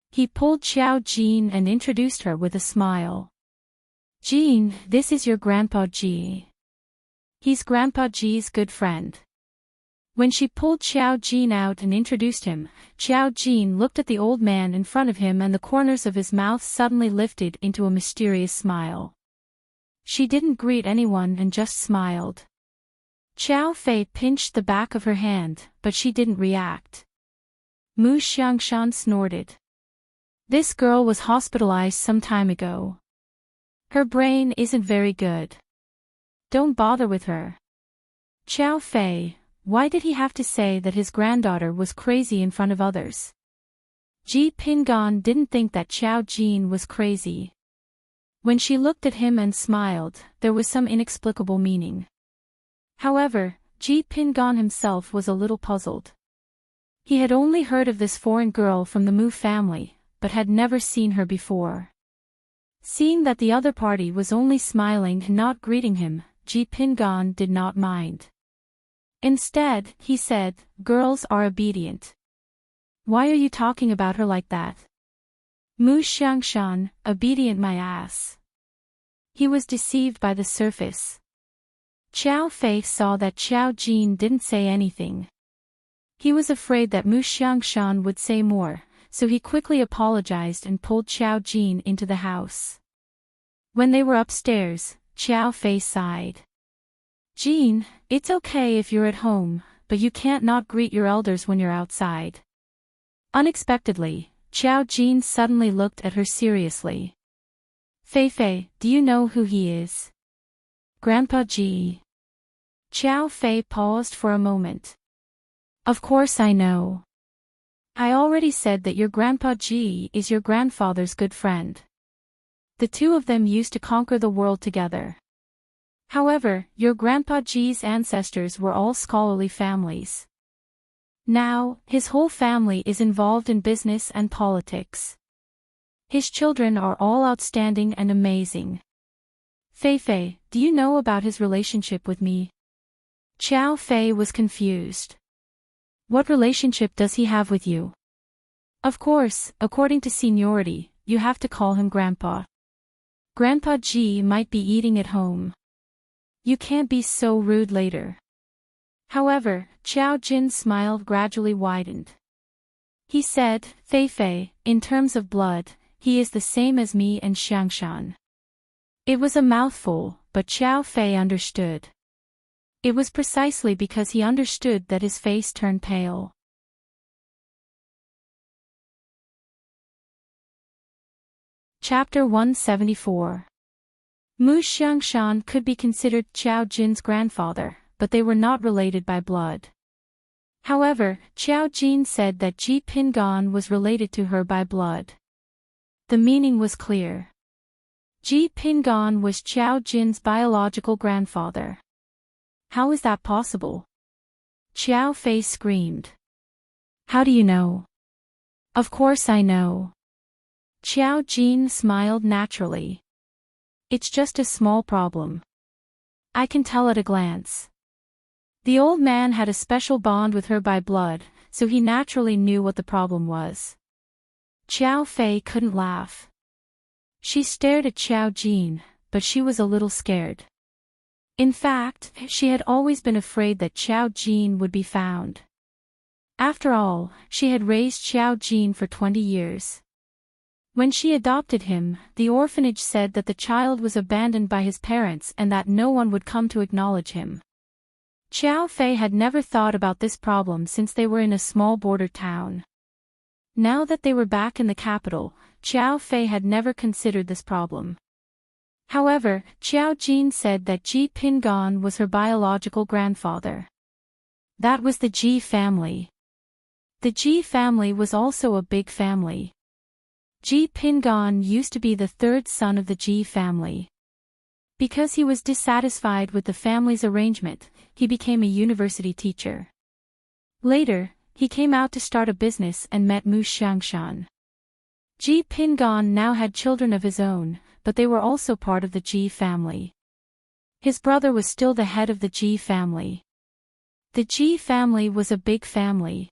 He pulled Xiao Jin and introduced her with a smile. "Jin, this is your grandpa Ji." He's Grandpa Ji's good friend. When she pulled Xiao Jin out and introduced him, Xiao Jin looked at the old man in front of him and the corners of his mouth suddenly lifted into a mysterious smile. She didn't greet anyone and just smiled. Xiao Fei pinched the back of her hand, but she didn't react. Mu Xiangshan snorted. This girl was hospitalized some time ago. Her brain isn't very good. Don't bother with her. Xiao Fei, why did he have to say that his granddaughter was crazy in front of others? Ji Pingan didn't think that Xiao Jin was crazy. When she looked at him and smiled, there was some inexplicable meaning. However, Ji Pingan himself was a little puzzled. He had only heard of this foreign girl from the Mu family, but had never seen her before. Seeing that the other party was only smiling and not greeting him, Ji Pingan did not mind. Instead, he said, "Girls are obedient. Why are you talking about her like that?" Mu Xiangshan, obedient my ass. He was deceived by the surface. Xiao Fei saw that Xiao Jin didn't say anything. He was afraid that Mu Xiangshan would say more, so he quickly apologized and pulled Xiao Jin into the house. When they were upstairs, Xiao Fei sighed. "Jin, it's okay if you're at home, but you can't not greet your elders when you're outside." Unexpectedly, Xiao Jin suddenly looked at her seriously. "Fei Fei, do you know who he is?" "Grandpa Ji." Xiao Fei paused for a moment. "Of course I know. I already said that your Grandpa Ji is your grandfather's good friend. The two of them used to conquer the world together. However, your Grandpa Ji's ancestors were all scholarly families. Now, his whole family is involved in business and politics. His children are all outstanding and amazing. Fei Fei, do you know about his relationship with me?" Xiao Fei was confused. "What relationship does he have with you?" "Of course, according to seniority, you have to call him Grandpa. Grandpa Ji might be eating at home. You can't be so rude later." However, Xiao Jin's smile gradually widened. He said, "Fei Fei, in terms of blood, he is the same as me and Xiangshan." It was a mouthful, but Xiao Fei understood. It was precisely because he understood that his face turned pale. Chapter 174. Mu Xiangshan could be considered Xiao Jin's grandfather, but they were not related by blood. However, Xiao Jin said that Ji Pingan was related to her by blood. The meaning was clear. Ji Pingan was Xiao Jin's biological grandfather. How is that possible? Xiao Fei screamed. "How do you know?" "Of course I know." Xiao Jin smiled naturally. "It's just a small problem. I can tell at a glance." The old man had a special bond with her by blood, so he naturally knew what the problem was. Xiao Fei couldn't laugh. She stared at Xiao Jin, but she was a little scared. In fact, she had always been afraid that Xiao Jin would be found. After all, she had raised Xiao Jin for 20 years. When she adopted him, the orphanage said that the child was abandoned by his parents and that no one would come to acknowledge him. Xiao Fei had never thought about this problem since they were in a small border town. Now that they were back in the capital, Xiao Fei had never considered this problem. However, Xiao Jin said that Ji Pingan was her biological grandfather. That was the Ji family. The Ji family was also a big family. Ji Pingan used to be the third son of the Ji family. Because he was dissatisfied with the family's arrangement, he became a university teacher. Later, he came out to start a business and met Mu Xiangshan. Ji Pingan now had children of his own, but they were also part of the Ji family. His brother was still the head of the Ji family. The Ji family was a big family.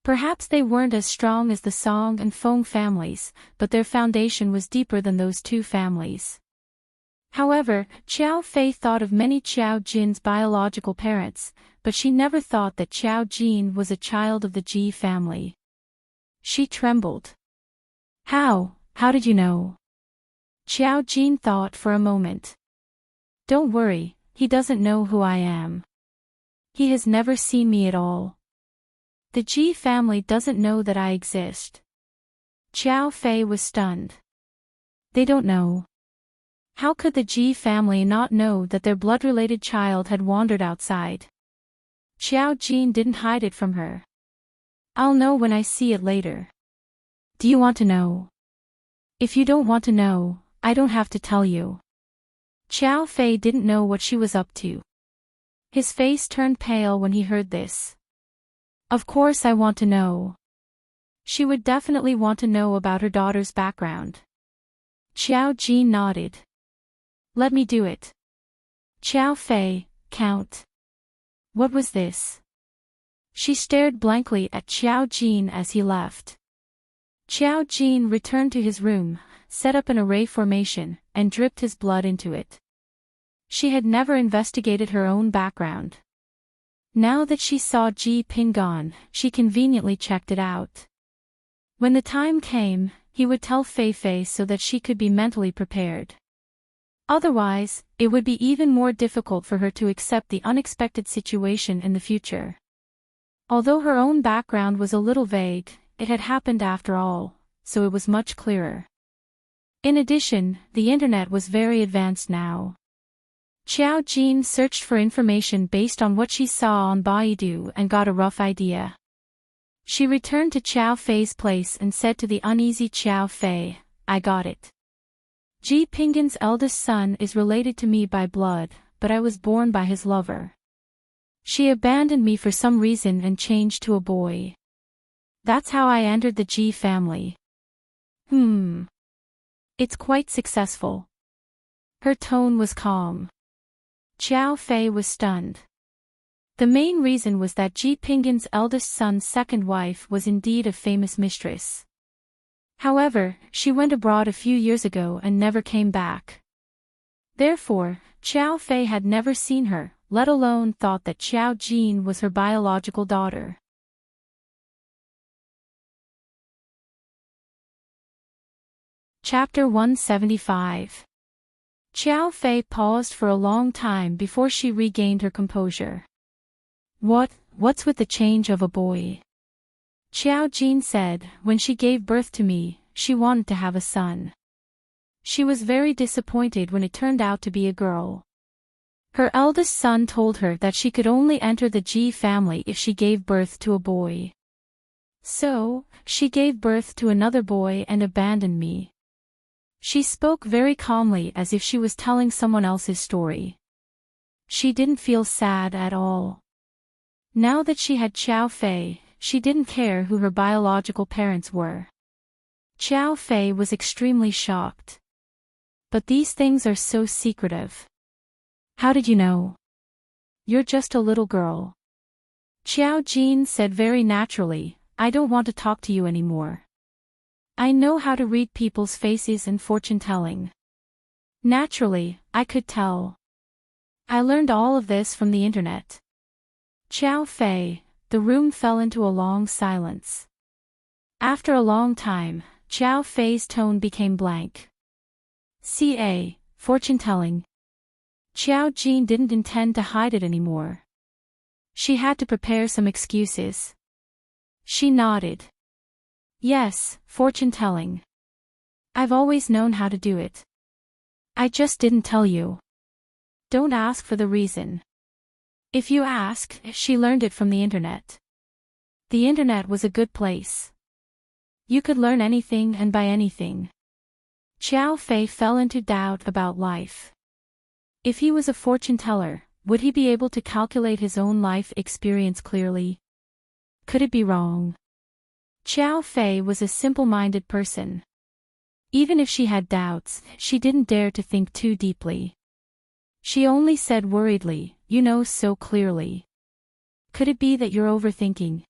Perhaps they weren't as strong as the Song and Feng families, but their foundation was deeper than those two families. However, Xiao Fei thought of many Xiao Jin's biological parents, but she never thought that Xiao Jin was a child of the Ji family. She trembled. How did you know? Xiao Jin thought for a moment. Don't worry, he doesn't know who I am. He has never seen me at all. The Ji family doesn't know that I exist. Xiao Fei was stunned. They don't know. How could the Ji family not know that their blood-related child had wandered outside? Xiao Jin didn't hide it from her. I'll know when I see it later. Do you want to know? If you don't want to know, I don't have to tell you. Xiao Fei didn't know what she was up to. His face turned pale when he heard this. Of course I want to know. She would definitely want to know about her daughter's background. Xiao Jin nodded. Let me do it. Xiao Fei, count. What was this? She stared blankly at Xiao Jin as he left. Xiao Jin returned to his room, set up an array formation, and dripped his blood into it. She had never investigated her own background. Now that she saw Ji Pingon, she conveniently checked it out. When the time came, he would tell Fei Fei so that she could be mentally prepared. Otherwise, it would be even more difficult for her to accept the unexpected situation in the future. Although her own background was a little vague, it had happened after all, so it was much clearer. In addition, the internet was very advanced now. Xiao Jin searched for information based on what she saw on Baidu and got a rough idea. She returned to Xiao Fei's place and said to the uneasy Xiao Fei, I got it. Ji Pingan's eldest son is related to me by blood, but I was born by his lover. She abandoned me for some reason and changed to a boy. That's how I entered the Ji family. It's quite successful. Her tone was calm. Xiao Fei was stunned. The main reason was that Ji Pingan's eldest son's second wife was indeed a famous mistress. However, she went abroad a few years ago and never came back. Therefore, Xiao Fei had never seen her, let alone thought that Xiao Jin was her biological daughter. Chapter 175. Xiao Fei paused for a long time before she regained her composure. What's with the change of a boy? Xiao Jin said, when she gave birth to me, she wanted to have a son. She was very disappointed when it turned out to be a girl. Her eldest son told her that she could only enter the Ji family if she gave birth to a boy. So, she gave birth to another boy and abandoned me. She spoke very calmly as if she was telling someone else's story. She didn't feel sad at all. Now that she had Xiao Fei, she didn't care who her biological parents were. Xiao Fei was extremely shocked. But these things are so secretive. How did you know? You're just a little girl. Xiao Jin said very naturally, I don't want to talk to you anymore. I know how to read people's faces and fortune-telling. Naturally, I could tell. I learned all of this from the internet. Xiao Fei, the room fell into a long silence. After a long time, Xiao Fei's tone became blank. Fortune-telling. Xiao Jin didn't intend to hide it anymore. She had to prepare some excuses. She nodded. Yes, fortune-telling. I've always known how to do it. I just didn't tell you. Don't ask for the reason. If you ask, she learned it from the internet. The internet was a good place. You could learn anything and buy anything. Xiao Fei fell into doubt about life. If he was a fortune-teller, would he be able to calculate his own life experience clearly? Could it be wrong? Xiao Fei was a simple-minded person. Even if she had doubts, she didn't dare to think too deeply. She only said worriedly, you know so clearly. Could it be that you're overthinking?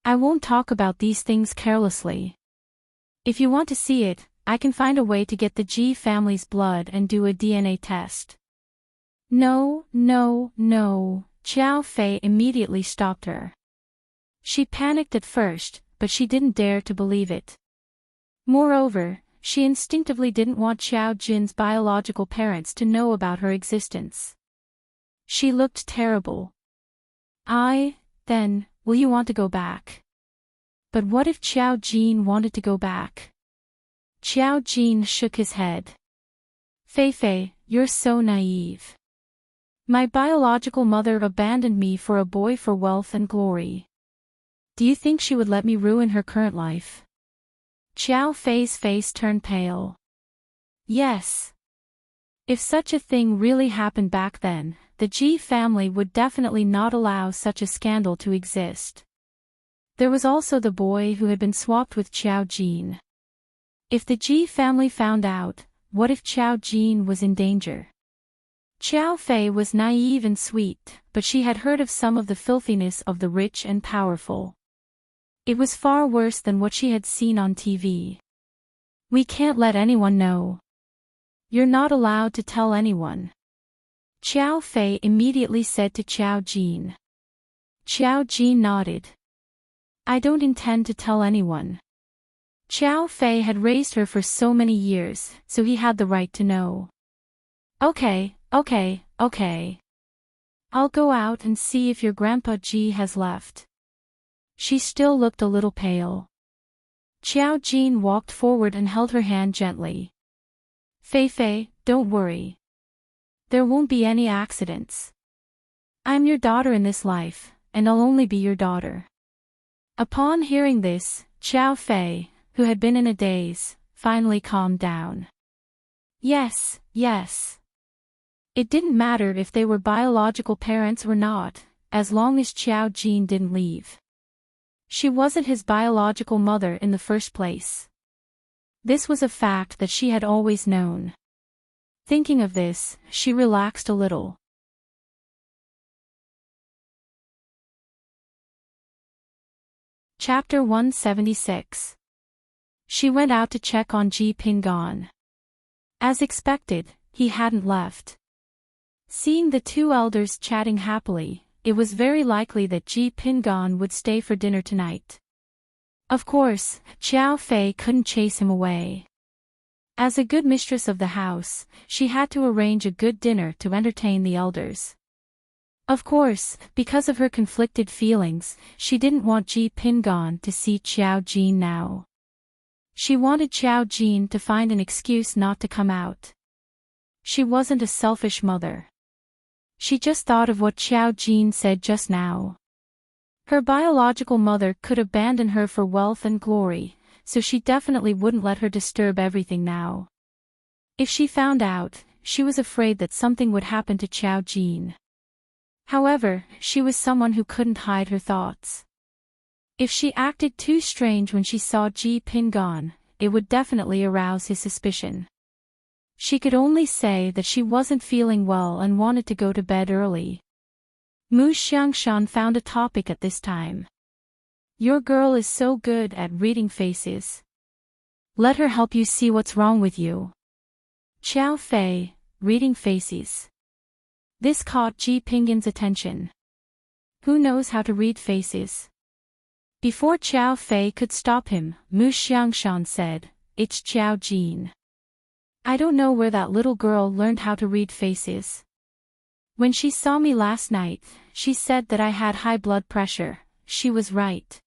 I won't talk about these things carelessly. If you want to see it, I can find a way to get the G family's blood and do a DNA test. No, no, no, Xiao Fei immediately stopped her. She panicked at first, but she didn't dare to believe it. Moreover, she instinctively didn't want Xiao Jin's biological parents to know about her existence. She looked terrible. Then, will you want to go back? But what if Xiao Jin wanted to go back? Xiao Jin shook his head. Fei, you're so naive. My biological mother abandoned me for a boy for wealth and glory. Do you think she would let me ruin her current life? Xiao Fei's face turned pale. Yes. If such a thing really happened back then, the Ji family would definitely not allow such a scandal to exist. There was also the boy who had been swapped with Xiao Jin. If the Ji family found out, what if Xiao Jin was in danger? Xiao Fei was naive and sweet, but she had heard of some of the filthiness of the rich and powerful. It was far worse than what she had seen on TV. We can't let anyone know. You're not allowed to tell anyone. Xiao Fei immediately said to Xiao Jin. Xiao Jin nodded. I don't intend to tell anyone. Xiao Fei had raised her for so many years, so he had the right to know. Okay. I'll go out and see if your Grandpa Ji has left. She still looked a little pale. Xiao Jin walked forward and held her hand gently. Fei, don't worry. There won't be any accidents. I'm your daughter in this life, and I'll only be your daughter. Upon hearing this, Xiao Fei, who had been in a daze, finally calmed down. Yes. It didn't matter if they were biological parents or not, as long as Xiao Jin didn't leave. She wasn't his biological mother in the first place. This was a fact that she had always known. Thinking of this, she relaxed a little. Chapter 176. She went out to check on Ji Pingan. As expected, he hadn't left. Seeing the two elders chatting happily, it was very likely that Ji Pingan would stay for dinner tonight. Of course, Xiao Fei couldn't chase him away. As a good mistress of the house, she had to arrange a good dinner to entertain the elders. Of course, because of her conflicted feelings, she didn't want Ji Pingan to see Xiao Jin now. She wanted Xiao Jin to find an excuse not to come out. She wasn't a selfish mother. She just thought of what Xiao Jin said just now. Her biological mother could abandon her for wealth and glory, so she definitely wouldn't let her disturb everything now. If she found out, she was afraid that something would happen to Xiao Jin. However, she was someone who couldn't hide her thoughts. If she acted too strange when she saw Ji Pingan, it would definitely arouse his suspicion. She could only say that she wasn't feeling well and wanted to go to bed early. Mu Xiangshan found a topic at this time. Your girl is so good at reading faces. Let her help you see what's wrong with you. Xiao Fei, reading faces. This caught Ji Pingan's attention. Who knows how to read faces? Before Xiao Fei could stop him, Mu Xiangshan said, It's Xiao Jin. I don't know where that little girl learned how to read faces. When she saw me last night, she said that I had high blood pressure. She was right.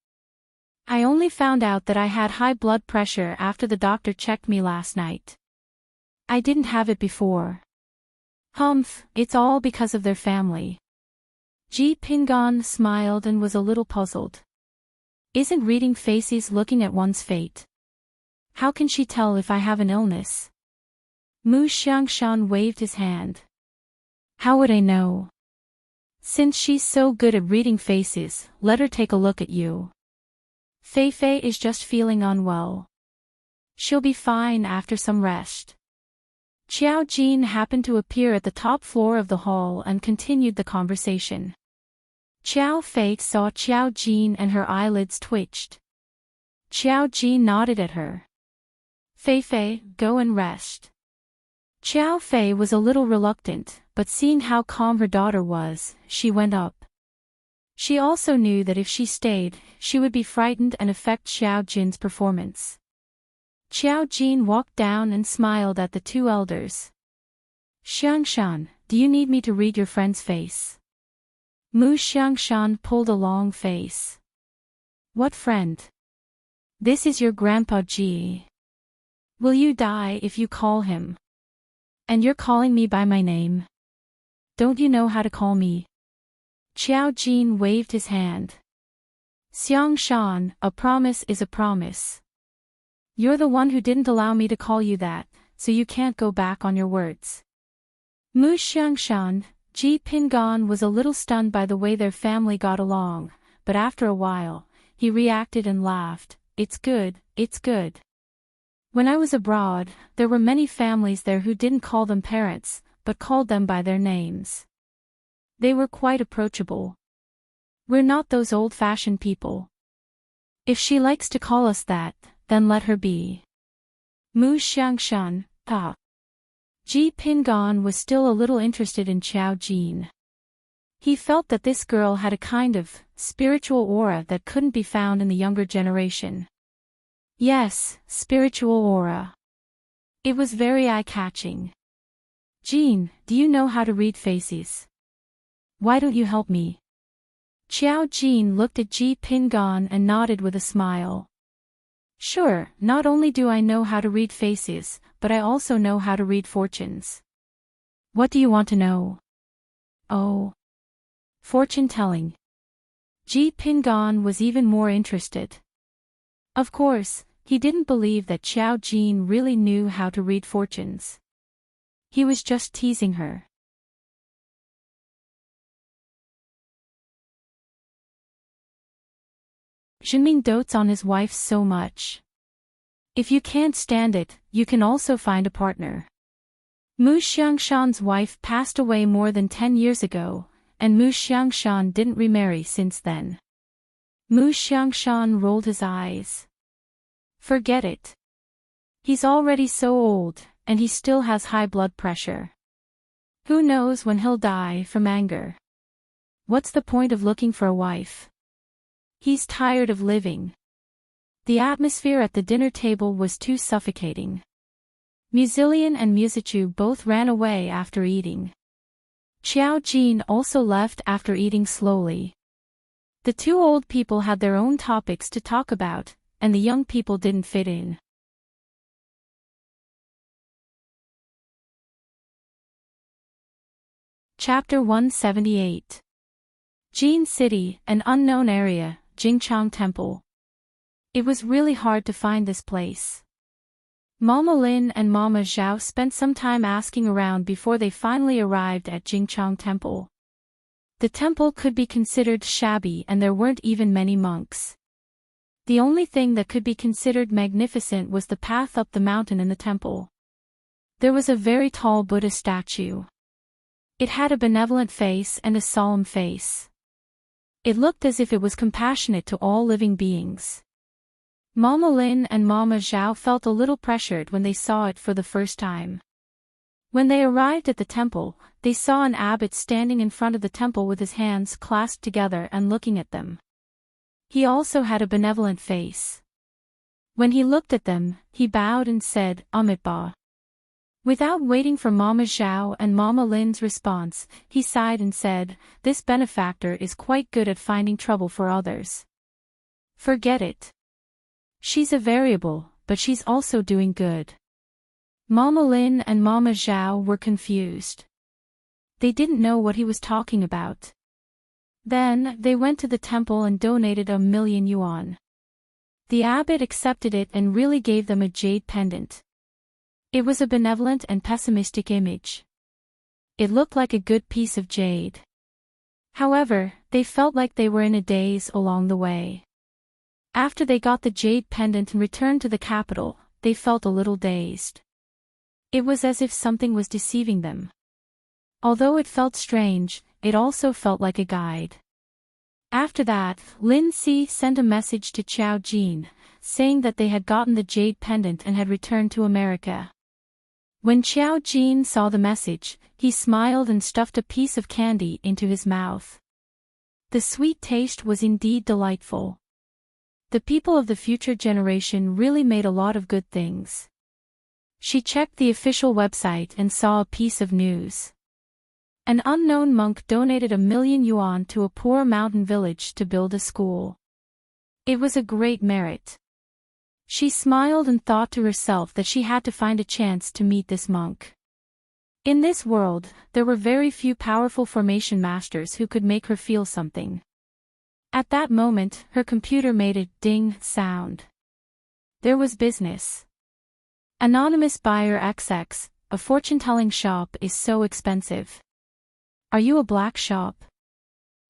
I only found out that I had high blood pressure after the doctor checked me last night. I didn't have it before. Humph, it's all because of their family. Ji Pingan smiled and was a little puzzled. Isn't reading faces looking at one's fate? How can she tell if I have an illness? Mu Xiangshan waved his hand. How would I know? Since she's so good at reading faces, let her take a look at you. Fei is just feeling unwell. She'll be fine after some rest. Xiao Jin happened to appear at the top floor of the hall and continued the conversation. Xiao Fei saw Xiao Jin and her eyelids twitched. Xiao Jin nodded at her. Fei Fei, go and rest. Xiao Fei was a little reluctant, but seeing how calm her daughter was, she went up. She also knew that if she stayed, she would be frightened and affect Xiao Jin's performance. Xiao Jin walked down and smiled at the two elders. Xiangshan, do you need me to read your friend's face? Mu Xiangshan pulled a long face. What friend? This is your grandpa Ji. Will you die if you call him? And you're calling me by my name? Don't you know how to call me? Xiao Jin waved his hand. Xiangshan, a promise is a promise. You're the one who didn't allow me to call you that, so you can't go back on your words. Mu Xiangshan, Ji Pingan was a little stunned by the way their family got along, but after a while, he reacted and laughed. It's good, it's good. When I was abroad, there were many families there who didn't call them parents, but called them by their names. They were quite approachable. We're not those old-fashioned people. If she likes to call us that, then let her be. Mu Xiangshan, ta. Ji Pingan was still a little interested in Xiao Jin. He felt that this girl had a kind of spiritual aura that couldn't be found in the younger generation. Yes, spiritual aura. It was very eye-catching. Jin, do you know how to read faces? Why don't you help me? Xiao Jin looked at Ji Pingan and nodded with a smile. Sure, not only do I know how to read faces, but I also know how to read fortunes. What do you want to know? Oh. Fortune-telling. Ji Pingan was even more interested. Of course, he didn't believe that Xiao Jin really knew how to read fortunes. He was just teasing her. Zhenming dotes on his wife so much. If you can't stand it, you can also find a partner. Mu Xiangshan's wife passed away more than 10 years ago, and Mu Xiangshan didn't remarry since then. Mu Xiangshan rolled his eyes. Forget it. He's already so old, and he still has high blood pressure. Who knows when he'll die from anger? What's the point of looking for a wife? He's tired of living. The atmosphere at the dinner table was too suffocating. Musilian and Musichu both ran away after eating. Xiao Jin also left after eating slowly. The two old people had their own topics to talk about, and the young people didn't fit in. Chapter 178. Jin City, an unknown area, Jingchang Temple. It was really hard to find this place. Mama Lin and Mama Zhao spent some time asking around before they finally arrived at Jingchang Temple. The temple could be considered shabby and there weren't even many monks. The only thing that could be considered magnificent was the path up the mountain in the temple. There was a very tall Buddha statue. It had a benevolent face and a solemn face. It looked as if it was compassionate to all living beings. Mama Lin and Mama Zhao felt a little pressured when they saw it for the first time. When they arrived at the temple, they saw an abbot standing in front of the temple with his hands clasped together and looking at them. He also had a benevolent face. When he looked at them, he bowed and said, Amitabha. Without waiting for Mama Zhao and Mama Lin's response, he sighed and said, This benefactor is quite good at finding trouble for others. Forget it. She's a variable, but she's also doing good. Mama Lin and Mama Zhao were confused. They didn't know what he was talking about. Then, they went to the temple and donated 1,000,000 yuan. The abbot accepted it and really gave them a jade pendant. It was a benevolent and pessimistic image. It looked like a good piece of jade. However, they felt like they were in a daze along the way. After they got the jade pendant and returned to the capital, they felt a little dazed. It was as if something was deceiving them. Although it felt strange, it also felt like a guide. After that, Lin Si sent a message to Xiao Jin, saying that they had gotten the jade pendant and had returned to America. When Xiao Jin saw the message, he smiled and stuffed a piece of candy into his mouth. The sweet taste was indeed delightful. The people of the future generation really made a lot of good things. She checked the official website and saw a piece of news. An unknown monk donated 1,000,000 yuan to a poor mountain village to build a school. It was a great merit. She smiled and thought to herself that she had to find a chance to meet this monk. In this world, there were very few powerful formation masters who could make her feel something. At that moment, her computer made a ding sound. There was business. Anonymous buyer XX, a fortune-telling shop is so expensive. Are you a black shop?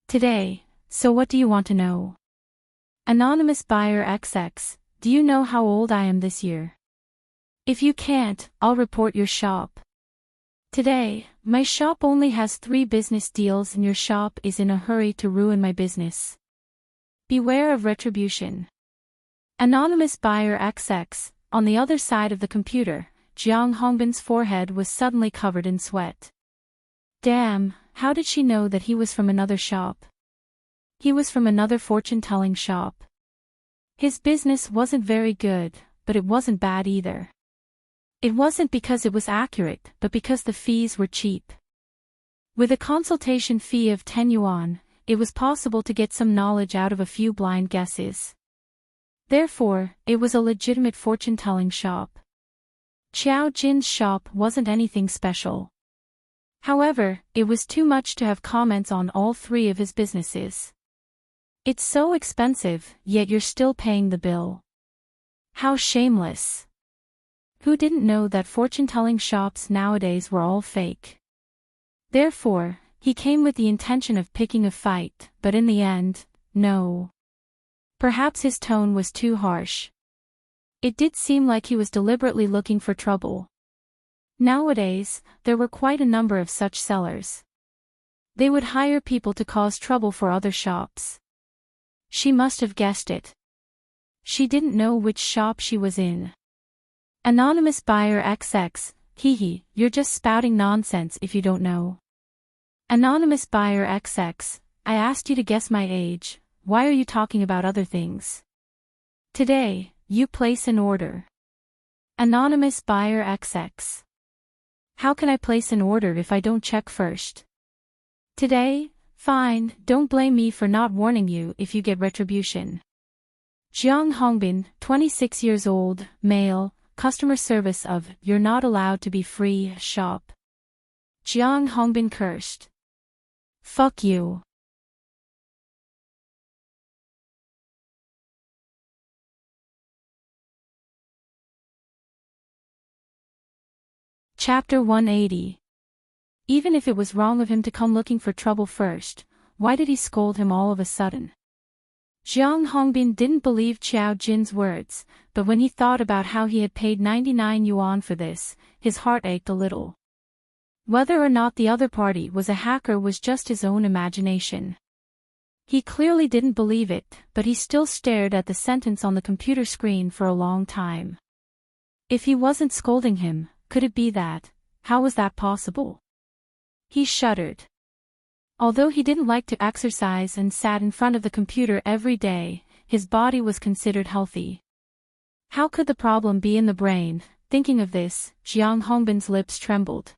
Today, so what do you want to know? Anonymous buyer XX, do you know how old I am this year? If you can't, I'll report your shop. Today, my shop only has 3 business deals and your shop is in a hurry to ruin my business. Beware of retribution. Anonymous buyer XX, on the other side of the computer, Jiang Hongbin's forehead was suddenly covered in sweat. Damn, how did she know that he was from another shop? He was from another fortune-telling shop. His business wasn't very good, but it wasn't bad either. It wasn't because it was accurate, but because the fees were cheap. With a consultation fee of 10 yuan, it was possible to get some knowledge out of a few blind guesses. Therefore, it was a legitimate fortune-telling shop. Xiao Jin's shop wasn't anything special. However, it was too much to have comments on all 3 of his businesses. It's so expensive, yet you're still paying the bill. How shameless. Who didn't know that fortune-telling shops nowadays were all fake? Therefore, he came with the intention of picking a fight, but in the end, no. Perhaps his tone was too harsh. It did seem like he was deliberately looking for trouble. Nowadays, there were quite a number of such sellers. They would hire people to cause trouble for other shops. She must have guessed it. She didn't know which shop she was in. Anonymous buyer XX, hehe, you're just spouting nonsense if you don't know. Anonymous buyer XX, I asked you to guess my age, why are you talking about other things? Today, you place an order. Anonymous buyer XX. How can I place an order if I don't check first? Today, fine, don't blame me for not warning you if you get retribution. Jiang Hongbin, 26 years old, male, customer service of, you're not allowed to be free, shop. Jiang Hongbin cursed. Fuck you. Chapter 180. Even if it was wrong of him to come looking for trouble first, why did he scold him all of a sudden? Jiang Hongbin didn't believe Xiao Jin's words, but when he thought about how he had paid 99 yuan for this, his heart ached a little. Whether or not the other party was a hacker was just his own imagination. He clearly didn't believe it, but he still stared at the sentence on the computer screen for a long time. If he wasn't scolding him, could it be that? How was that possible? He shuddered. Although he didn't like to exercise and sat in front of the computer every day, his body was considered healthy. How could the problem be in the brain? Thinking of this, Jiang Hongbin's lips trembled.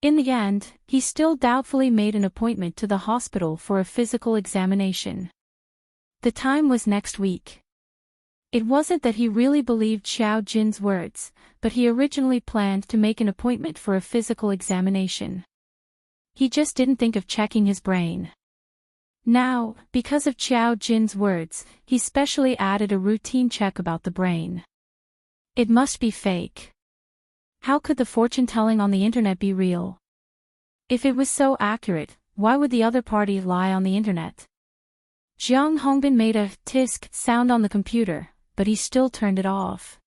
In the end, he still doubtfully made an appointment to the hospital for a physical examination. The time was next week. It wasn't that he really believed Xiao Jin's words, but he originally planned to make an appointment for a physical examination. He just didn't think of checking his brain. Now, because of Xiao Jin's words, he specially added a routine check about the brain. It must be fake. How could the fortune-telling on the internet be real? If it was so accurate, why would the other party lie on the internet? Jiang Hongbin made a tisk sound on the computer, but he still turned it off.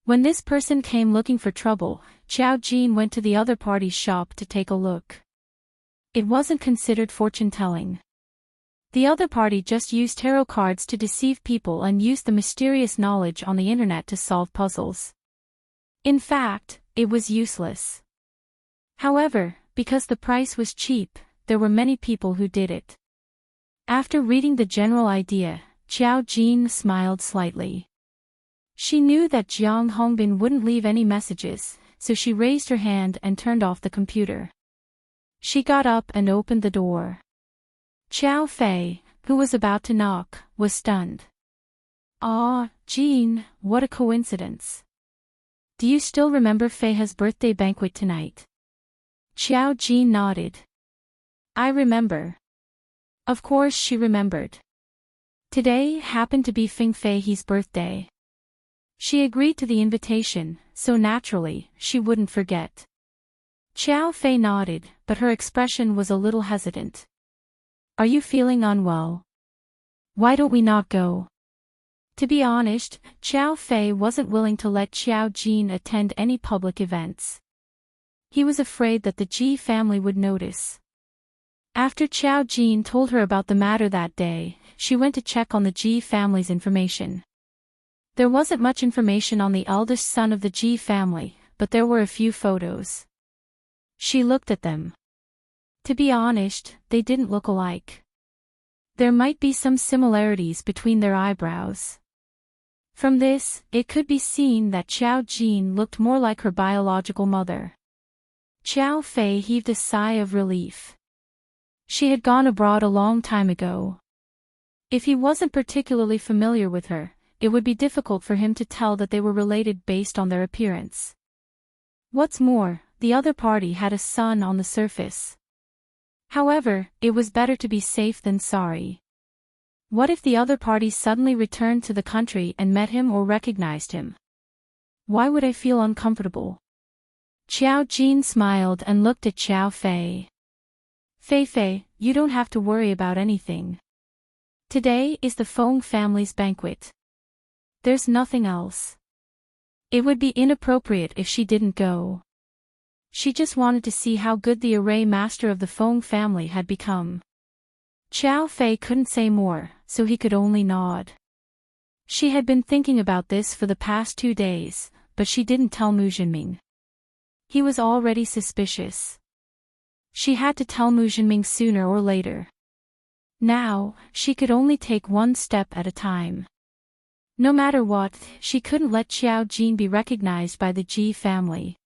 When this person came looking for trouble, Xiao Jin went to the other party's shop to take a look. It wasn't considered fortune-telling. The other party just used tarot cards to deceive people and used the mysterious knowledge on the internet to solve puzzles. In fact, it was useless. However, because the price was cheap, there were many people who did it. After reading the general idea, Xiao Jin smiled slightly. She knew that Jiang Hongbin wouldn't leave any messages, so she raised her hand and turned off the computer. She got up and opened the door. Xiao Fei, who was about to knock, was stunned. Ah, Jean, what a coincidence. Do you still remember Feiha's birthday banquet tonight? Xiao Jin nodded. I remember. Of course she remembered. Today happened to be Feng Fei's birthday. She agreed to the invitation, so naturally, she wouldn't forget. Xiao Fei nodded, but her expression was a little hesitant. Are you feeling unwell? Why don't we not go? To be honest, Xiao Fei wasn't willing to let Xiao Jin attend any public events. He was afraid that the Ji family would notice. After Xiao Jin told her about the matter that day, she went to check on the Ji family's information. There wasn't much information on the eldest son of the Ji family, but there were a few photos. She looked at them. To be honest, they didn't look alike. There might be some similarities between their eyebrows. From this, it could be seen that Xiao Jin looked more like her biological mother. Xiao Fei heaved a sigh of relief. She had gone abroad a long time ago. If he wasn't particularly familiar with her, it would be difficult for him to tell that they were related based on their appearance. What's more, the other party had a son on the surface. However, it was better to be safe than sorry. What if the other party suddenly returned to the country and met him or recognized him? Why would I feel uncomfortable? Xiao Jin smiled and looked at Xiao Fei. Fei, you don't have to worry about anything. Today is the Feng family's banquet. There's nothing else. It would be inappropriate if she didn't go. She just wanted to see how good the array master of the Feng family had become. Xiao Fei couldn't say more, so he could only nod. She had been thinking about this for the past 2 days, but she didn't tell Mu Jinming. He was already suspicious. She had to tell Mu Jinming sooner or later. Now, she could only take one step at a time. No matter what, she couldn't let Xiao Jin be recognized by the Ji family.